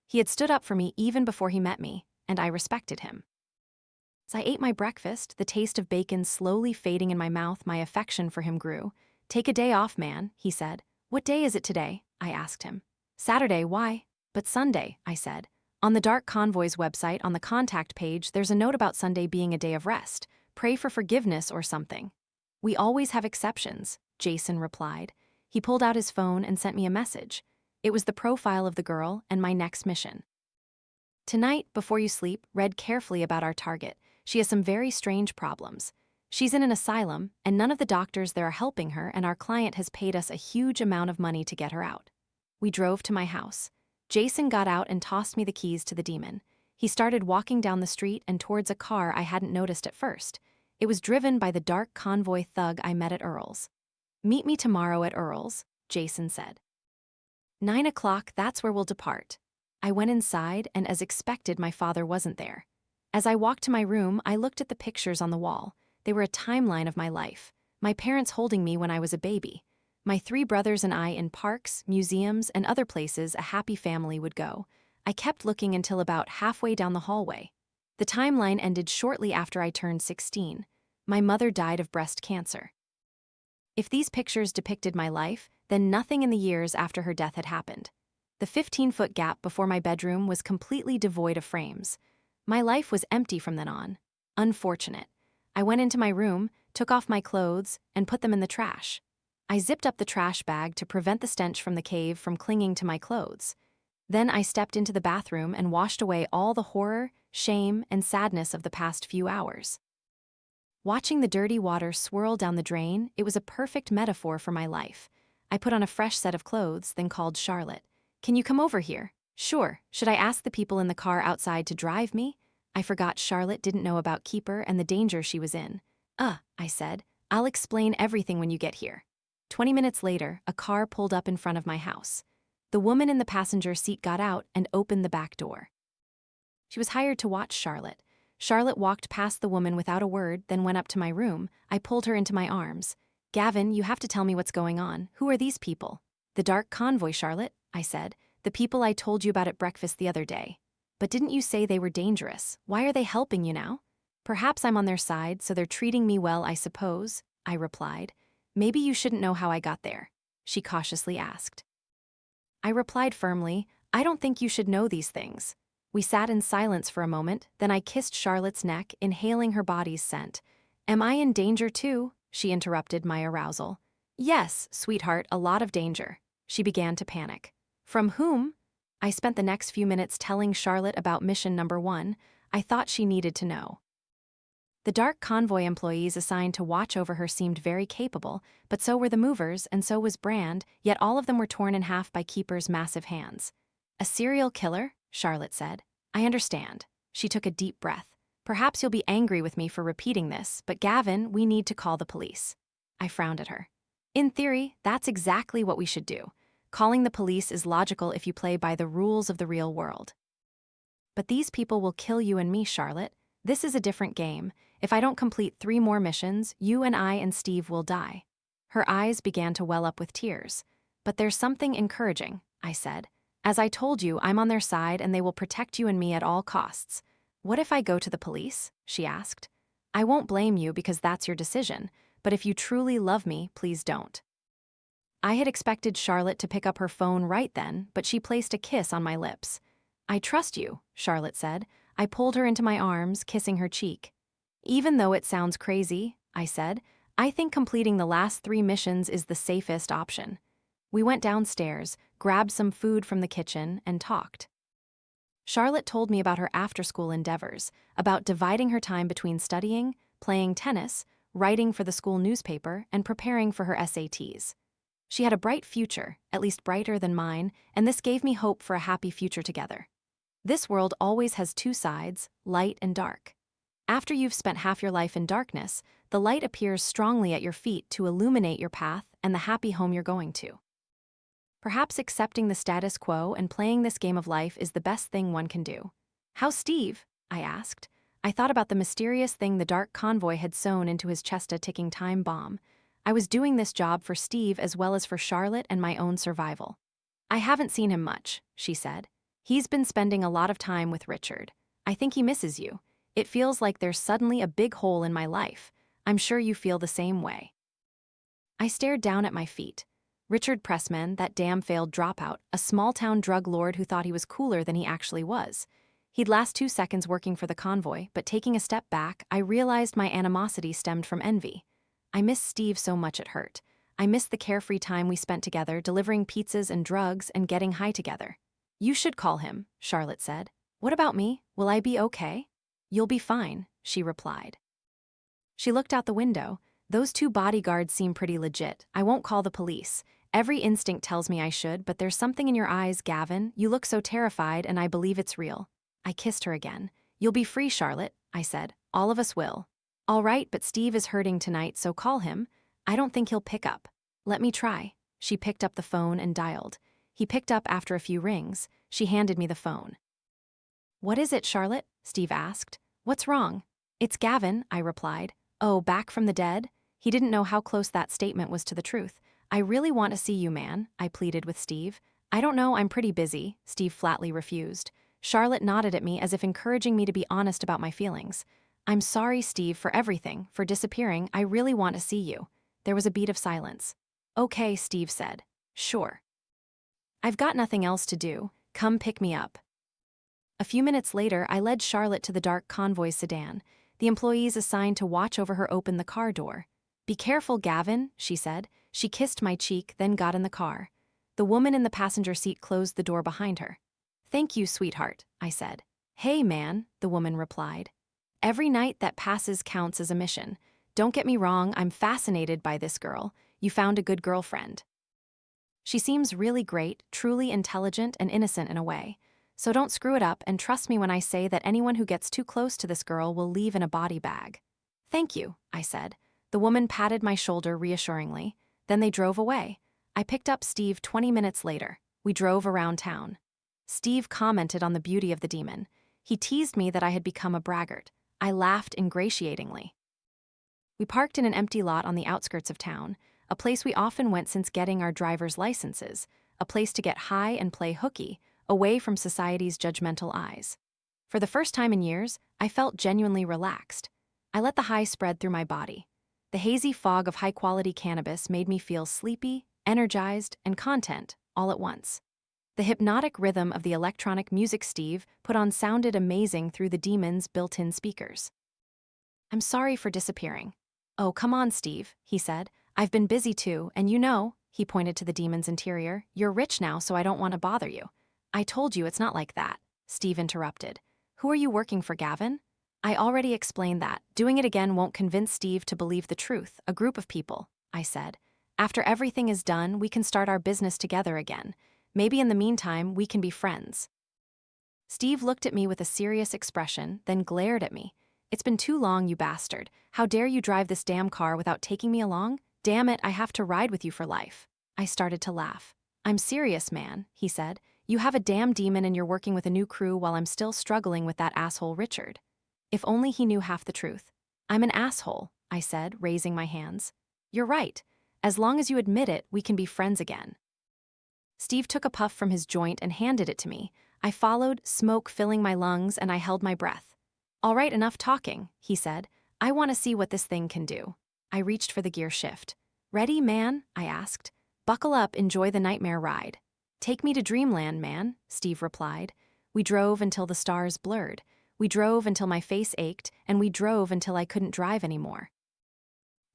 He had stood up for me even before he met me, and I respected him. As I ate my breakfast, the taste of bacon slowly fading in my mouth, my affection for him grew. Take a day off, man, he said. What day is it today? I asked him. Saturday, why? But Sunday, I said. On the Dark Convoy's website, on the contact page, there's a note about Sunday being a day of rest. Pray for forgiveness or something. We always have exceptions, Jason replied. He pulled out his phone and sent me a message. It was the profile of the girl and my next mission. Tonight, before you sleep, read carefully about our target. She has some very strange problems. She's in an asylum, and none of the doctors there are helping her, and our client has paid us a huge amount of money to get her out. We drove to my house. Jason got out and tossed me the keys to the demon. He started walking down the street and towards a car I hadn't noticed at first. It was driven by the Dark Convoy thug I met at Earl's. Meet me tomorrow at Earl's, Jason said. 9 o'clock, that's where we'll depart. I went inside, and as expected, my father wasn't there. As I walked to my room, I looked at the pictures on the wall. They were a timeline of my life. My parents holding me when I was a baby. My 3 brothers and I in parks, museums, and other places a happy family would go. I kept looking until about halfway down the hallway. The timeline ended shortly after I turned 16. My mother died of breast cancer. If these pictures depicted my life, then nothing in the years after her death had happened. The 15-foot gap before my bedroom was completely devoid of frames. My life was empty from then on. Unfortunate. I went into my room, took off my clothes, and put them in the trash. I zipped up the trash bag to prevent the stench from the cave from clinging to my clothes. Then I stepped into the bathroom and washed away all the horror, shame, and sadness of the past few hours. Watching the dirty water swirl down the drain, it was a perfect metaphor for my life. I put on a fresh set of clothes, then called Charlotte. Can you come over here? Sure. Should I ask the people in the car outside to drive me? I forgot Charlotte didn't know about Keeper and the danger she was in. I said. I'll explain everything when you get here. 20 minutes later, a car pulled up in front of my house. The woman in the passenger seat got out and opened the back door. She was hired to watch Charlotte. Charlotte walked past the woman without a word, then went up to my room. I pulled her into my arms. Gavin, you have to tell me what's going on. Who are these people? The Dark Convoy, Charlotte, I said. The people I told you about at breakfast the other day. But didn't you say they were dangerous? Why are they helping you now? Perhaps I'm on their side, so they're treating me well, I suppose, I replied. Maybe you shouldn't know how I got there, she cautiously asked. I replied firmly, I don't think you should know these things. We sat in silence for a moment, then I kissed Charlotte's neck, inhaling her body's scent. Am I in danger too? She interrupted my arousal. Yes, sweetheart, a lot of danger. She began to panic. From whom? I spent the next few minutes telling Charlotte about mission number 1. I thought she needed to know. The Dark Convoy employees assigned to watch over her seemed very capable, but so were the movers and so was Brand, yet all of them were torn in half by Keeper's massive hands. A serial killer? Charlotte said. I understand. She took a deep breath. Perhaps you'll be angry with me for repeating this, but Gavin, we need to call the police. I frowned at her. In theory, that's exactly what we should do. Calling the police is logical if you play by the rules of the real world. But these people will kill you and me, Charlotte. This is a different game. If I don't complete 3 more missions, you and I and Steve will die. Her eyes began to well up with tears. But there's something encouraging, I said. As I told you, I'm on their side and they will protect you and me at all costs. What if I go to the police? She asked. I won't blame you because that's your decision, but if you truly love me, please don't. I had expected Charlotte to pick up her phone right then, but she placed a kiss on my lips. I trust you, Charlotte said. I pulled her into my arms, kissing her cheek. Even though it sounds crazy, I said, I think completing the last 3 missions is the safest option. We went downstairs, grabbed some food from the kitchen, and talked. Charlotte told me about her after-school endeavors, about dividing her time between studying, playing tennis, writing for the school newspaper, and preparing for her SATs. She had a bright future, at least brighter than mine, and this gave me hope for a happy future together. This world always has 2 sides, light and dark. After you've spent half your life in darkness, the light appears strongly at your feet to illuminate your path and the happy home you're going to. Perhaps accepting the status quo and playing this game of life is the best thing one can do. How's Steve? I asked. I thought about the mysterious thing the Dark Convoy had sewn into his chest, a ticking time bomb. I was doing this job for Steve as well as for Charlotte and my own survival. I haven't seen him much, she said. He's been spending a lot of time with Richard. I think he misses you. It feels like there's suddenly a big hole in my life. I'm sure you feel the same way. I stared down at my feet. Richard Pressman, that damn failed dropout, a small-town drug lord who thought he was cooler than he actually was. He'd last 2 seconds working for the convoy, but taking a step back, I realized my animosity stemmed from envy. I missed Steve so much it hurt. I missed the carefree time we spent together, delivering pizzas and drugs and getting high together. You should call him, Charlotte said. What about me? Will I be okay? You'll be fine, she replied. She looked out the window. Those 2 bodyguards seem pretty legit. I won't call the police. Every instinct tells me I should, but there's something in your eyes, Gavin. You look so terrified, and I believe it's real. I kissed her again. You'll be free, Charlotte, I said. All of us will. All right, but Steve is hurting tonight, so call him. I don't think he'll pick up. Let me try. She picked up the phone and dialed. He picked up after a few rings. She handed me the phone. What is it, Charlotte? Steve asked. What's wrong? It's Gavin, I replied. Oh, back from the dead? He didn't know how close that statement was to the truth. I really want to see you, man, I pleaded with Steve. I don't know, I'm pretty busy, Steve flatly refused. Charlotte nodded at me as if encouraging me to be honest about my feelings. I'm sorry, Steve, for everything, for disappearing. I really want to see you. There was a beat of silence. Okay, Steve said. Sure. I've got nothing else to do. Come pick me up. A few minutes later, I led Charlotte to the Dark Convoy sedan. The employees assigned to watch over her opened the car door. Be careful, Gavin, she said. She kissed my cheek, then got in the car. The woman in the passenger seat closed the door behind her. Thank you, sweetheart, I said. Hey, man, the woman replied. Every night that passes counts as a mission. Don't get me wrong, I'm fascinated by this girl. You found a good girlfriend. She seems really great, truly intelligent and innocent in a way. So don't screw it up and trust me when I say that anyone who gets too close to this girl will leave in a body bag. Thank you, I said. The woman patted my shoulder reassuringly. Then they drove away. I picked up Steve 20 minutes later. We drove around town. Steve commented on the beauty of the demon. He teased me that I had become a braggart. I laughed ingratiatingly. We parked in an empty lot on the outskirts of town, a place we often went since getting our driver's licenses, a place to get high and play hooky, away from society's judgmental eyes. For the first time in years, I felt genuinely relaxed. I let the high spread through my body. The hazy fog of high-quality cannabis made me feel sleepy, energized, and content all at once. The hypnotic rhythm of the electronic music Steve put on sounded amazing through the demon's built-in speakers. "I'm sorry for disappearing." "Oh, come on, Steve," he said. "I've been busy too, and he pointed to the demon's interior, "you're rich now, so I don't want to bother you." "I told you it's not like that," Steve interrupted. "Who are you working for, Gavin?" "I already explained that. Doing it again won't convince Steve to believe the truth. A group of people," I said. "After everything is done, we can start our business together again. Maybe in the meantime, we can be friends." Steve looked at me with a serious expression, then glared at me. "It's been too long, you bastard. How dare you drive this damn car without taking me along? Damn it, I have to ride with you for life." I started to laugh. "I'm serious, man," he said. "You have a damn demon and you're working with a new crew while I'm still struggling with that asshole Richard." If only he knew half the truth. "I'm an asshole," I said, raising my hands. "You're right. As long as you admit it, we can be friends again." Steve took a puff from his joint and handed it to me. I followed, smoke filling my lungs, and I held my breath. "All right, enough talking," he said. "I want to see what this thing can do." I reached for the gear shift. "Ready, man?" I asked. "Buckle up, enjoy the nightmare ride." "Take me to dreamland, man," Steve replied. We drove until the stars blurred. We drove until my face ached, and we drove until I couldn't drive anymore.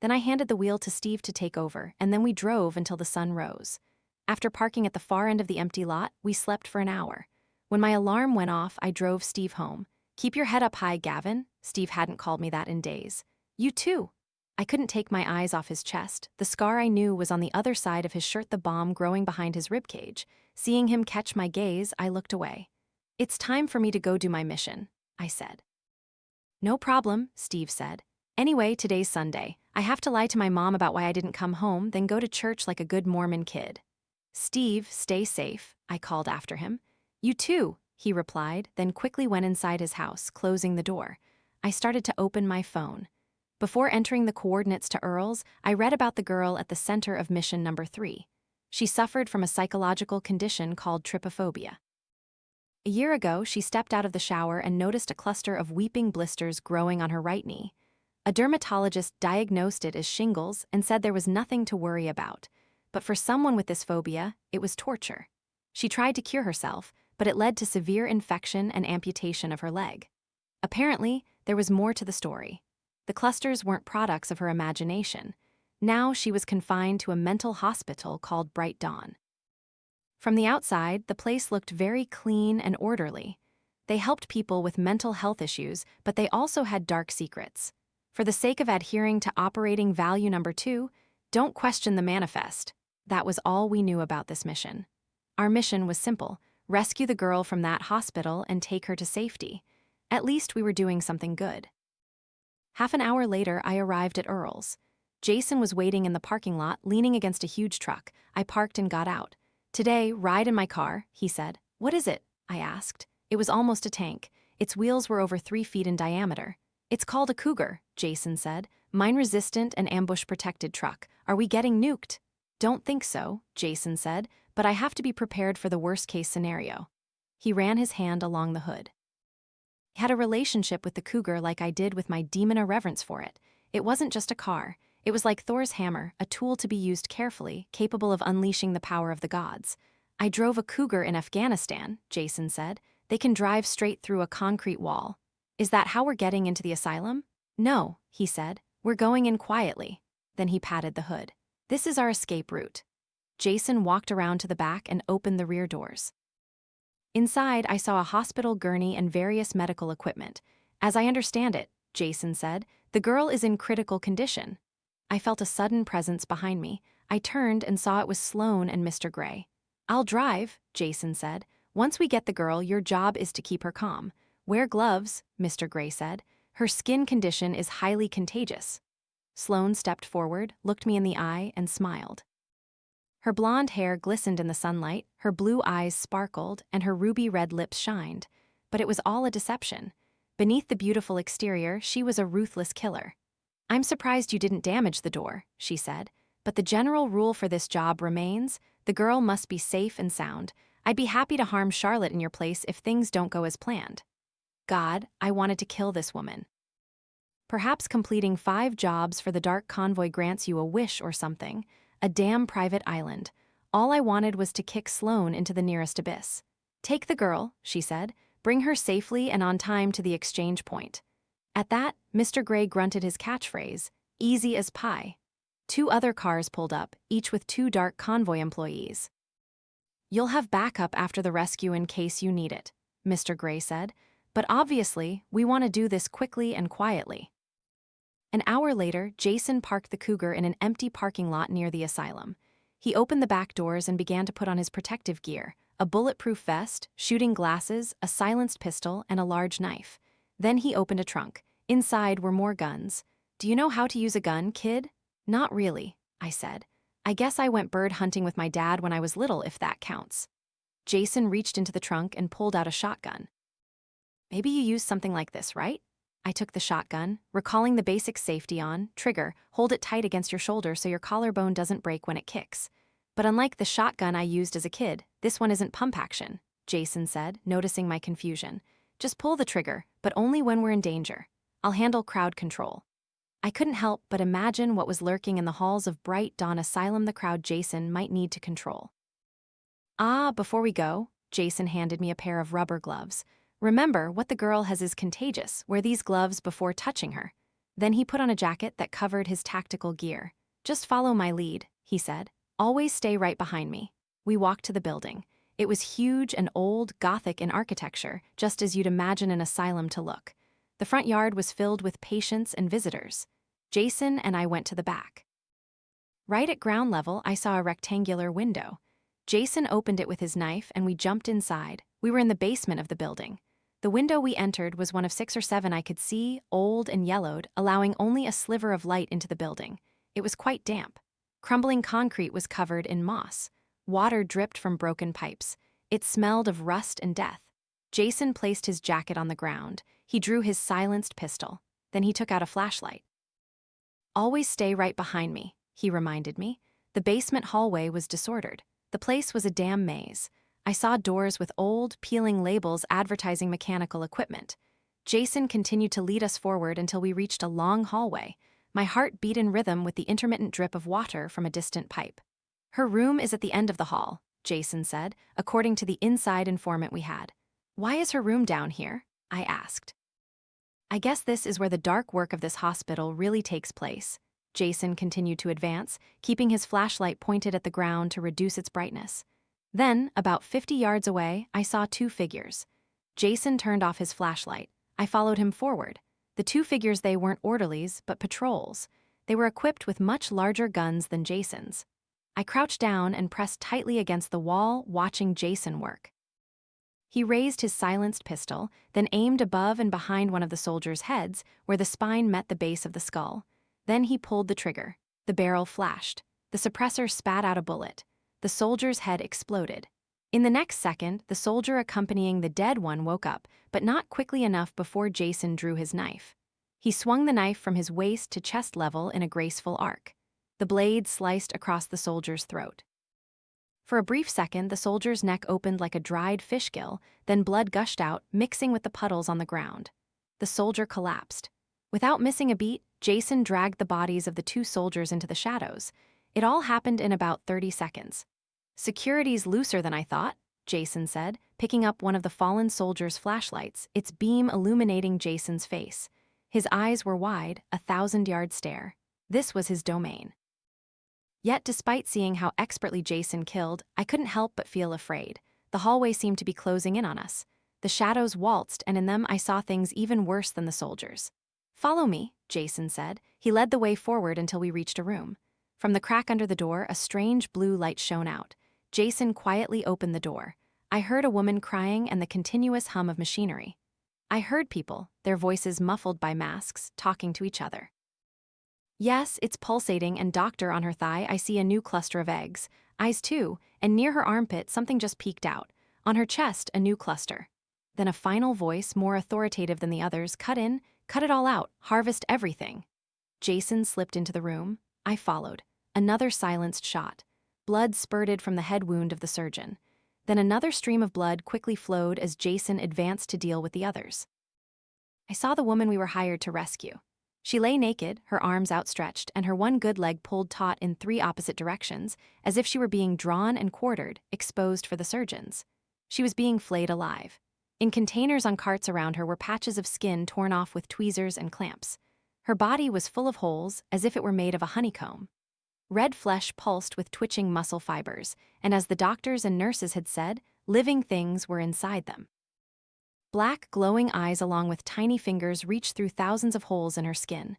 Then I handed the wheel to Steve to take over, and then we drove until the sun rose. After parking at the far end of the empty lot, we slept for an hour. When my alarm went off, I drove Steve home. "Keep your head up high, Gavin." Steve hadn't called me that in days. "You too." I couldn't take my eyes off his chest. The scar I knew was on the other side of his shirt, the bomb growing behind his ribcage. Seeing him catch my gaze, I looked away. "It's time for me to go do my mission," I said. "No problem," Steve said. "Anyway, today's Sunday. I have to lie to my mom about why I didn't come home, then go to church like a good Mormon kid." "Steve, stay safe," I called after him. "You too," he replied, then quickly went inside his house, closing the door. I started to open my phone. Before entering the coordinates to Earl's, I read about the girl at the center of mission number 3. She suffered from a psychological condition called trypophobia. A year ago, she stepped out of the shower and noticed a cluster of weeping blisters growing on her right knee. A dermatologist diagnosed it as shingles and said there was nothing to worry about. But for someone with this phobia, it was torture. She tried to cure herself, but it led to severe infection and amputation of her leg. Apparently, there was more to the story. The clusters weren't products of her imagination. Now she was confined to a mental hospital called Bright Dawn. From the outside, the place looked very clean and orderly. They helped people with mental health issues, but they also had dark secrets. For the sake of adhering to operating value number 2, don't question the manifest. That was all we knew about this mission. Our mission was simple: rescue the girl from that hospital and take her to safety. At least we were doing something good. Half an hour later, I arrived at Earl's. Jason was waiting in the parking lot, leaning against a huge truck. I parked and got out. "Today, ride in my car," he said. "What is it?" I asked. It was almost a tank. Its wheels were over 3 feet in diameter. "It's called a Cougar," Jason said. "Mine-resistant and ambush-protected truck. Are we getting nuked?" "Don't think so," Jason said, "but I have to be prepared for the worst-case scenario." He ran his hand along the hood. I had a relationship with the Cougar like I did with my demon, a reverence for it. It wasn't just a car. It was like Thor's hammer, a tool to be used carefully, capable of unleashing the power of the gods. "I drove a Cougar in Afghanistan," Jason said. "They can drive straight through a concrete wall." "Is that how we're getting into the asylum?" "No," he said. "We're going in quietly." Then he patted the hood. "This is our escape route." Jason walked around to the back and opened the rear doors. Inside, I saw a hospital gurney and various medical equipment. "As I understand it," Jason said, "the girl is in critical condition." I felt a sudden presence behind me. I turned and saw it was Sloane and Mr. Gray. "I'll drive," Jason said. "Once we get the girl, your job is to keep her calm. Wear gloves," Mr. Gray said. "Her skin condition is highly contagious." Sloane stepped forward, looked me in the eye, and smiled. Her blonde hair glistened in the sunlight, her blue eyes sparkled, and her ruby-red lips shined. But it was all a deception. Beneath the beautiful exterior, she was a ruthless killer. "I'm surprised you didn't damage the door," she said. "But the general rule for this job remains: the girl must be safe and sound. I'd be happy to harm Charlotte in your place if things don't go as planned." God, I wanted to kill this woman. Perhaps completing 5 jobs for the Dark Convoy grants you a wish or something. A damn private island. All I wanted was to kick Sloane into the nearest abyss. "Take the girl," she said. "Bring her safely and on time to the exchange point." At that, Mr. Gray grunted his catchphrase, "Easy as pie." 2 other cars pulled up, each with 2 Dark Convoy employees. "You'll have backup after the rescue in case you need it," Mr. Gray said. "But obviously, we want to do this quickly and quietly." An hour later, Jason parked the Cougar in an empty parking lot near the asylum. He opened the back doors and began to put on his protective gear, a bulletproof vest, shooting glasses, a silenced pistol, and a large knife. Then he opened a trunk. Inside were more guns. "Do you know how to use a gun, kid?" "Not really," I said. "I guess I went bird hunting with my dad when I was little, if that counts." Jason reached into the trunk and pulled out a shotgun. "Maybe you use something like this, right?" I took the shotgun, recalling the basic safety on, trigger, hold it tight against your shoulder so your collarbone doesn't break when it kicks. "But unlike the shotgun I used as a kid, this one isn't pump action," Jason said, noticing my confusion. "Just pull the trigger, but only when we're in danger. I'll handle crowd control." I couldn't help but imagine what was lurking in the halls of Bright Dawn Asylum the crowd Jason might need to control. Before we go," Jason handed me a pair of rubber gloves. "Remember, what the girl has is contagious. Wear these gloves before touching her." Then he put on a jacket that covered his tactical gear. "Just follow my lead," he said. "Always stay right behind me." We walked to the building. It was huge and old, Gothic in architecture, just as you'd imagine an asylum to look. The front yard was filled with patients and visitors. Jason and I went to the back. Right at ground level, I saw a rectangular window. Jason opened it with his knife and we jumped inside. We were in the basement of the building. The window we entered was one of 6 or 7 I could see, old and yellowed, allowing only a sliver of light into the building. It was quite damp. Crumbling concrete was covered in moss. Water dripped from broken pipes. It smelled of rust and death. Jason placed his jacket on the ground. He drew his silenced pistol. Then he took out a flashlight. "Always stay right behind me," he reminded me. The basement hallway was disordered. The place was a damn maze. I saw doors with old, peeling labels advertising mechanical equipment. Jason continued to lead us forward until we reached a long hallway. My heart beat in rhythm with the intermittent drip of water from a distant pipe. "Her room is at the end of the hall," Jason said, according to the inside informant we had. "Why is her room down here?" I asked. "I guess this is where the dark work of this hospital really takes place." Jason continued to advance, keeping his flashlight pointed at the ground to reduce its brightness. Then, about 50 yards away, I saw 2 figures. Jason turned off his flashlight. I followed him forward. The 2 figures, they weren't orderlies, but patrols. They were equipped with much larger guns than Jason's. I crouched down and pressed tightly against the wall, watching Jason work. He raised his silenced pistol, then aimed above and behind one of the soldiers' heads, where the spine met the base of the skull. Then he pulled the trigger. The barrel flashed. The suppressor spat out a bullet. The soldier's head exploded. In the next second, the soldier accompanying the dead one woke up, but not quickly enough before Jason drew his knife. He swung the knife from his waist to chest level in a graceful arc. The blade sliced across the soldier's throat. For a brief second, the soldier's neck opened like a dried fish gill, then blood gushed out, mixing with the puddles on the ground. The soldier collapsed. Without missing a beat, Jason dragged the bodies of the 2 soldiers into the shadows. It all happened in about 30 seconds. "Security's looser than I thought," Jason said, picking up one of the fallen soldier's flashlights, its beam illuminating Jason's face. His eyes were wide, a 1,000-yard stare. This was his domain. Yet despite seeing how expertly Jason killed, I couldn't help but feel afraid. The hallway seemed to be closing in on us. The shadows waltzed, and in them I saw things even worse than the soldiers. "Follow me," Jason said. He led the way forward until we reached a room. From the crack under the door, a strange blue light shone out. Jason quietly opened the door. I heard a woman crying and the continuous hum of machinery. I heard people, their voices muffled by masks, talking to each other. "Yes, it's pulsating, and doctor, on her thigh I see a new cluster of eggs. Eyes too, and near her armpit something just peeked out. On her chest, a new cluster." Then a final voice, more authoritative than the others, cut in, "Cut it all out, harvest everything." Jason slipped into the room. I followed. Another silenced shot. Blood spurted from the head wound of the surgeon. Then another stream of blood quickly flowed as Jason advanced to deal with the others. I saw the woman we were hired to rescue. She lay naked, her arms outstretched, and her one good leg pulled taut in 3 opposite directions, as if she were being drawn and quartered, exposed for the surgeons. She was being flayed alive. In containers on carts around her were patches of skin torn off with tweezers and clamps. Her body was full of holes, as if it were made of a honeycomb. Red flesh pulsed with twitching muscle fibers, and as the doctors and nurses had said, living things were inside them. Black, glowing eyes along with tiny fingers reached through thousands of holes in her skin.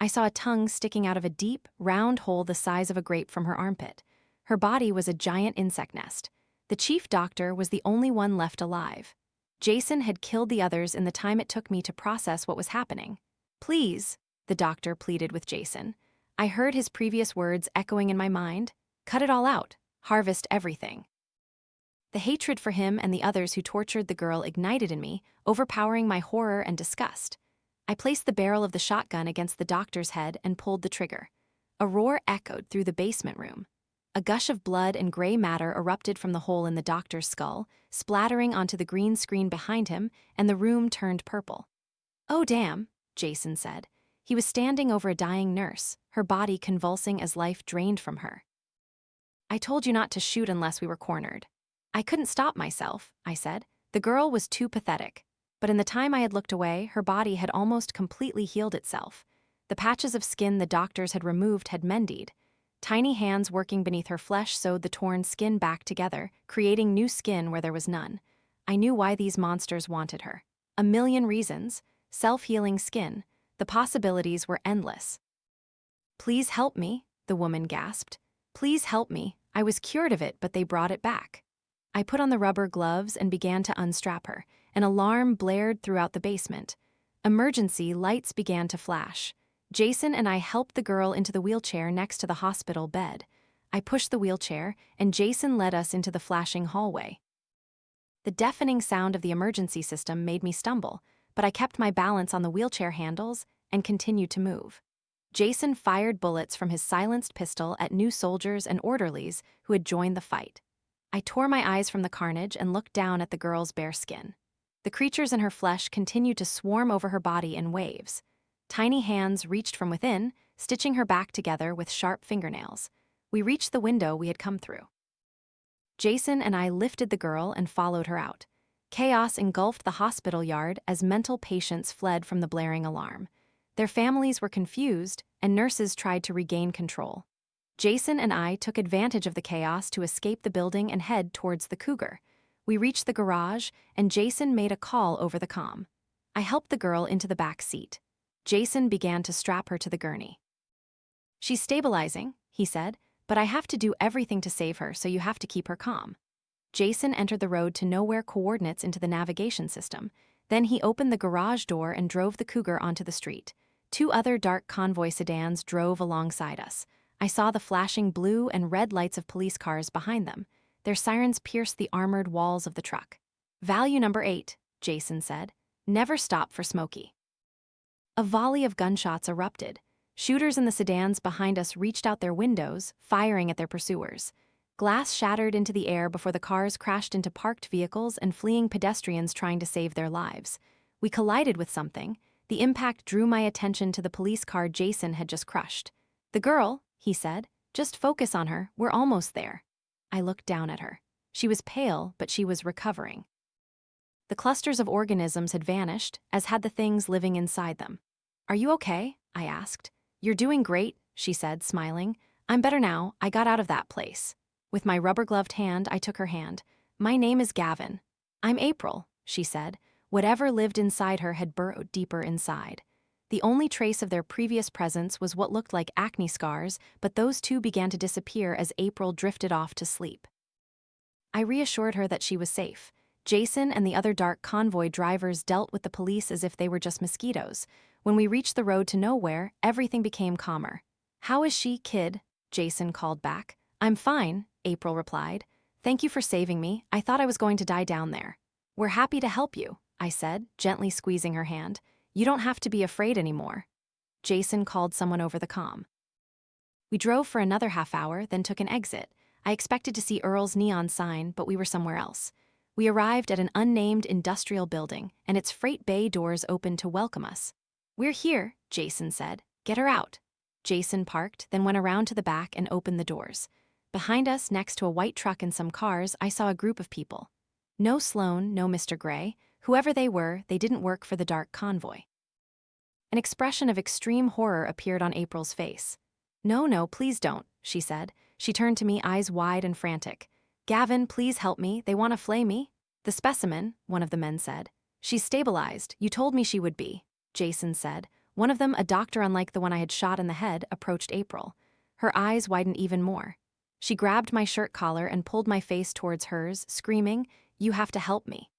I saw a tongue sticking out of a deep, round hole the size of a grape from her armpit. Her body was a giant insect nest. The chief doctor was the only one left alive. Jason had killed the others in the time it took me to process what was happening. "Please," the doctor pleaded with Jason. I heard his previous words echoing in my mind. "Cut it all out. Harvest everything." The hatred for him and the others who tortured the girl ignited in me, overpowering my horror and disgust. I placed the barrel of the shotgun against the doctor's head and pulled the trigger. A roar echoed through the basement room. A gush of blood and gray matter erupted from the hole in the doctor's skull, splattering onto the green screen behind him, and the room turned purple. "Oh, damn," Jason said. He was standing over a dying nurse, her body convulsing as life drained from her. "I told you not to shoot unless we were cornered." "I couldn't stop myself," I said. The girl was too pathetic. But in the time I had looked away, her body had almost completely healed itself. The patches of skin the doctors had removed had mended. Tiny hands working beneath her flesh sewed the torn skin back together, creating new skin where there was none. I knew why these monsters wanted her. A million reasons. Self-healing skin. The possibilities were endless. "Please help me," the woman gasped. "Please help me. I was cured of it, but they brought it back." I put on the rubber gloves and began to unstrap her. An alarm blared throughout the basement. Emergency lights began to flash. Jason and I helped the girl into the wheelchair next to the hospital bed. I pushed the wheelchair, and Jason led us into the flashing hallway. The deafening sound of the emergency system made me stumble, but I kept my balance on the wheelchair handles and continued to move. Jason fired bullets from his silenced pistol at new soldiers and orderlies who had joined the fight. I tore my eyes from the carnage and looked down at the girl's bare skin. The creatures in her flesh continued to swarm over her body in waves. Tiny hands reached from within, stitching her back together with sharp fingernails. We reached the window we had come through. Jason and I lifted the girl and followed her out. Chaos engulfed the hospital yard as mental patients fled from the blaring alarm. Their families were confused, and nurses tried to regain control. Jason and I took advantage of the chaos to escape the building and head towards the Cougar. We reached the garage, and Jason made a call over the comm. I helped the girl into the back seat. Jason began to strap her to the gurney. "She's stabilizing," he said, "but I have to do everything to save her, so you have to keep her calm." Jason entered the road to nowhere coordinates into the navigation system. Then he opened the garage door and drove the Cougar onto the street. 2 other Dark Convoy sedans drove alongside us. I saw the flashing blue and red lights of police cars behind them. Their sirens pierced the armored walls of the truck. "Value number 8, Jason said. "Never stop for Smokey." A volley of gunshots erupted. Shooters in the sedans behind us reached out their windows, firing at their pursuers. Glass shattered into the air before the cars crashed into parked vehicles and fleeing pedestrians trying to save their lives. We collided with something. The impact drew my attention to the police car Jason had just crushed. "The girl," he said. "Just focus on her, we're almost there." I looked down at her. She was pale, but she was recovering. The clusters of organisms had vanished, as had the things living inside them. "Are you okay?" I asked. "You're doing great," she said, smiling. "I'm better now, I got out of that place." With my rubber-gloved hand, I took her hand. "My name is Gavin." "I'm April," she said. Whatever lived inside her had burrowed deeper inside. The only trace of their previous presence was what looked like acne scars, but those too began to disappear as April drifted off to sleep. I reassured her that she was safe. Jason and the other Dark Convoy drivers dealt with the police as if they were just mosquitoes. When we reached the road to nowhere, everything became calmer. "How is she, kid?" Jason called back. "I'm fine," April replied. "Thank you for saving me. I thought I was going to die down there." "We're happy to help you," I said, gently squeezing her hand. "You don't have to be afraid anymore." Jason called someone over the comm. We drove for another half hour, then took an exit. I expected to see Earl's neon sign, but we were somewhere else. We arrived at an unnamed industrial building, and its freight bay doors opened to welcome us. "We're here," Jason said. "Get her out." Jason parked, then went around to the back and opened the doors. Behind us, next to a white truck and some cars, I saw a group of people. No Sloan, no Mr. Gray. Whoever they were, they didn't work for the Dark Convoy. An expression of extreme horror appeared on April's face. "No, no, please don't," she said. She turned to me, eyes wide and frantic. "Gavin, please help me. They want to flay me." "The specimen," one of the men said. "She's stabilized. You told me she would be," Jason said. One of them, a doctor unlike the one I had shot in the head, approached April. Her eyes widened even more. She grabbed my shirt collar and pulled my face towards hers, screaming, "You have to help me."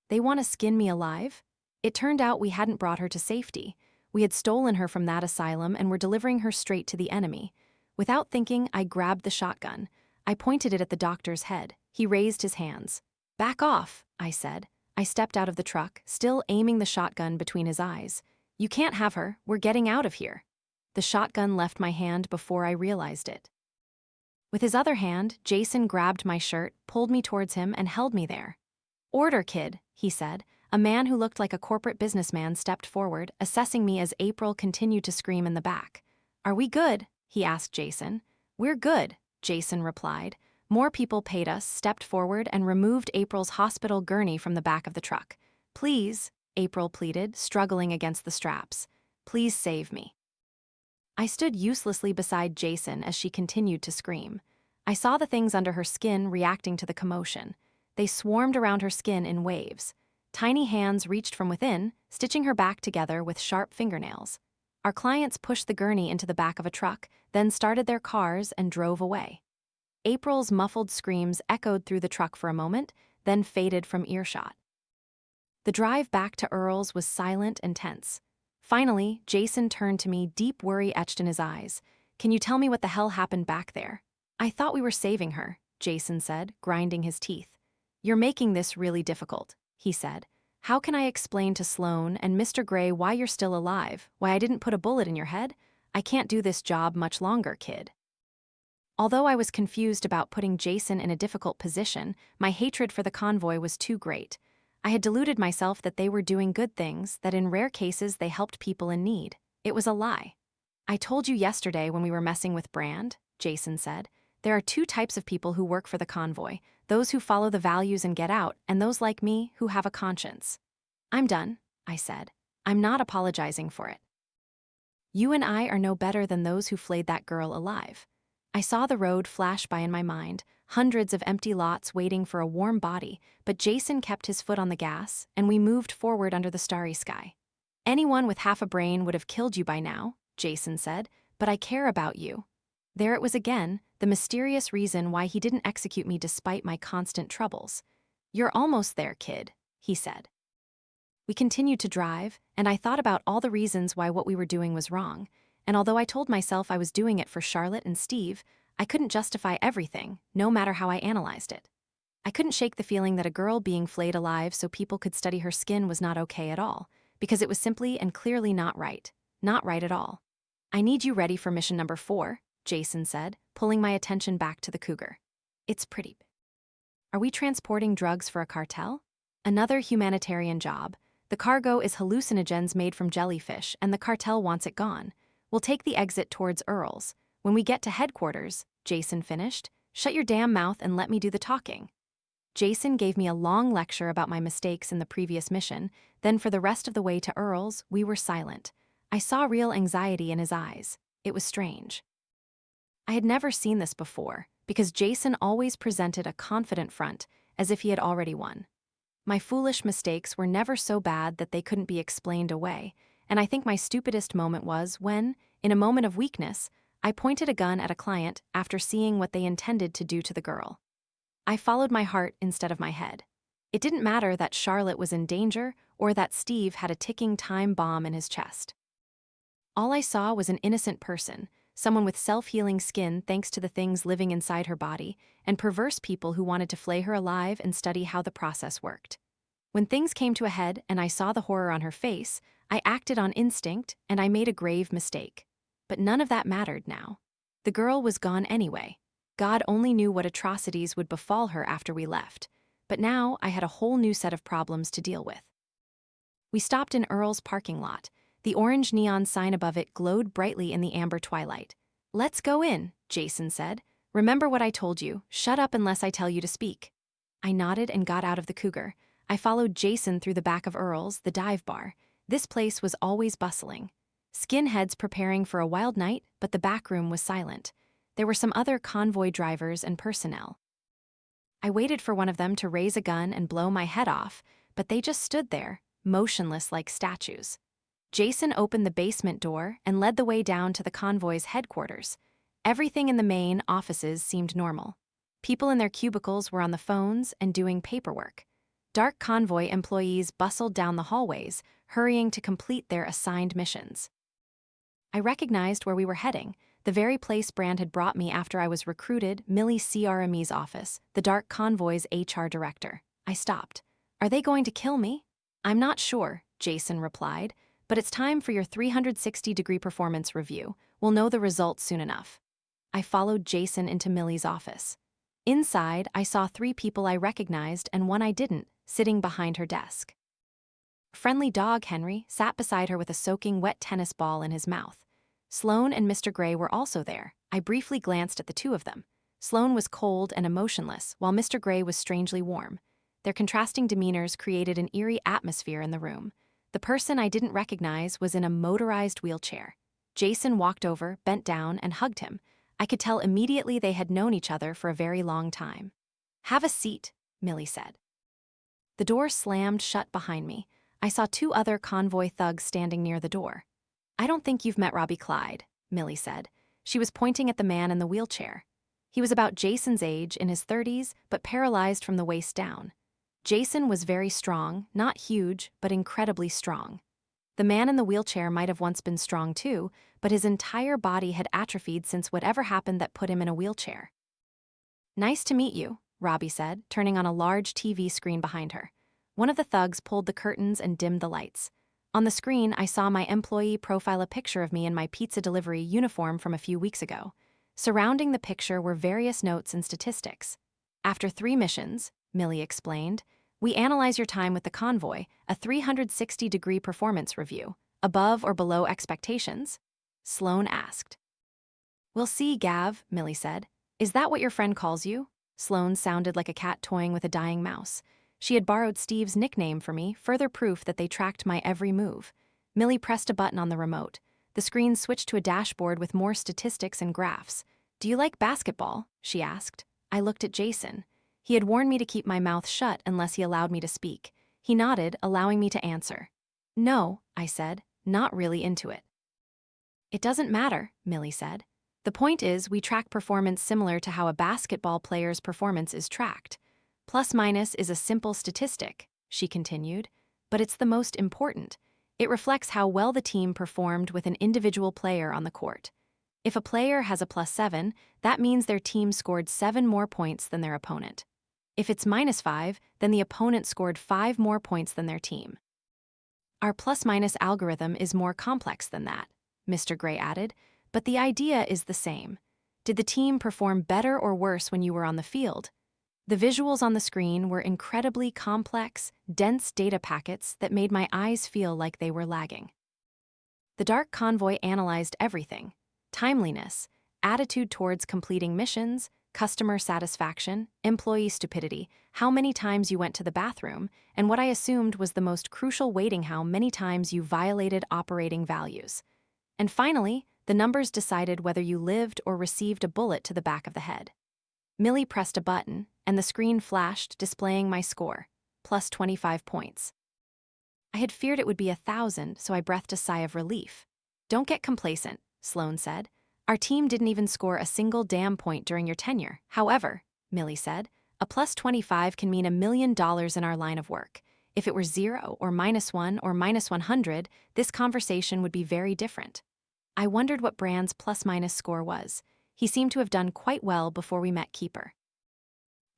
"They want to skin me alive?" It turned out we hadn't brought her to safety. We had stolen her from that asylum and were delivering her straight to the enemy. Without thinking, I grabbed the shotgun. I pointed it at the doctor's head. He raised his hands. "Back off," I said. I stepped out of the truck, still aiming the shotgun between his eyes. "You can't have her. We're getting out of here." The shotgun left my hand before I realized it. With his other hand, Jason grabbed my shirt, pulled me towards him, and held me there. "Order, kid," he said. A man who looked like a corporate businessman stepped forward, assessing me as April continued to scream in the back. "Are we good?" he asked Jason. "We're good," Jason replied. More people paid us, stepped forward, and removed April's hospital gurney from the back of the truck. "Please," April pleaded, struggling against the straps. "Please save me." I stood uselessly beside Jason as she continued to scream. I saw the things under her skin reacting to the commotion. They swarmed around her skin in waves. Tiny hands reached from within, stitching her back together with sharp fingernails. Our clients pushed the gurney into the back of a truck, then started their cars and drove away. April's muffled screams echoed through the truck for a moment, then faded from earshot. The drive back to Earl's was silent and tense. Finally, Jason turned to me, deep worry etched in his eyes. "Can you tell me what the hell happened back there?" "I thought we were saving her," Jason said, grinding his teeth. "You're making this really difficult," he said. "How can I explain to Sloan and Mr. Gray why you're still alive, why I didn't put a bullet in your head? I can't do this job much longer, kid." Although I was confused about putting Jason in a difficult position, my hatred for the convoy was too great. I had deluded myself that they were doing good things, that in rare cases they helped people in need. It was a lie. "I told you yesterday when we were messing with Brand," Jason said. "There are two types of people who work for the convoy, those who follow the values and get out, and those like me who have a conscience." "I'm done," I said. "I'm not apologizing for it. You and I are no better than those who flayed that girl alive." I saw the road flash by in my mind, hundreds of empty lots waiting for a warm body, but Jason kept his foot on the gas, and we moved forward under the starry sky. "Anyone with half a brain would have killed you by now," Jason said, "but I care about you." There it was again, the mysterious reason why he didn't execute me despite my constant troubles. "You're almost there, kid," he said. We continued to drive, and I thought about all the reasons why what we were doing was wrong. And although I told myself I was doing it for Charlotte and Steve, I couldn't justify everything, no matter how I analyzed it. I couldn't shake the feeling that a girl being flayed alive so people could study her skin was not okay at all, because it was simply and clearly not right. Not right at all. "I need you ready for mission number 4, Jason said, pulling my attention back to the Cougar. "It's pretty. Are we transporting drugs for a cartel?" "Another humanitarian job. The cargo is hallucinogens made from jellyfish, and the cartel wants it gone. We'll take the exit towards Earl's. When we get to headquarters," Jason finished, "shut your damn mouth and let me do the talking." Jason gave me a long lecture about my mistakes in the previous mission, then for the rest of the way to Earl's, we were silent. I saw real anxiety in his eyes. It was strange. I had never seen this before, because Jason always presented a confident front, as if he had already won. My foolish mistakes were never so bad that they couldn't be explained away, and I think my stupidest moment was when, in a moment of weakness, I pointed a gun at a client after seeing what they intended to do to the girl. I followed my heart instead of my head. It didn't matter that Charlotte was in danger or that Steve had a ticking time bomb in his chest. All I saw was an innocent person, someone with self-healing skin thanks to the things living inside her body, and perverse people who wanted to flay her alive and study how the process worked. When things came to a head and I saw the horror on her face, I acted on instinct and I made a grave mistake. But none of that mattered now. The girl was gone anyway. God only knew what atrocities would befall her after we left. But now I had a whole new set of problems to deal with. We stopped in Earl's parking lot. The orange neon sign above it glowed brightly in the amber twilight. "Let's go in," Jason said. "Remember what I told you, shut up unless I tell you to speak." I nodded and got out of the cougar. I followed Jason through the back of Earl's, the dive bar. This place was always bustling. Skinheads preparing for a wild night, but the back room was silent. There were some other convoy drivers and personnel. I waited for one of them to raise a gun and blow my head off, but they just stood there, motionless like statues. Jason opened the basement door and led the way down to the convoy's headquarters. Everything in the main offices seemed normal. People in their cubicles were on the phones and doing paperwork. Dark Convoy employees bustled down the hallways, hurrying to complete their assigned missions. I recognized where we were heading, the very place Brand had brought me after I was recruited, Millie CRME's office, the Dark Convoy's HR director. I stopped. "Are they going to kill me?" "I'm not sure," Jason replied, "but it's time for your 360-degree performance review. We'll know the results soon enough." I followed Jason into Millie's office. Inside, I saw 3 people I recognized and one I didn't, sitting behind her desk. Friendly dog Henry sat beside her with a soaking wet tennis ball in his mouth. Sloane and Mr. Gray were also there. I briefly glanced at the two of them. Sloane was cold and emotionless, while Mr. Gray was strangely warm. Their contrasting demeanors created an eerie atmosphere in the room. The person I didn't recognize was in a motorized wheelchair. Jason walked over, bent down, and hugged him. I could tell immediately they had known each other for a very long time. "Have a seat," Millie said. The door slammed shut behind me. I saw 2 other convoy thugs standing near the door. "I don't think you've met Robbie Clyde," Millie said. She was pointing at the man in the wheelchair. He was about Jason's age, in his 30s, but paralyzed from the waist down. Jason was very strong, not huge, but incredibly strong. The man in the wheelchair might have once been strong too, but his entire body had atrophied since whatever happened that put him in a wheelchair. "Nice to meet you," Robbie said, turning on a large TV screen behind her. One of the thugs pulled the curtains and dimmed the lights. On the screen, I saw my employee profile a picture of me in my pizza delivery uniform from a few weeks ago. Surrounding the picture were various notes and statistics. "After 3 missions," Millie explained, "we analyze your time with the convoy, a 360-degree performance review. Above or below expectations?" Sloane asked. "We'll see, Gav," Millie said. "Is that what your friend calls you?" Sloane sounded like a cat toying with a dying mouse. She had borrowed Steve's nickname for me, further proof that they tracked my every move. Millie pressed a button on the remote. The screen switched to a dashboard with more statistics and graphs. "Do you like basketball?" she asked. I looked at Jason. He had warned me to keep my mouth shut unless he allowed me to speak. He nodded, allowing me to answer. "No," I said, "not really into it." "It doesn't matter," Millie said. "The point is, we track performance similar to how a basketball player's performance is tracked. Plus minus is a simple statistic," she continued, "but it's the most important. It reflects how well the team performed with an individual player on the court. If a player has a +7, that means their team scored 7 more points than their opponent. If it's -5, then the opponent scored 5 more points than their team. Our plus-minus algorithm is more complex than that," Mr. Gray added, "but the idea is the same. Did the team perform better or worse when you were on the field?" The visuals on the screen were incredibly complex, dense data packets that made my eyes feel like they were lagging. The Dark Convoy analyzed everything: timeliness, attitude towards completing missions, customer satisfaction, employee stupidity, how many times you went to the bathroom, and what I assumed was the most crucial weighting: how many times you violated operating values. And finally, the numbers decided whether you lived or received a bullet to the back of the head. Millie pressed a button, and the screen flashed, displaying my score, plus 25 points. I had feared it would be 1,000, so I breathed a sigh of relief. "Don't get complacent," Sloane said. "Our team didn't even score a single damn point during your tenure. However," Millie said, "a plus 25 can mean $1 million in our line of work. If it were 0 or -1 or -100, this conversation would be very different." I wondered what Brand's plus-minus score was. He seemed to have done quite well before we met Keeper.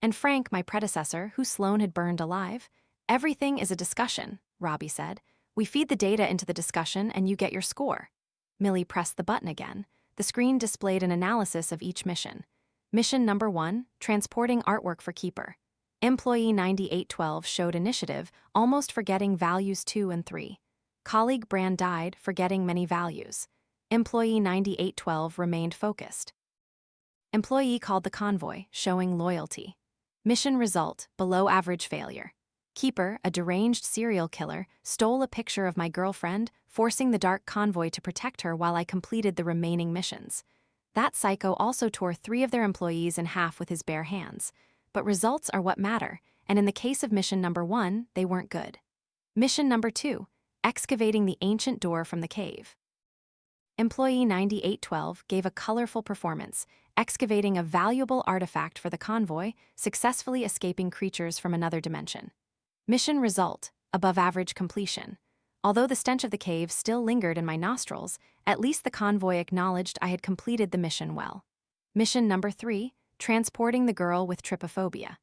"And Frank, my predecessor, who Sloane had burned alive. Everything is a discussion," Robbie said. "We feed the data into the discussion and you get your score." Millie pressed the button again. The screen displayed an analysis of each mission. Mission number 1, transporting artwork for Keeper. Employee 9812 showed initiative, almost forgetting values 2 and 3. Colleague brand died, forgetting many values. Employee 9812 remained focused. Employee called the convoy, showing loyalty. Mission result, below average failure. Keeper, a deranged serial killer, stole a picture of my girlfriend, forcing the Dark Convoy to protect her while I completed the remaining missions. That psycho also tore 3 of their employees in half with his bare hands. But results are what matter, and in the case of mission number 1, they weren't good. Mission number 2, excavating the ancient door from the cave. Employee 9812 gave a colorful performance, excavating a valuable artifact for the convoy, successfully escaping creatures from another dimension. Mission result, above average completion. Although the stench of the cave still lingered in my nostrils, at least the convoy acknowledged I had completed the mission well. Mission number 3, transporting the girl with trypophobia.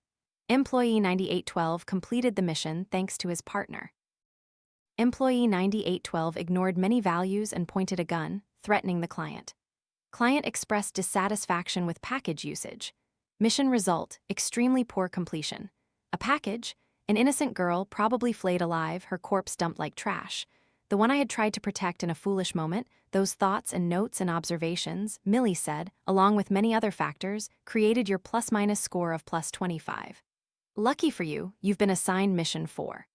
Employee 9812 completed the mission thanks to his partner. Employee 9812 ignored many values and pointed a gun, threatening the client. Client expressed dissatisfaction with package usage. Mission result, extremely poor completion. A package? An innocent girl, probably flayed alive, her corpse dumped like trash. The one I had tried to protect in a foolish moment, those thoughts and notes and observations, Millie said, along with many other factors, created your plus-minus score of plus 25. Lucky for you, you've been assigned mission 4.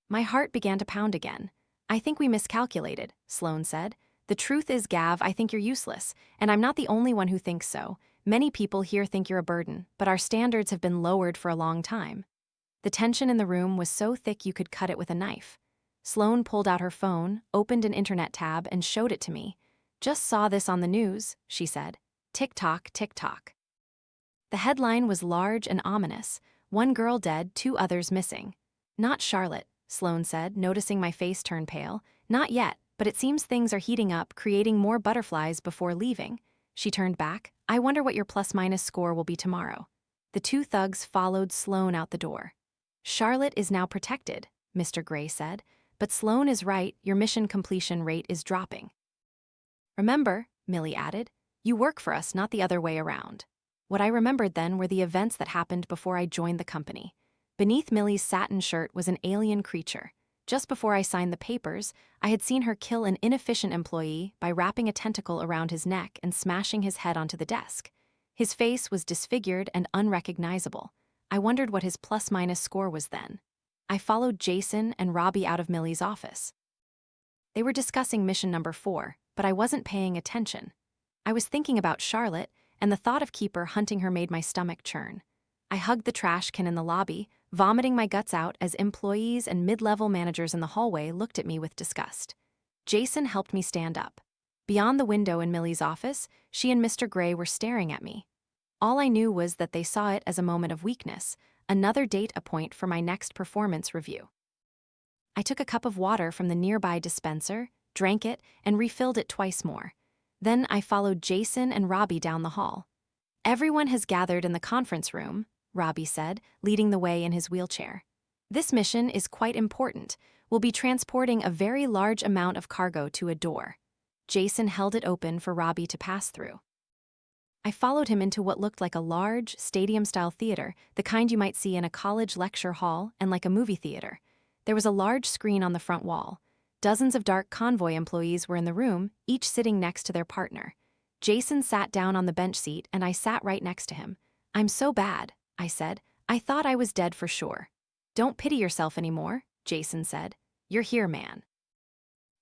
My heart began to pound again. I think we miscalculated, Sloan said. The truth is, Gav, I think you're useless, and I'm not the only one who thinks so. Many people here think you're a burden, but our standards have been lowered for a long time. The tension in the room was so thick you could cut it with a knife. Sloan pulled out her phone, opened an internet tab, and showed it to me. Just saw this on the news, she said. Tick-tock, tick-tock. The headline was large and ominous. 1 girl dead, 2 others missing. Not Charlotte, Sloan said, noticing my face turn pale. Not yet, but it seems things are heating up, creating more butterflies before leaving. She turned back. I wonder what your plus-minus score will be tomorrow. The 2 thugs followed Sloan out the door. Charlotte is now protected, Mr. Gray said, but Sloan is right, your mission completion rate is dropping. Remember, Millie added, you work for us, not the other way around. What I remembered then were the events that happened before I joined the company. Beneath Millie's satin shirt was an alien creature. Just before I signed the papers, I had seen her kill an inefficient employee by wrapping a tentacle around his neck and smashing his head onto the desk. His face was disfigured and unrecognizable. I wondered what his plus-minus score was then. I followed Jason and Robbie out of Millie's office. They were discussing mission number 4, but I wasn't paying attention. I was thinking about Charlotte, and the thought of Keeper hunting her made my stomach churn. I hugged the trash can in the lobby, vomiting my guts out as employees and mid-level managers in the hallway looked at me with disgust. Jason helped me stand up. Beyond the window in Millie's office, she and Mr. Gray were staring at me. All I knew was that they saw it as a moment of weakness, another data point for my next performance review. I took a cup of water from the nearby dispenser, drank it, and refilled it twice more. Then I followed Jason and Robbie down the hall. Everyone has gathered in the conference room, Robbie said, leading the way in his wheelchair. This mission is quite important. We'll be transporting a very large amount of cargo to a door. Jason held it open for Robbie to pass through. I followed him into what looked like a large, stadium-style theater, the kind you might see in a college lecture hall and like a movie theater. There was a large screen on the front wall. Dozens of Dark Convoy employees were in the room, each sitting next to their partner. Jason sat down on the bench seat and I sat right next to him. I'm so bad, I said. I thought I was dead for sure. Don't pity yourself anymore, Jason said. You're here, man.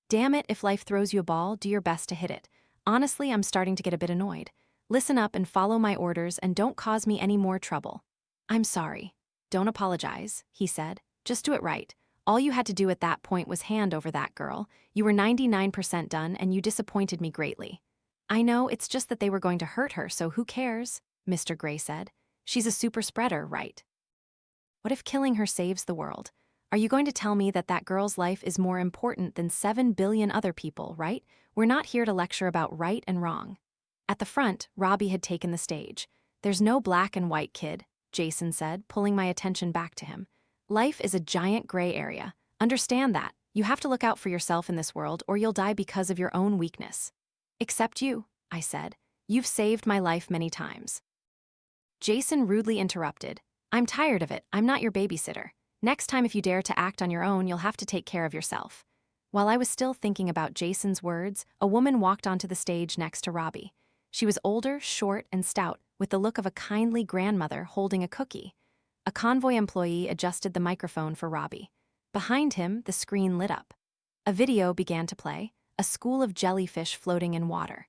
Damn it, if life throws you a ball, do your best to hit it. Honestly, I'm starting to get a bit annoyed. Listen up and follow my orders and don't cause me any more trouble. I'm sorry. Don't apologize, he said. Just do it right. All you had to do at that point was hand over that girl. You were 99% done and you disappointed me greatly. I know, it's just that they were going to hurt her, so who cares? Mr. Gray said. She's a super spreader, right? What if killing her saves the world? Are you going to tell me that that girl's life is more important than 7 billion other people, right? We're not here to lecture about right and wrong. At the front, Robbie had taken the stage. There's no black and white, kid, Jason said, pulling my attention back to him. Life is a giant gray area. Understand that. You have to look out for yourself in this world or you'll die because of your own weakness. Except you, I said. You've saved my life many times. Jason rudely interrupted. I'm tired of it. I'm not your babysitter. Next time if you dare to act on your own, you'll have to take care of yourself. While I was still thinking about Jason's words, a woman walked onto the stage next to Robbie. She was older, short, and stout, with the look of a kindly grandmother holding a cookie. A convoy employee adjusted the microphone for Robbie. Behind him, the screen lit up. A video began to play, a school of jellyfish floating in water.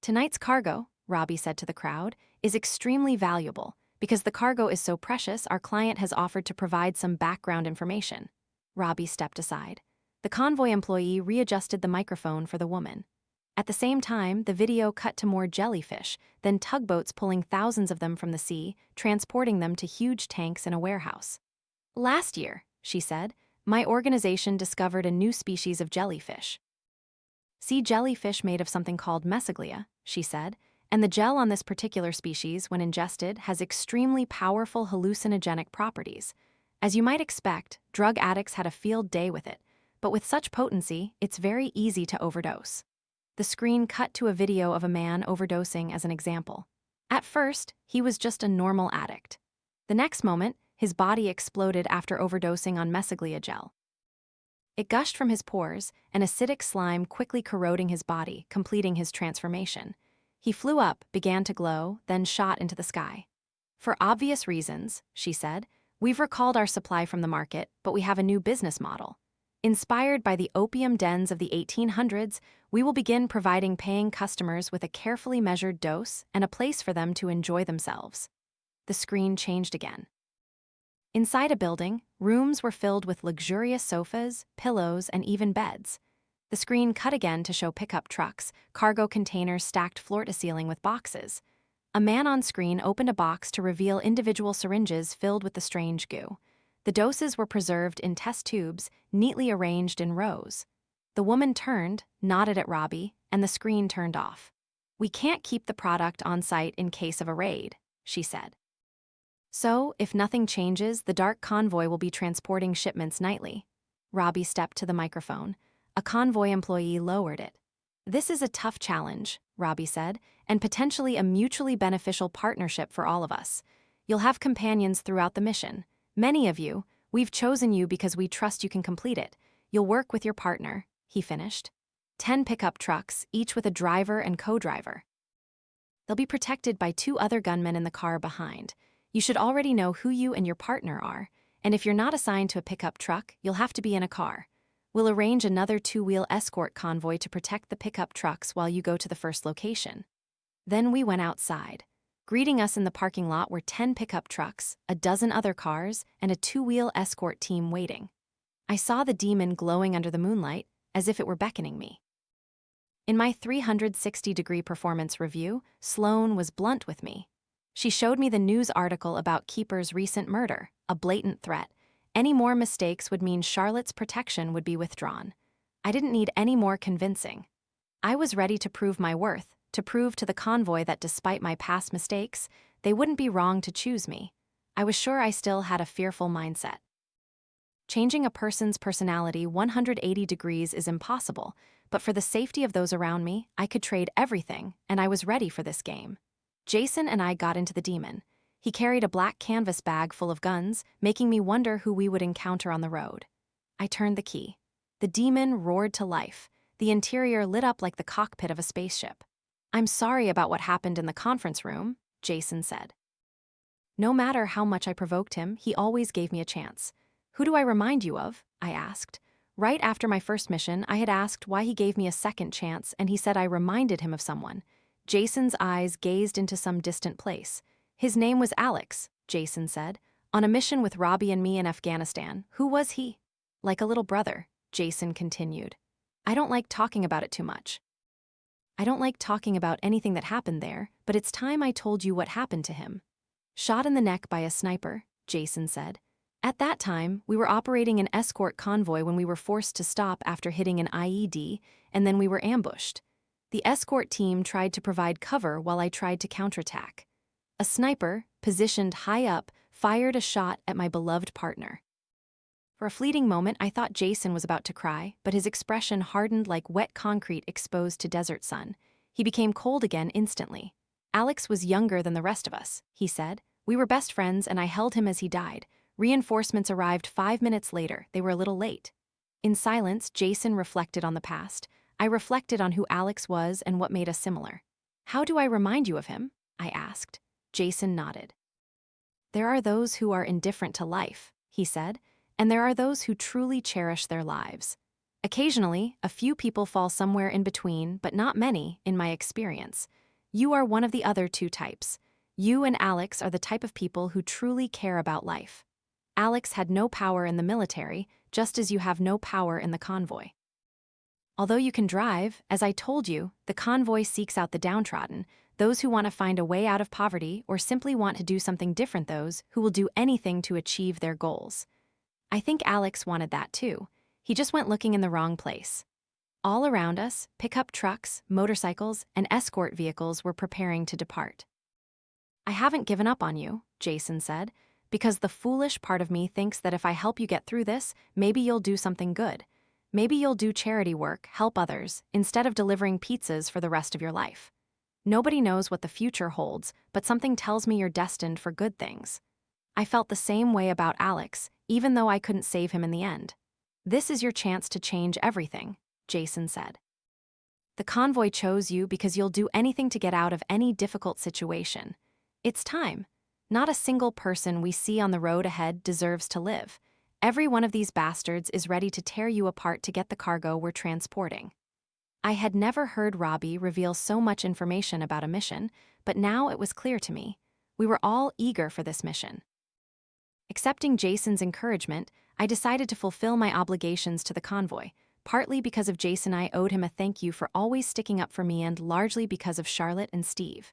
"Tonight's cargo," Robbie said to the crowd, "is extremely valuable. Because the cargo is so precious, our client has offered to provide some background information." Robbie stepped aside. The convoy employee readjusted the microphone for the woman. At the same time, the video cut to more jellyfish, then tugboats pulling thousands of them from the sea, transporting them to huge tanks in a warehouse. "Last year," she said, "my organization discovered a new species of jellyfish. Sea jellyfish made of something called mesoglea," she said, "and the gel on this particular species, when ingested, has extremely powerful hallucinogenic properties. As you might expect, drug addicts had a field day with it, but with such potency, it's very easy to overdose." The screen cut to a video of a man overdosing as an example. At first, he was just a normal addict. The next moment, his body exploded after overdosing on mesoglea gel. It gushed from his pores, and acidic slime quickly corroding his body, completing his transformation. He flew up, began to glow, then shot into the sky. "For obvious reasons," she said, "we've recalled our supply from the market, but we have a new business model. Inspired by the opium dens of the 1800s, we will begin providing paying customers with a carefully measured dose and a place for them to enjoy themselves." The screen changed again. Inside a building, rooms were filled with luxurious sofas, pillows, and even beds. The screen cut again to show pickup trucks, cargo containers stacked floor to ceiling with boxes. A man on screen opened a box to reveal individual syringes filled with the strange goo. The doses were preserved in test tubes, neatly arranged in rows. The woman turned, nodded at Robbie, and the screen turned off. "We can't keep the product on site in case of a raid," she said. "So, if nothing changes, the Dark Convoy will be transporting shipments nightly." Robbie stepped to the microphone. A convoy employee lowered it. "This is a tough challenge," Robbie said, "and potentially a mutually beneficial partnership for all of us. You'll have companions throughout the mission. Many of you, we've chosen you because we trust you can complete it. You'll work with your partner," he finished. 10 pickup trucks, each with a driver and co-driver. They'll be protected by 2 other gunmen in the car behind. You should already know who you and your partner are, and if you're not assigned to a pickup truck, you'll have to be in a car. We'll arrange another 2-wheel escort convoy to protect the pickup trucks while you go to the first location. Then we went outside. Greeting us in the parking lot were 10 pickup trucks, a dozen other cars, and a 2-wheel escort team waiting. I saw the demon glowing under the moonlight, as if it were beckoning me. In my 360-degree performance review, Sloane was blunt with me. She showed me the news article about Keeper's recent murder, a blatant threat. Any more mistakes would mean Charlotte's protection would be withdrawn. I didn't need any more convincing. I was ready to prove my worth, to prove to the convoy that despite my past mistakes, they wouldn't be wrong to choose me. I was sure I still had a fearful mindset. Changing a person's personality 180 degrees is impossible, but for the safety of those around me, I could trade everything, and I was ready for this game. Jason and I got into the demon. He carried a black canvas bag full of guns, making me wonder who we would encounter on the road. I turned the key. The demon roared to life. The interior lit up like the cockpit of a spaceship. "I'm sorry about what happened in the conference room," Jason said. No matter how much I provoked him, he always gave me a chance. "Who do I remind you of?" I asked. Right after my first mission, I had asked why he gave me a second chance, and he said I reminded him of someone. Jason's eyes gazed into some distant place. "His name was Alex," Jason said. "On a mission with Robbie and me in Afghanistan. Who was he?" "Like a little brother," Jason continued. "I don't like talking about it too much. I don't like talking about anything that happened there, but it's time I told you what happened to him." "Shot in the neck by a sniper," Jason said. "At that time, we were operating an escort convoy when we were forced to stop after hitting an IED, and then we were ambushed. The escort team tried to provide cover while I tried to counterattack. A sniper, positioned high up, fired a shot at my beloved partner." For a fleeting moment, I thought Jason was about to cry, but his expression hardened like wet concrete exposed to desert sun. He became cold again instantly. "Alex was younger than the rest of us," he said. "We were best friends, and I held him as he died. Reinforcements arrived 5 minutes later. They were a little late." In silence, Jason reflected on the past. I reflected on who Alex was and what made us similar. How do I remind you of him? I asked. Jason nodded. There are those who are indifferent to life, he said, and there are those who truly cherish their lives. Occasionally, a few people fall somewhere in between, but not many, in my experience. You are one of the other two types. You and Alex are the type of people who truly care about life. Alex had no power in the military, just as you have no power in the convoy. Although you can drive, as I told you, the convoy seeks out the downtrodden, those who want to find a way out of poverty or simply want to do something different, those who will do anything to achieve their goals. I think Alex wanted that too. He just went looking in the wrong place. All around us, pickup trucks, motorcycles, and escort vehicles were preparing to depart. I haven't given up on you, Jason said, because the foolish part of me thinks that if I help you get through this, maybe you'll do something good. Maybe you'll do charity work, help others, instead of delivering pizzas for the rest of your life. Nobody knows what the future holds, but something tells me you're destined for good things. I felt the same way about Alex, even though I couldn't save him in the end. This is your chance to change everything, Jason said. The convoy chose you because you'll do anything to get out of any difficult situation. It's time. Not a single person we see on the road ahead deserves to live. Every one of these bastards is ready to tear you apart to get the cargo we're transporting. I had never heard Robbie reveal so much information about a mission, but now it was clear to me. We were all eager for this mission. Accepting Jason's encouragement, I decided to fulfill my obligations to the convoy, partly because of Jason. I owed him a thank you for always sticking up for me, and largely because of Charlotte and Steve.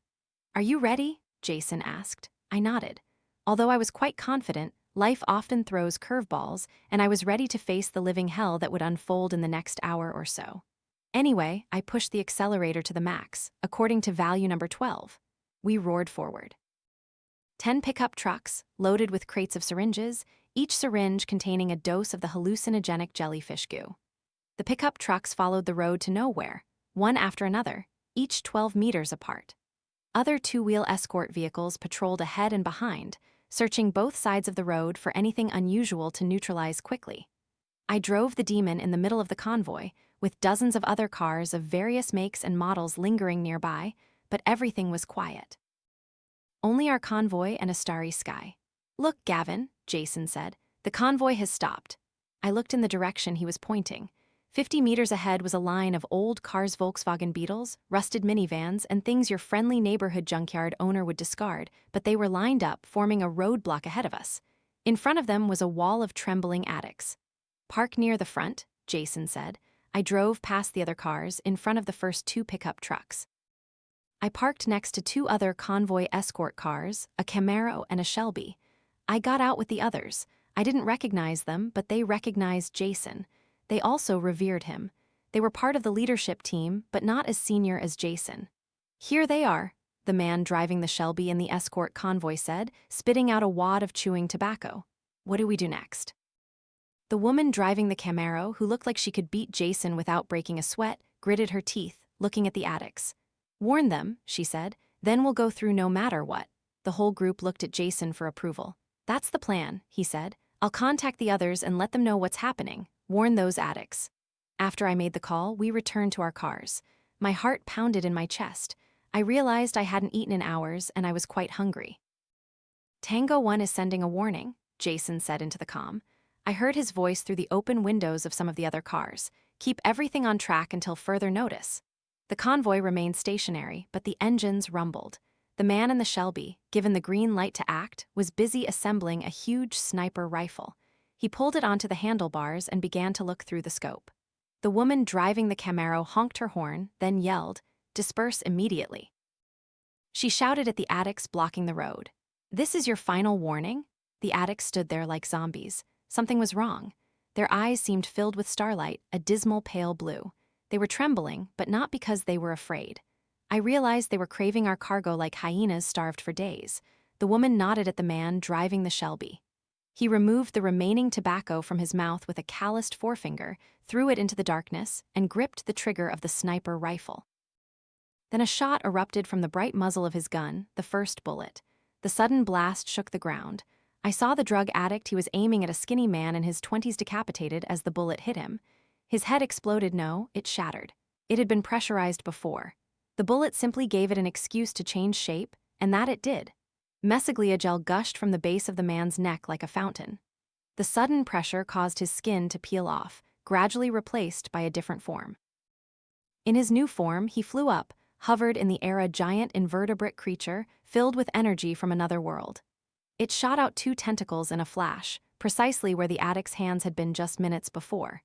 Are you ready? Jason asked. I nodded. Although I was quite confident, life often throws curveballs, and I was ready to face the living hell that would unfold in the next hour or so. Anyway, I pushed the accelerator to the max, according to value number 12. We roared forward. 10 pickup trucks, loaded with crates of syringes, each syringe containing a dose of the hallucinogenic jellyfish goo. The pickup trucks followed the road to nowhere, one after another, each 12 meters apart. Other two-wheel escort vehicles patrolled ahead and behind, searching both sides of the road for anything unusual to neutralize quickly. I drove the Demon in the middle of the convoy, with dozens of other cars of various makes and models lingering nearby, but everything was quiet. Only our convoy and a starry sky. Look, Gavin, Jason said. The convoy has stopped. I looked in the direction he was pointing. 50 meters ahead was a line of old cars, Volkswagen Beetles, rusted minivans, and things your friendly neighborhood junkyard owner would discard, but they were lined up, forming a roadblock ahead of us. In front of them was a wall of trembling addicts. Park near the front, Jason said. I drove past the other cars, in front of the first two pickup trucks. I parked next to two other convoy escort cars, a Camaro and a Shelby. I got out with the others. I didn't recognize them, but they recognized Jason. They also revered him. They were part of the leadership team, but not as senior as Jason. Here they are, the man driving the Shelby in the escort convoy said, spitting out a wad of chewing tobacco. What do we do next? The woman driving the Camaro, who looked like she could beat Jason without breaking a sweat, gritted her teeth, looking at the addicts. Warn them, she said, then we'll go through no matter what. The whole group looked at Jason for approval. That's the plan, he said. I'll contact the others and let them know what's happening. Warn those addicts. After I made the call, we returned to our cars. My heart pounded in my chest. I realized I hadn't eaten in hours and I was quite hungry. Tango 1 is sending a warning, Jason said into the comm. I heard his voice through the open windows of some of the other cars. Keep everything on track until further notice. The convoy remained stationary, but the engines rumbled. The man in the Shelby, given the green light to act, was busy assembling a huge sniper rifle. He pulled it onto the handlebars and began to look through the scope. The woman driving the Camaro honked her horn, then yelled, "Disperse immediately." She shouted at the addicts blocking the road. This is your final warning? The addicts stood there like zombies. Something was wrong. Their eyes seemed filled with starlight, a dismal pale blue. They were trembling, but not because they were afraid. I realized they were craving our cargo like hyenas starved for days. The woman nodded at the man driving the Shelby. He removed the remaining tobacco from his mouth with a calloused forefinger, threw it into the darkness, and gripped the trigger of the sniper rifle. Then a shot erupted from the bright muzzle of his gun, the first bullet. The sudden blast shook the ground. I saw the drug addict. He was aiming at a skinny man in his 20s decapitated as the bullet hit him. His head exploded. No, it shattered. It had been pressurized before. The bullet simply gave it an excuse to change shape, and that it did. Mesoglia gel gushed from the base of the man's neck like a fountain. The sudden pressure caused his skin to peel off, gradually replaced by a different form. In his new form, he flew up, hovered in the air, a giant invertebrate creature filled with energy from another world. It shot out 2 tentacles in a flash, precisely where the addict's hands had been just minutes before.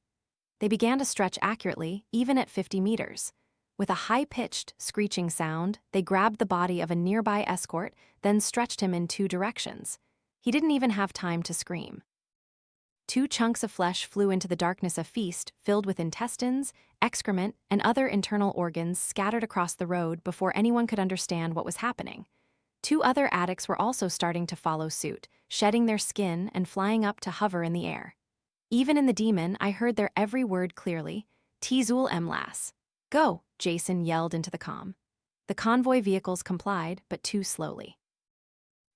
They began to stretch accurately, even at 50 meters. With a high-pitched, screeching sound, they grabbed the body of a nearby escort, then stretched him in 2 directions. He didn't even have time to scream. 2 chunks of flesh flew into the darkness, a feast filled with intestines, excrement, and other internal organs scattered across the road before anyone could understand what was happening. 2 other addicts were also starting to follow suit, shedding their skin and flying up to hover in the air. Even in the demon, I heard their every word clearly. Tizul Emlas. Go, Jason yelled into the comm. The convoy vehicles complied, but too slowly.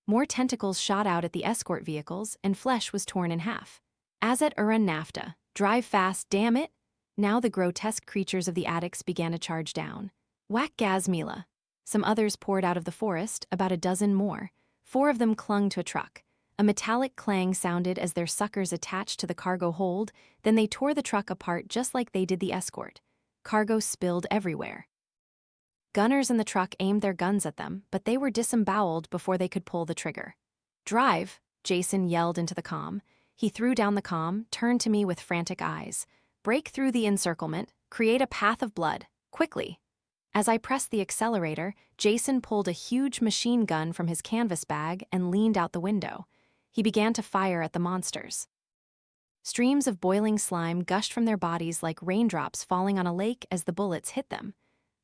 More tentacles shot out at the escort vehicles, and flesh was torn in half. Azet Uran Nafta, drive fast, damn it! Now the grotesque creatures of the addicts began to charge down. Whack Gazmila. Some others poured out of the forest, about a dozen more. 4 of them clung to a truck. A metallic clang sounded as their suckers attached to the cargo hold, then they tore the truck apart just like they did the escort. Cargo spilled everywhere. Gunners in the truck aimed their guns at them, but they were disemboweled before they could pull the trigger. Drive, Jason yelled into the comm. He threw down the comm, turned to me with frantic eyes. Break through the encirclement, create a path of blood, quickly. As I pressed the accelerator, Jason pulled a huge machine gun from his canvas bag and leaned out the window. He began to fire at the monsters. Streams of boiling slime gushed from their bodies like raindrops falling on a lake as the bullets hit them.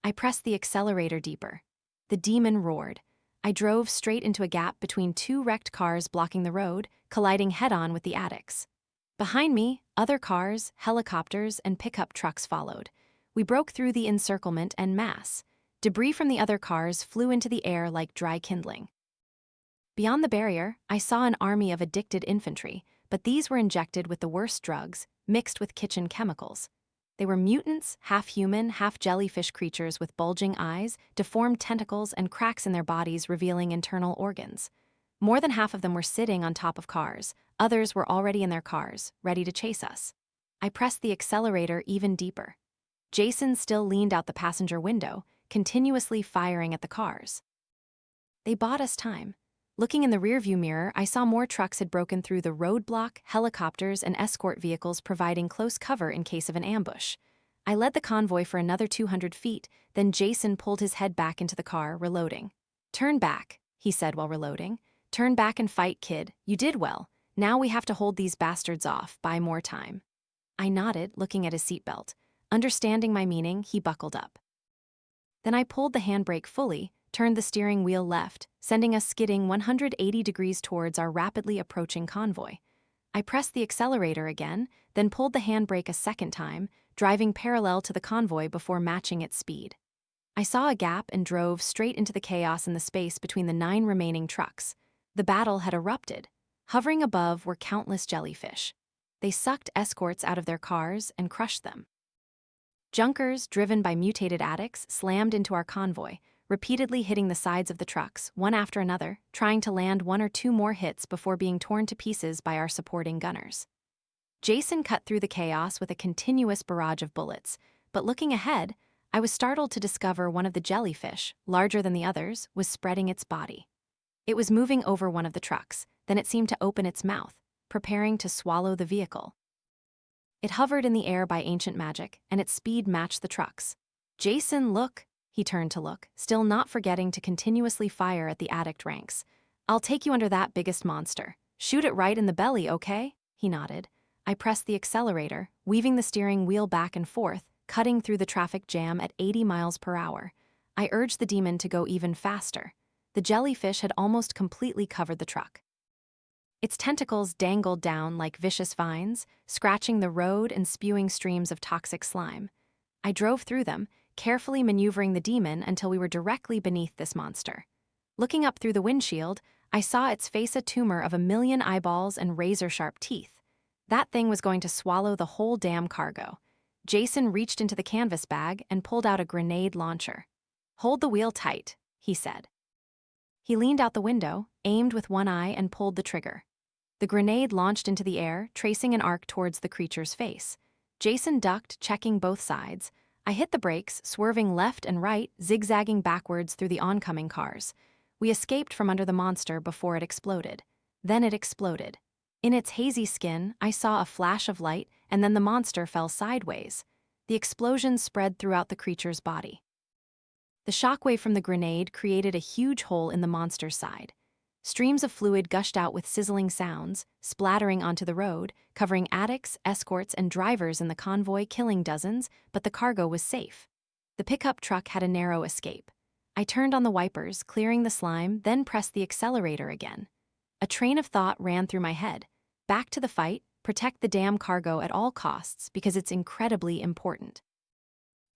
I pressed the accelerator deeper. The demon roared. I drove straight into a gap between 2 wrecked cars blocking the road, colliding head-on with the addicts. Behind me, other cars, helicopters, and pickup trucks followed. We broke through the encirclement en masse. Debris from the other cars flew into the air like dry kindling. Beyond the barrier, I saw an army of addicted infantry, but these were injected with the worst drugs, mixed with kitchen chemicals. They were mutants, half-human, half-jellyfish creatures with bulging eyes, deformed tentacles, and cracks in their bodies revealing internal organs. More than half of them were sitting on top of cars. Others were already in their cars, ready to chase us. I pressed the accelerator even deeper. Jason still leaned out the passenger window, continuously firing at the cars. They bought us time. Looking in the rearview mirror, I saw more trucks had broken through the roadblock, helicopters, and escort vehicles providing close cover in case of an ambush. I led the convoy for another 200 feet, then Jason pulled his head back into the car, reloading. Turn back, he said while reloading. Turn back and fight, kid. You did well. Now we have to hold these bastards off, buy more time. I nodded, looking at his seatbelt. Understanding my meaning, he buckled up. Then I pulled the handbrake fully, turned the steering wheel left, sending us skidding 180 degrees towards our rapidly approaching convoy. I pressed the accelerator again, then pulled the handbrake a second time, driving parallel to the convoy before matching its speed. I saw a gap and drove straight into the chaos in the space between the 9 remaining trucks. The battle had erupted. Hovering above were countless jellyfish. They sucked escorts out of their cars and crushed them. Junkers, driven by mutated addicts, slammed into our convoy, repeatedly hitting the sides of the trucks, one after another, trying to land 1 or 2 more hits before being torn to pieces by our supporting gunners. Jason cut through the chaos with a continuous barrage of bullets, but looking ahead, I was startled to discover one of the jellyfish, larger than the others, was spreading its body. It was moving over one of the trucks, then it seemed to open its mouth, preparing to swallow the vehicle. It hovered in the air by ancient magic, and its speed matched the trucks. Jason, look! He turned to look, still not forgetting to continuously fire at the addict ranks. I'll take you under that biggest monster. Shoot it right in the belly, okay? He nodded. I pressed the accelerator, weaving the steering wheel back and forth, cutting through the traffic jam at 80 miles per hour. I urged the demon to go even faster. The jellyfish had almost completely covered the truck. Its tentacles dangled down like vicious vines, scratching the road and spewing streams of toxic slime. I drove through them, carefully maneuvering the demon until we were directly beneath this monster. Looking up through the windshield, I saw its face a tumor of 1,000,000 eyeballs and razor-sharp teeth. That thing was going to swallow the whole damn cargo. Jason reached into the canvas bag and pulled out a grenade launcher. "Hold the wheel tight," he said. He leaned out the window, aimed with one eye, and pulled the trigger. The grenade launched into the air, tracing an arc towards the creature's face. Jason ducked, checking both sides. I hit the brakes, swerving left and right, zigzagging backwards through the oncoming cars. We escaped from under the monster before it exploded. Then it exploded. In its hazy skin, I saw a flash of light, and then the monster fell sideways. The explosion spread throughout the creature's body. The shockwave from the grenade created a huge hole in the monster's side. Streams of fluid gushed out with sizzling sounds, splattering onto the road, covering addicts, escorts, and drivers in the convoy, killing dozens, but the cargo was safe. The pickup truck had a narrow escape. I turned on the wipers, clearing the slime, then pressed the accelerator again. A train of thought ran through my head. Back to the fight, protect the damn cargo at all costs because it's incredibly important.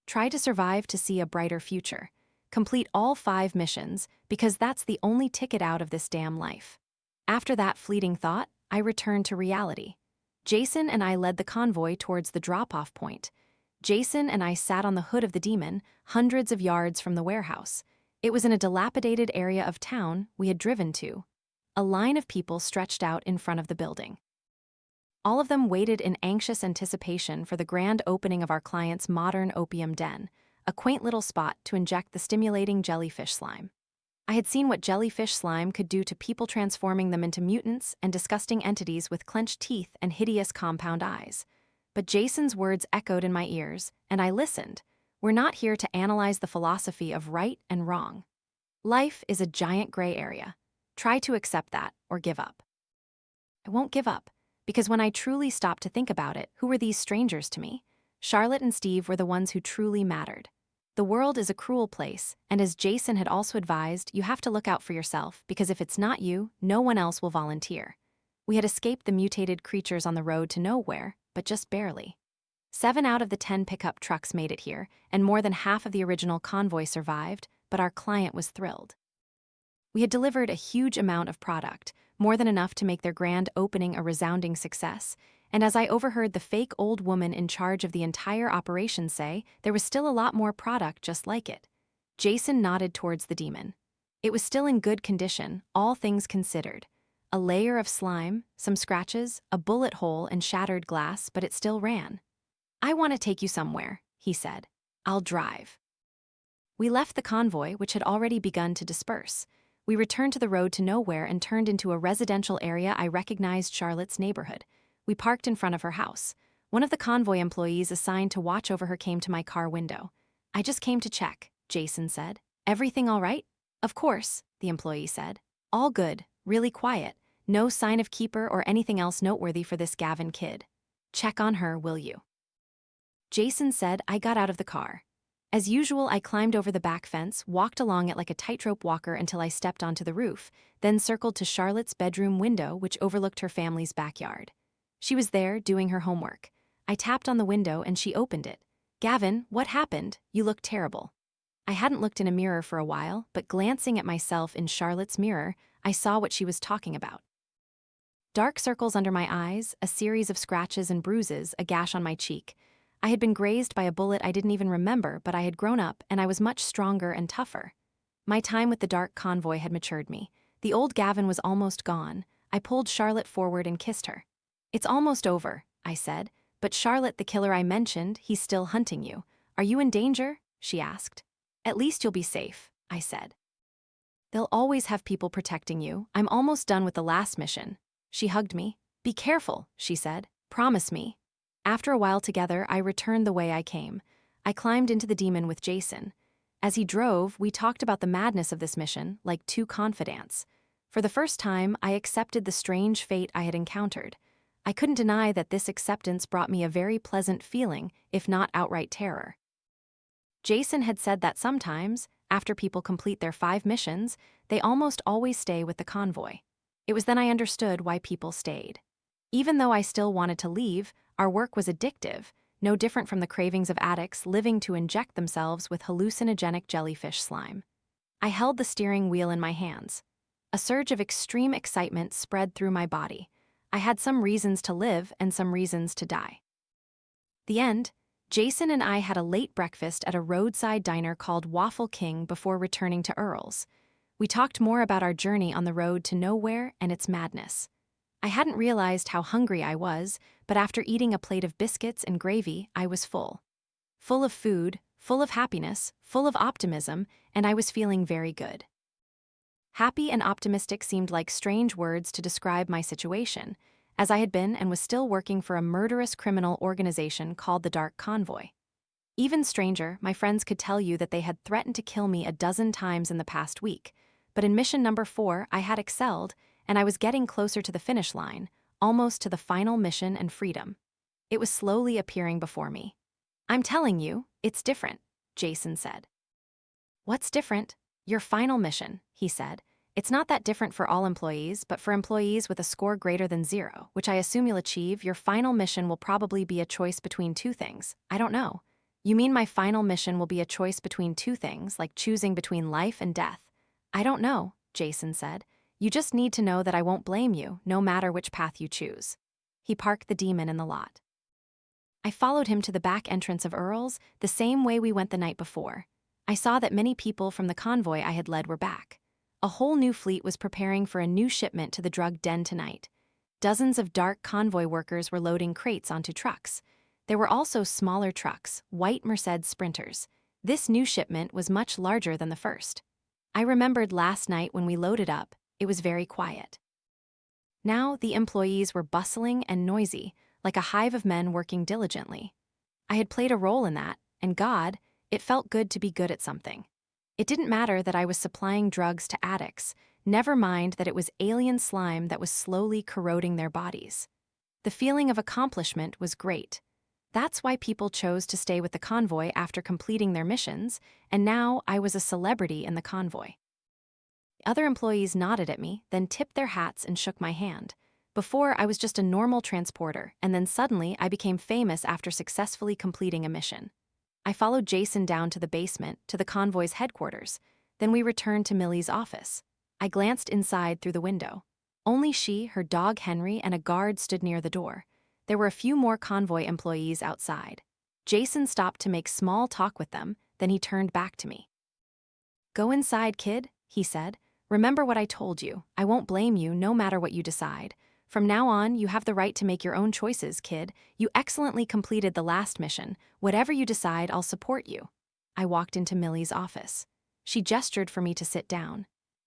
Try to survive to see a brighter future. Complete all 5 missions, because that's the only ticket out of this damn life. After that fleeting thought, I returned to reality. Jason and I led the convoy towards the drop-off point. Jason and I sat on the hood of the demon, hundreds of yards from the warehouse. It was in a dilapidated area of town we had driven to. A line of people stretched out in front of the building. All of them waited in anxious anticipation for the grand opening of our client's modern opium den, a quaint little spot to inject the stimulating jellyfish slime. I had seen what jellyfish slime could do to people, transforming them into mutants and disgusting entities with clenched teeth and hideous compound eyes. But Jason's words echoed in my ears, and I listened. We're not here to analyze the philosophy of right and wrong. Life is a giant gray area. Try to accept that or give up. I won't give up, because when I truly stopped to think about it, who were these strangers to me? Charlotte and Steve were the ones who truly mattered. The world is a cruel place, and as Jason had also advised, you have to look out for yourself, because if it's not you, no one else will volunteer. We had escaped the mutated creatures on the road to nowhere, but just barely. 7 out of the 10 pickup trucks made it here, and more than half of the original convoy survived, but our client was thrilled. We had delivered a huge amount of product, more than enough to make their grand opening a resounding success, and as I overheard the fake old woman in charge of the entire operation say, there was still a lot more product just like it. Jason nodded towards the demon. It was still in good condition, all things considered. A layer of slime, some scratches, a bullet hole, and shattered glass, but it still ran. "I want to take you somewhere," he said. "I'll drive." We left the convoy, which had already begun to disperse. We returned to the road to nowhere and turned into a residential area. I recognized Charlotte's neighborhood. We parked in front of her house. One of the convoy employees assigned to watch over her came to my car window. "I just came to check," Jason said. "Everything all right?" "Of course," the employee said. "All good, really quiet. No sign of Keeper or anything else noteworthy for this Gavin kid. Check on her, will you?" Jason said. I got out of the car. As usual, I climbed over the back fence, walked along it like a tightrope walker until I stepped onto the roof, then circled to Charlotte's bedroom window, which overlooked her family's backyard. She was there, doing her homework. I tapped on the window and she opened it. "Gavin, what happened? You look terrible." I hadn't looked in a mirror for a while, but glancing at myself in Charlotte's mirror, I saw what she was talking about. Dark circles under my eyes, a series of scratches and bruises, a gash on my cheek. I had been grazed by a bullet I didn't even remember, but I had grown up and I was much stronger and tougher. My time with the Dark Convoy had matured me. The old Gavin was almost gone. I pulled Charlotte forward and kissed her. "It's almost over," I said. "But Charlotte, the killer I mentioned, he's still hunting you. Are you in danger?" she asked. "At least you'll be safe," I said. "They'll always have people protecting you. I'm almost done with the last mission." She hugged me. "Be careful," she said. "Promise me." After a while together, I returned the way I came. I climbed into the demon with Jason. As he drove, we talked about the madness of this mission, like 2 confidants. For the first time, I accepted the strange fate I had encountered. I couldn't deny that this acceptance brought me a very pleasant feeling, if not outright terror. Jason had said that sometimes, after people complete their 5 missions, they almost always stay with the convoy. It was then I understood why people stayed. Even though I still wanted to leave, our work was addictive, no different from the cravings of addicts living to inject themselves with hallucinogenic jellyfish slime. I held the steering wheel in my hands. A surge of extreme excitement spread through my body. I had some reasons to live and some reasons to die. The end. Jason and I had a late breakfast at a roadside diner called Waffle King before returning to Earl's. We talked more about our journey on the road to nowhere and its madness. I hadn't realized how hungry I was, but after eating a plate of biscuits and gravy, I was full. Full of food, full of happiness, full of optimism, and I was feeling very good. Happy and optimistic seemed like strange words to describe my situation, as I had been and was still working for a murderous criminal organization called the Dark Convoy. Even stranger, my friends could tell you that they had threatened to kill me a dozen times in the past week, but in mission number 4, I had excelled, and I was getting closer to the finish line, almost to the final mission and freedom. It was slowly appearing before me. "I'm telling you, it's different," Jason said. "What's different?" "Your final mission," he said. "It's not that different for all employees, but for employees with a score greater than 0, which I assume you'll achieve, your final mission will probably be a choice between 2 things. I don't know." "You mean my final mission will be a choice between 2 things, like choosing between life and death?" "I don't know," Jason said. "You just need to know that I won't blame you, no matter which path you choose." He parked the demon in the lot. I followed him to the back entrance of Earl's, the same way we went the night before. I saw that many people from the convoy I had led were back. A whole new fleet was preparing for a new shipment to the drug den tonight. Dozens of Dark Convoy workers were loading crates onto trucks. There were also smaller trucks, white Mercedes Sprinters. This new shipment was much larger than the first. I remembered last night when we loaded up, it was very quiet. Now the employees were bustling and noisy, like a hive of men working diligently. I had played a role in that, and God, it felt good to be good at something. It didn't matter that I was supplying drugs to addicts, never mind that it was alien slime that was slowly corroding their bodies. The feeling of accomplishment was great. That's why people chose to stay with the convoy after completing their missions, and now I was a celebrity in the convoy. Other employees nodded at me, then tipped their hats and shook my hand. Before, I was just a normal transporter, and then suddenly I became famous after successfully completing a mission. I followed Jason down to the basement, to the convoy's headquarters. Then we returned to Millie's office. I glanced inside through the window. Only she, her dog Henry, and a guard stood near the door. There were a few more convoy employees outside. Jason stopped to make small talk with them, then he turned back to me. "Go inside, kid," he said. "Remember what I told you. I won't blame you, no matter what you decide. From now on, you have the right to make your own choices, kid. You excellently completed the last mission. Whatever you decide, I'll support you." I walked into Millie's office. She gestured for me to sit down.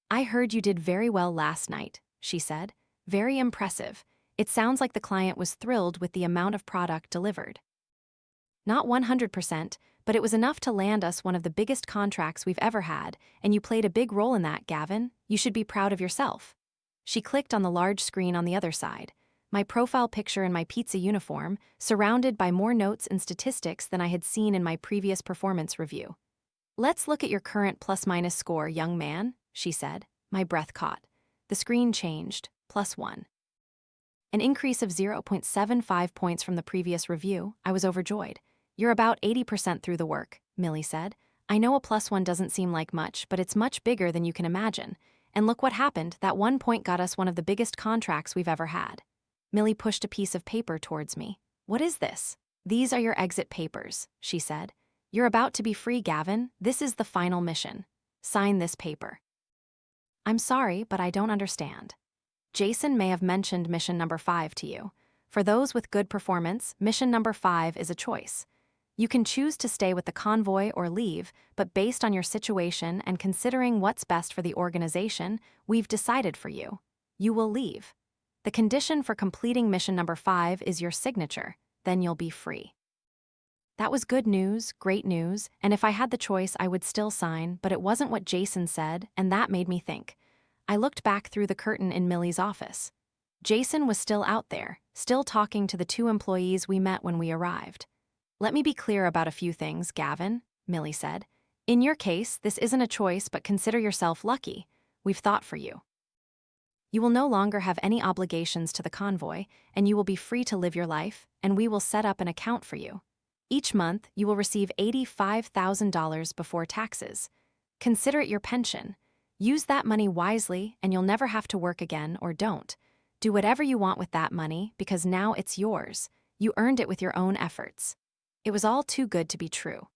"I heard you did very well last night," she said. "Very impressive. It sounds like the client was thrilled with the amount of product delivered." "Not 100%, but it was enough to land us one of the biggest contracts we've ever had, and you played a big role in that, Gavin. You should be proud of yourself." She clicked on the large screen on the other side. My profile picture in my pizza uniform, surrounded by more notes and statistics than I had seen in my previous performance review. "Let's look at your current plus-minus score, young man," she said. My breath caught. The screen changed, +1. An increase of 0.75 points from the previous review. I was overjoyed. "You're about 80% through the work," Millie said. "I know a +1 doesn't seem like much, but it's much bigger than you can imagine. And look what happened, that 1 point got us one of the biggest contracts we've ever had." Millie pushed a piece of paper towards me. "What is this?" "These are your exit papers," she said. "You're about to be free, Gavin. This is the final mission. Sign this paper." "I'm sorry, but I don't understand." "Jason may have mentioned mission number 5 to you. For those with good performance, mission number 5 is a choice. You can choose to stay with the convoy or leave, but based on your situation and considering what's best for the organization, we've decided for you. You will leave. The condition for completing mission number 5 is your signature, then you'll be free." That was good news, great news, and if I had the choice I would still sign, but it wasn't what Jason said, and that made me think. I looked back through the curtain in Millie's office. Jason was still out there, still talking to the 2 employees we met when we arrived. "Let me be clear about a few things, Gavin," Millie said. "In your case, this isn't a choice, but consider yourself lucky. We've thought for you. You will no longer have any obligations to the convoy, and you will be free to live your life, and we will set up an account for you. Each month, you will receive $85,000 before taxes. Consider it your pension. Use that money wisely and you'll never have to work again, or don't. Do whatever you want with that money because now it's yours. You earned it with your own efforts. It was all too good to be true.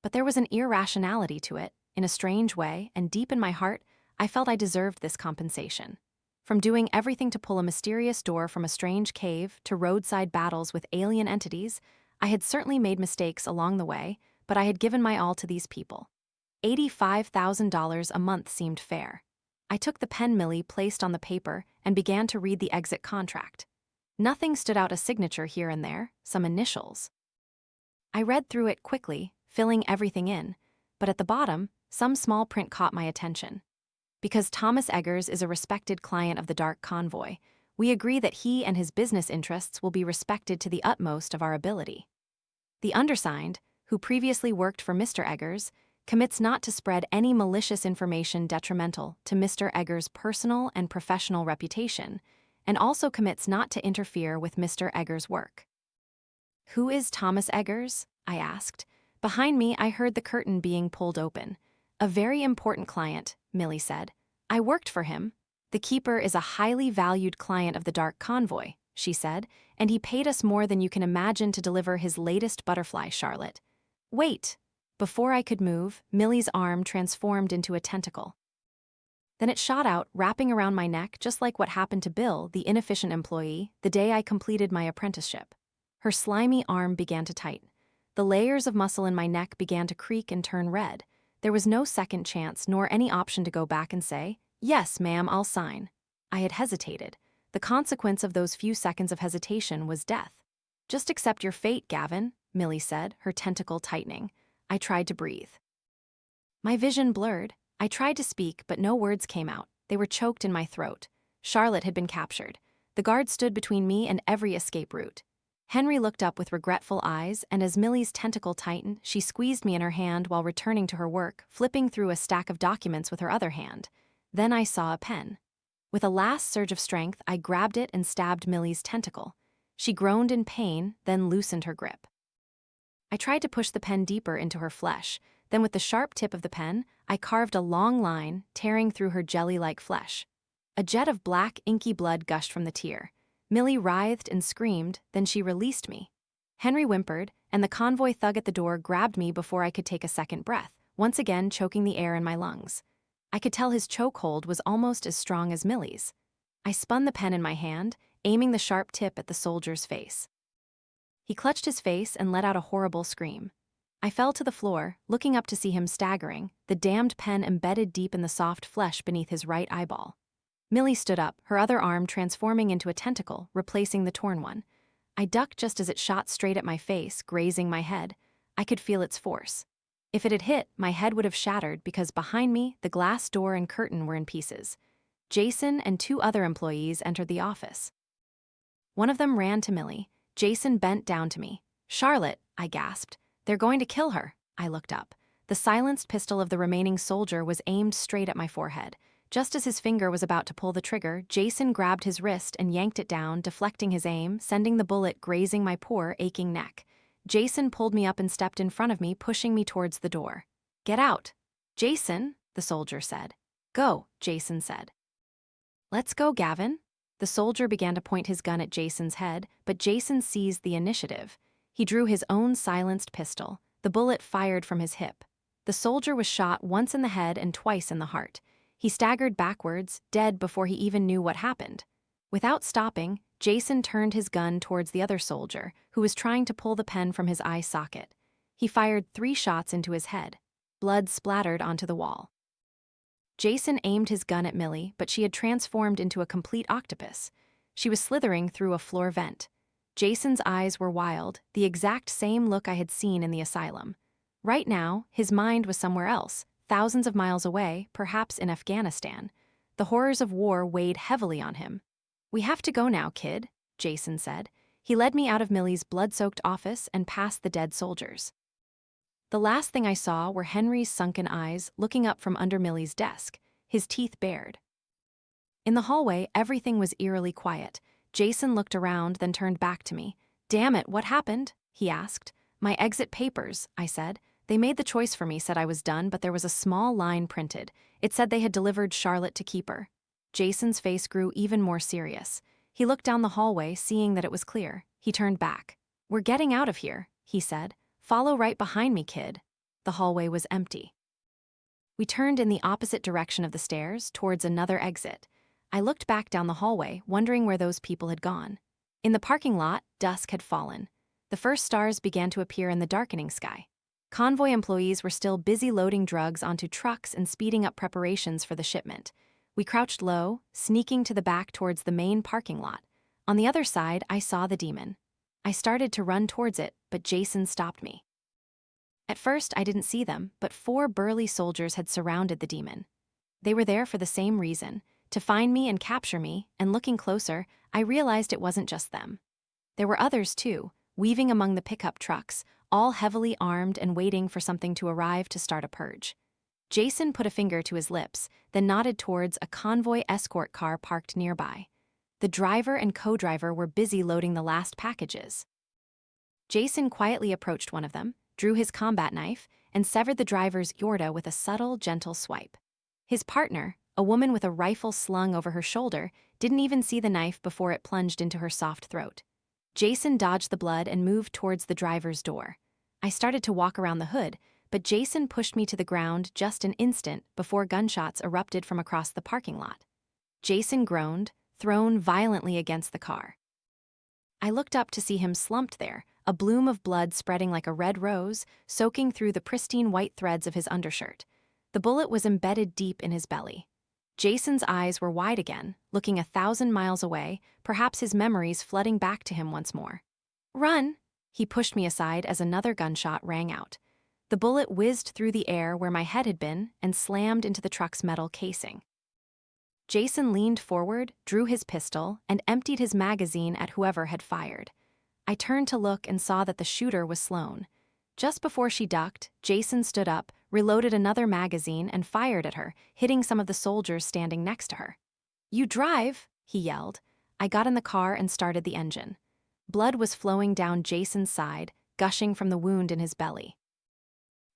But there was an irrationality to it, in a strange way, and deep in my heart, I felt I deserved this compensation. From doing everything to pull a mysterious door from a strange cave to roadside battles with alien entities, I had certainly made mistakes along the way, but I had given my all to these people. $85,000 a month seemed fair. I took the pen Millie placed on the paper and began to read the exit contract. Nothing stood out, a signature here and there, some initials. I read through it quickly, filling everything in, but at the bottom, some small print caught my attention. Because Thomas Eggers is a respected client of the Dark Convoy, we agree that he and his business interests will be respected to the utmost of our ability. The undersigned, who previously worked for Mr. Eggers, commits not to spread any malicious information detrimental to Mr. Eggers' personal and professional reputation, and also commits not to interfere with Mr. Eggers' work. Who is Thomas Eggers? I asked. Behind me, I heard the curtain being pulled open. A very important client, Millie said. I worked for him. The keeper is a highly valued client of the Dark Convoy, she said, and he paid us more than you can imagine to deliver his latest butterfly, Charlotte. Wait! Before I could move, Millie's arm transformed into a tentacle. Then it shot out, wrapping around my neck just like what happened to Bill, the inefficient employee, the day I completed my apprenticeship. Her slimy arm began to tighten. The layers of muscle in my neck began to creak and turn red. There was no second chance nor any option to go back and say, "Yes, ma'am, I'll sign." I had hesitated. The consequence of those few seconds of hesitation was death. "Just accept your fate, Gavin," Millie said, her tentacle tightening. I tried to breathe. My vision blurred. I tried to speak, but no words came out. They were choked in my throat. Charlotte had been captured. The guard stood between me and every escape route. Henry looked up with regretful eyes, and as Millie's tentacle tightened, she squeezed me in her hand while returning to her work, flipping through a stack of documents with her other hand. Then I saw a pen. With a last surge of strength, I grabbed it and stabbed Millie's tentacle. She groaned in pain, then loosened her grip. I tried to push the pen deeper into her flesh. Then with the sharp tip of the pen, I carved a long line, tearing through her jelly-like flesh. A jet of black, inky blood gushed from the tear. Millie writhed and screamed, then she released me. Henry whimpered, and the convoy thug at the door grabbed me before I could take a second breath, once again choking the air in my lungs. I could tell his chokehold was almost as strong as Millie's. I spun the pen in my hand, aiming the sharp tip at the soldier's face. He clutched his face and let out a horrible scream. I fell to the floor, looking up to see him staggering, the damned pen embedded deep in the soft flesh beneath his right eyeball. Millie stood up, her other arm transforming into a tentacle, replacing the torn one. I ducked just as it shot straight at my face, grazing my head. I could feel its force. If it had hit, my head would have shattered because behind me, the glass door and curtain were in pieces. Jason and two other employees entered the office. One of them ran to Millie. Jason bent down to me. "Charlotte," I gasped. "They're going to kill her." I looked up. The silenced pistol of the remaining soldier was aimed straight at my forehead. Just as his finger was about to pull the trigger, Jason grabbed his wrist and yanked it down, deflecting his aim, sending the bullet grazing my poor, aching neck. Jason pulled me up and stepped in front of me, pushing me towards the door. "Get out." "Jason," the soldier said. "Go," Jason said. "Let's go, Gavin." The soldier began to point his gun at Jason's head, but Jason seized the initiative. He drew his own silenced pistol. The bullet fired from his hip. The soldier was shot once in the head and twice in the heart. He staggered backwards, dead before he even knew what happened. Without stopping, Jason turned his gun towards the other soldier, who was trying to pull the pen from his eye socket. He fired 3 shots into his head. Blood splattered onto the wall. Jason aimed his gun at Millie, but she had transformed into a complete octopus. She was slithering through a floor vent. Jason's eyes were wild, the exact same look I had seen in the asylum. Right now, his mind was somewhere else, thousands of miles away, perhaps in Afghanistan. The horrors of war weighed heavily on him. "We have to go now, kid," Jason said. He led me out of Millie's blood-soaked office and past the dead soldiers. The last thing I saw were Henry's sunken eyes looking up from under Millie's desk, his teeth bared. In the hallway, everything was eerily quiet. Jason looked around, then turned back to me. "Damn it, what happened?" he asked. "My exit papers," I said. They made the choice for me, said I was done, but there was a small line printed. It said they had delivered Charlotte to keeper. Jason's face grew even more serious. He looked down the hallway, seeing that it was clear. He turned back. "We're getting out of here," he said. "Follow right behind me, kid." The hallway was empty. We turned in the opposite direction of the stairs, towards another exit. I looked back down the hallway, wondering where those people had gone. In the parking lot, dusk had fallen. The first stars began to appear in the darkening sky. Convoy employees were still busy loading drugs onto trucks and speeding up preparations for the shipment. We crouched low, sneaking to the back towards the main parking lot. On the other side, I saw the demon. I started to run towards it, but Jason stopped me. At first, I didn't see them, but 4 burly soldiers had surrounded the demon. They were there for the same reason, to find me and capture me, and looking closer, I realized it wasn't just them. There were others too, weaving among the pickup trucks, all heavily armed and waiting for something to arrive to start a purge. Jason put a finger to his lips, then nodded towards a convoy escort car parked nearby. The driver and co-driver were busy loading the last packages. Jason quietly approached one of them, drew his combat knife, and severed the driver's aorta with a subtle, gentle swipe. His partner, a woman with a rifle slung over her shoulder, didn't even see the knife before it plunged into her soft throat. Jason dodged the blood and moved towards the driver's door. I started to walk around the hood, but Jason pushed me to the ground just an instant before gunshots erupted from across the parking lot. Jason groaned, thrown violently against the car. I looked up to see him slumped there, a bloom of blood spreading like a red rose, soaking through the pristine white threads of his undershirt. The bullet was embedded deep in his belly. Jason's eyes were wide again, looking 1,000 miles away, perhaps his memories flooding back to him once more. "Run!" He pushed me aside as another gunshot rang out. The bullet whizzed through the air where my head had been and slammed into the truck's metal casing. Jason leaned forward, drew his pistol, and emptied his magazine at whoever had fired. I turned to look and saw that the shooter was Sloane. Just before she ducked, Jason stood up, reloaded another magazine, and fired at her, hitting some of the soldiers standing next to her. "You drive," he yelled. I got in the car and started the engine. Blood was flowing down Jason's side, gushing from the wound in his belly.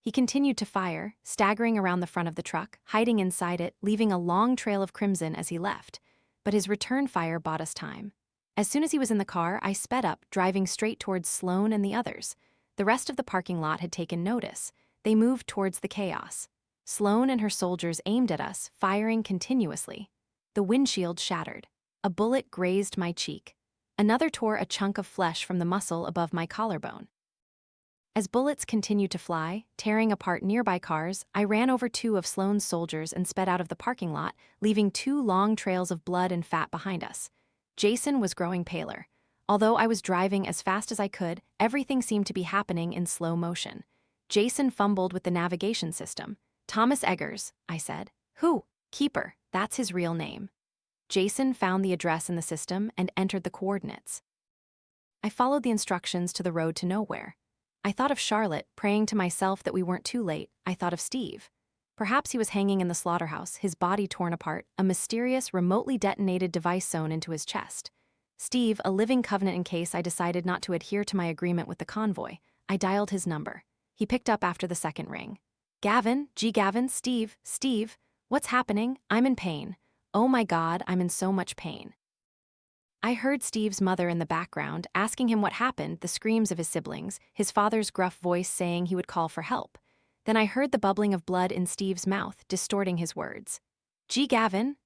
He continued to fire, staggering around the front of the truck, hiding inside it, leaving a long trail of crimson as he left. But his return fire bought us time. As soon as he was in the car, I sped up, driving straight towards Sloane and the others. The rest of the parking lot had taken notice. They moved towards the chaos. Sloane and her soldiers aimed at us, firing continuously. The windshield shattered. A bullet grazed my cheek. Another tore a chunk of flesh from the muscle above my collarbone. As bullets continued to fly, tearing apart nearby cars, I ran over 2 of Sloane's soldiers and sped out of the parking lot, leaving 2 long trails of blood and fat behind us. Jason was growing paler. Although I was driving as fast as I could, everything seemed to be happening in slow motion. Jason fumbled with the navigation system. "Thomas Eggers," I said. "Who?" "Keeper, that's his real name." Jason found the address in the system and entered the coordinates. I followed the instructions to the road to nowhere. I thought of Charlotte, praying to myself that we weren't too late. I thought of Steve. Perhaps he was hanging in the slaughterhouse, his body torn apart, a mysterious, remotely detonated device sewn into his chest. Steve, a living covenant in case I decided not to adhere to my agreement with the convoy. I dialed his number. He picked up after the second ring. "Gavin, Gavin, Steve, what's happening? I'm in pain. Oh my God, I'm in so much pain." I heard Steve's mother in the background, asking him what happened, the screams of his siblings, his father's gruff voice saying he would call for help. Then I heard the bubbling of blood in Steve's mouth, distorting his words. Gavin?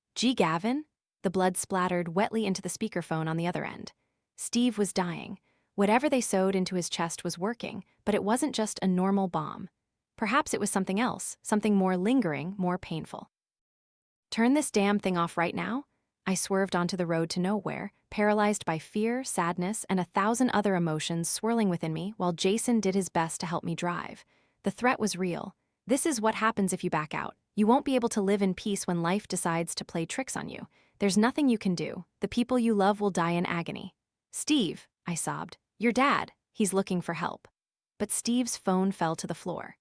The blood splattered wetly into the speakerphone on the other end. Steve was dying. Whatever they sewed into his chest was working, but it wasn't just a normal bomb. Perhaps it was something else, something more lingering, more painful. "Turn this damn thing off right now." I swerved onto the road to nowhere, paralyzed by fear, sadness, and 1,000 other emotions swirling within me while Jason did his best to help me drive. The threat was real. This is what happens if you back out. You won't be able to live in peace when life decides to play tricks on you. There's nothing you can do. The people you love will die in agony. "Steve," I sobbed. "Your dad. He's looking for help." But Steve's phone fell to the floor.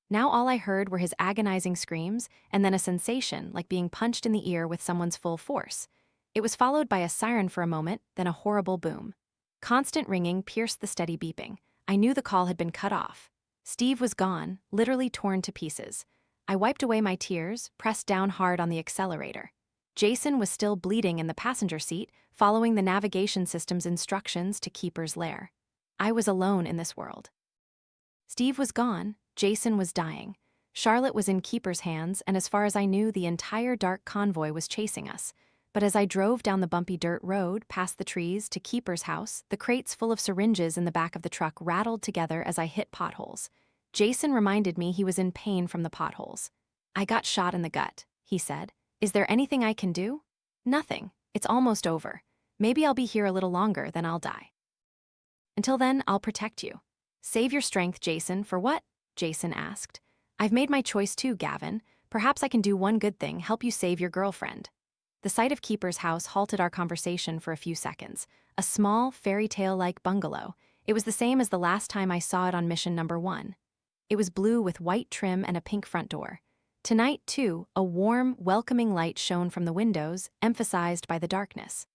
Now all I heard were his agonizing screams, and then a sensation like being punched in the ear with someone's full force. It was followed by a siren for a moment, then a horrible boom. Constant ringing pierced the steady beeping. I knew the call had been cut off. Steve was gone, literally torn to pieces. I wiped away my tears, pressed down hard on the accelerator. Jason was still bleeding in the passenger seat, following the navigation system's instructions to Keeper's lair. I was alone in this world. Steve was gone, Jason was dying. Charlotte was in Keeper's hands, and as far as I knew, the entire Dark Convoy was chasing us. But as I drove down the bumpy dirt road, past the trees, to Keeper's house, the crates full of syringes in the back of the truck rattled together as I hit potholes. Jason reminded me he was in pain from the potholes. "I got shot in the gut," he said. "Is there anything I can do?" "Nothing. It's almost over. Maybe I'll be here a little longer, then I'll die. Until then, I'll protect you." "Save your strength, Jason. For what?" Jason asked. "I've made my choice too, Gavin. Perhaps I can do one good thing, help you save your girlfriend." The sight of Keeper's house halted our conversation for a few seconds. A small, fairy tale-like bungalow. It was the same as the last time I saw it on mission number 1. It was blue with white trim and a pink front door. Tonight, too, a warm, welcoming light shone from the windows, emphasized by the darkness.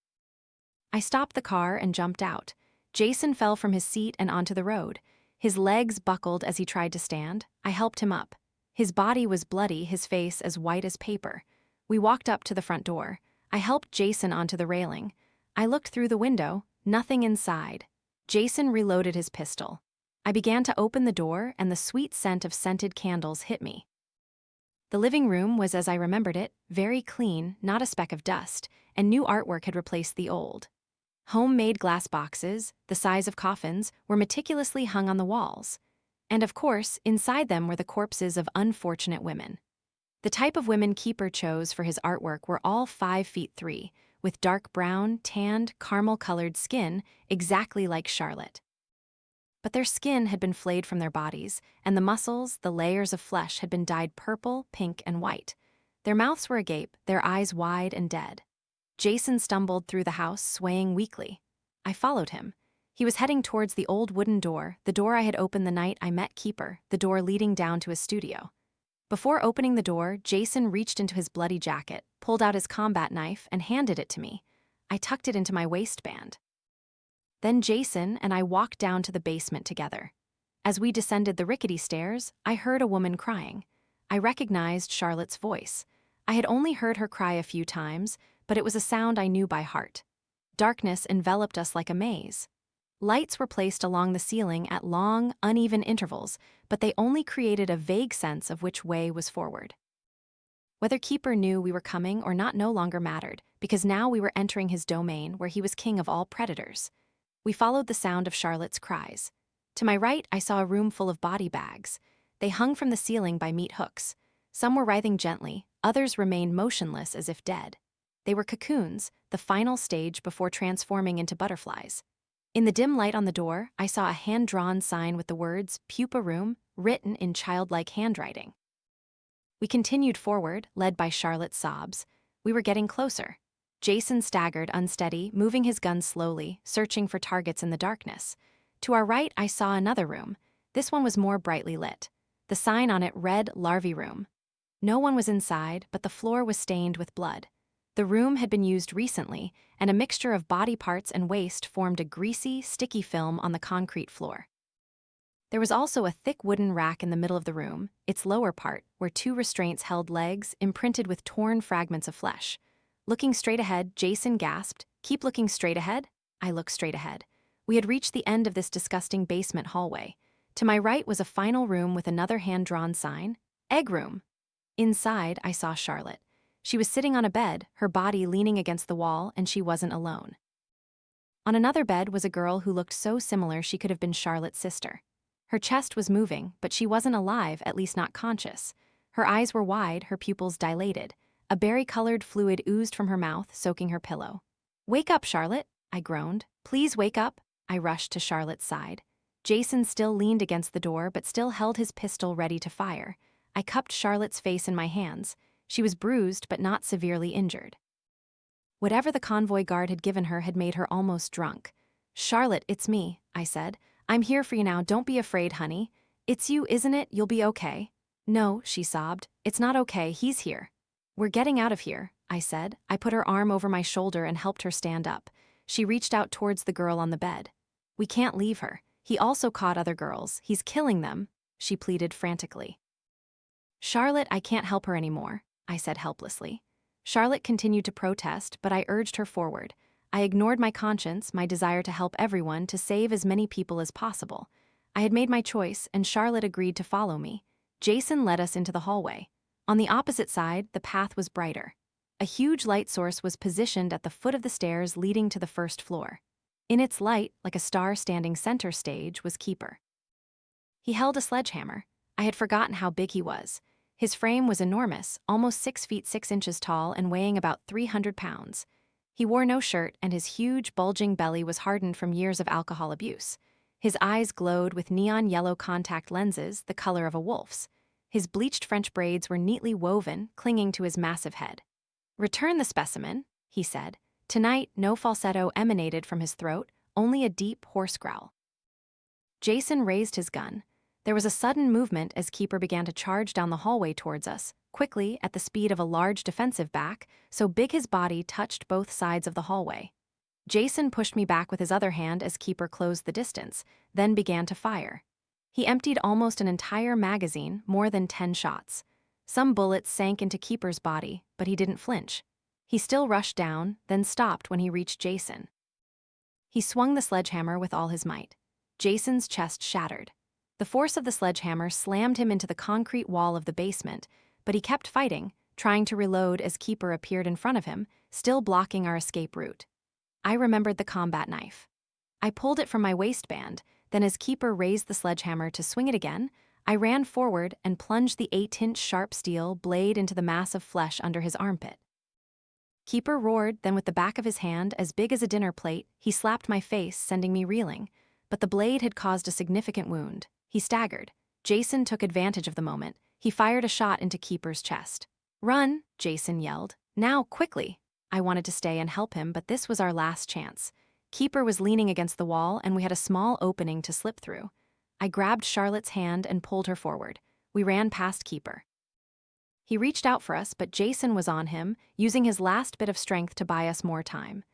I stopped the car and jumped out. Jason fell from his seat and onto the road. His legs buckled as he tried to stand. I helped him up. His body was bloody, his face as white as paper. We walked up to the front door. I helped Jason onto the railing. I looked through the window, nothing inside. Jason reloaded his pistol. I began to open the door, and the sweet scent of scented candles hit me. The living room was as I remembered it, very clean, not a speck of dust, and new artwork had replaced the old. Homemade glass boxes, the size of coffins, were meticulously hung on the walls. And of course, inside them were the corpses of unfortunate women. The type of women Keeper chose for his artwork were all 5'3", with dark brown, tanned, caramel-colored skin, exactly like Charlotte. But their skin had been flayed from their bodies, and the muscles, the layers of flesh had been dyed purple, pink, and white. Their mouths were agape, their eyes wide and dead. Jason stumbled through the house, swaying weakly. I followed him. He was heading towards the old wooden door, the door I had opened the night I met Keeper, the door leading down to his studio. Before opening the door, Jason reached into his bloody jacket, pulled out his combat knife, and handed it to me. I tucked it into my waistband. Then Jason and I walked down to the basement together. As we descended the rickety stairs, I heard a woman crying. I recognized Charlotte's voice. I had only heard her cry a few times, but it was a sound I knew by heart. Darkness enveloped us like a maze. Lights were placed along the ceiling at long, uneven intervals, but they only created a vague sense of which way was forward. Whether Keeper knew we were coming or not no longer mattered, because now we were entering his domain where he was king of all predators. We followed the sound of Charlotte's cries. To my right, I saw a room full of body bags. They hung from the ceiling by meat hooks. Some were writhing gently, others remained motionless as if dead. They were cocoons, the final stage before transforming into butterflies. In the dim light on the door, I saw a hand-drawn sign with the words, "Pupa Room," written in childlike handwriting. We continued forward, led by Charlotte's sobs. We were getting closer. Jason staggered, unsteady, moving his gun slowly, searching for targets in the darkness. To our right, I saw another room. This one was more brightly lit. The sign on it read, "Larvae Room." No one was inside, but the floor was stained with blood. The room had been used recently, and a mixture of body parts and waste formed a greasy, sticky film on the concrete floor. There was also a thick wooden rack in the middle of the room, its lower part, where 2 restraints held legs, imprinted with torn fragments of flesh. Looking straight ahead, Jason gasped, "Keep looking straight ahead?" I looked straight ahead. We had reached the end of this disgusting basement hallway. To my right was a final room with another hand-drawn sign, "Egg Room." Inside, I saw Charlotte. She was sitting on a bed, her body leaning against the wall, and she wasn't alone. On another bed was a girl who looked so similar she could have been Charlotte's sister. Her chest was moving, but she wasn't alive, at least not conscious. Her eyes were wide, her pupils dilated. A berry-colored fluid oozed from her mouth, soaking her pillow. "Wake up, Charlotte," I groaned. "Please wake up." I rushed to Charlotte's side. Jason still leaned against the door, but still held his pistol ready to fire. I cupped Charlotte's face in my hands. She was bruised, but not severely injured. Whatever the convoy guard had given her had made her almost drunk. "Charlotte, it's me," I said. "I'm here for you now, don't be afraid, honey." "It's you, isn't it? You'll be okay." "No," she sobbed. "It's not okay, he's here." "We're getting out of here," I said. I put her arm over my shoulder and helped her stand up. She reached out towards the girl on the bed. "We can't leave her. He also caught other girls. He's killing them." she pleaded frantically. Charlotte, I can't help her anymore, I said helplessly. Charlotte continued to protest, but I urged her forward. I ignored my conscience, my desire to help everyone, to save as many people as possible. I had made my choice, and Charlotte agreed to follow me. Jason led us into the hallway. On the opposite side, the path was brighter. A huge light source was positioned at the foot of the stairs leading to the first floor. In its light, like a star standing center stage, was Keeper. He held a sledgehammer. I had forgotten how big he was. His frame was enormous, almost 6 feet 6 inches tall and weighing about 300 pounds. He wore no shirt, and his huge, bulging belly was hardened from years of alcohol abuse. His eyes glowed with neon yellow contact lenses, the color of a wolf's. His bleached French braids were neatly woven, clinging to his massive head. "Return the specimen," he said. Tonight, no falsetto emanated from his throat, only a deep, hoarse growl. Jason raised his gun. There was a sudden movement as Keeper began to charge down the hallway towards us, quickly at the speed of a large defensive back, so big his body touched both sides of the hallway. Jason pushed me back with his other hand as Keeper closed the distance, then began to fire. He emptied almost an entire magazine, more than 10 shots. Some bullets sank into Keeper's body, but he didn't flinch. He still rushed down, then stopped when he reached Jason. He swung the sledgehammer with all his might. Jason's chest shattered. The force of the sledgehammer slammed him into the concrete wall of the basement, but he kept fighting, trying to reload as Keeper appeared in front of him, still blocking our escape route. I remembered the combat knife. I pulled it from my waistband, then as Keeper raised the sledgehammer to swing it again, I ran forward and plunged the 8-inch sharp steel blade into the mass of flesh under his armpit. Keeper roared, then with the back of his hand, as big as a dinner plate, he slapped my face, sending me reeling. But the blade had caused a significant wound. He staggered. Jason took advantage of the moment. He fired a shot into Keeper's chest. "Run!" Jason yelled. "Now, quickly!" I wanted to stay and help him, but this was our last chance. Keeper was leaning against the wall, and we had a small opening to slip through. I grabbed Charlotte's hand and pulled her forward. We ran past Keeper. He reached out for us, but Jason was on him, using his last bit of strength to buy us more time.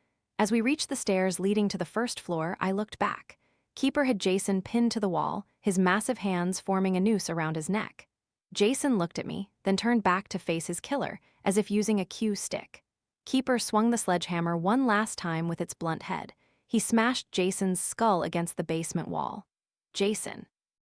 As we reached the stairs leading to the first floor, I looked back. Keeper had Jason pinned to the wall, his massive hands forming a noose around his neck. Jason looked at me, then turned back to face his killer, as if using a cue stick. Keeper swung the sledgehammer one last time with its blunt head. He smashed Jason's skull against the basement wall. Jason,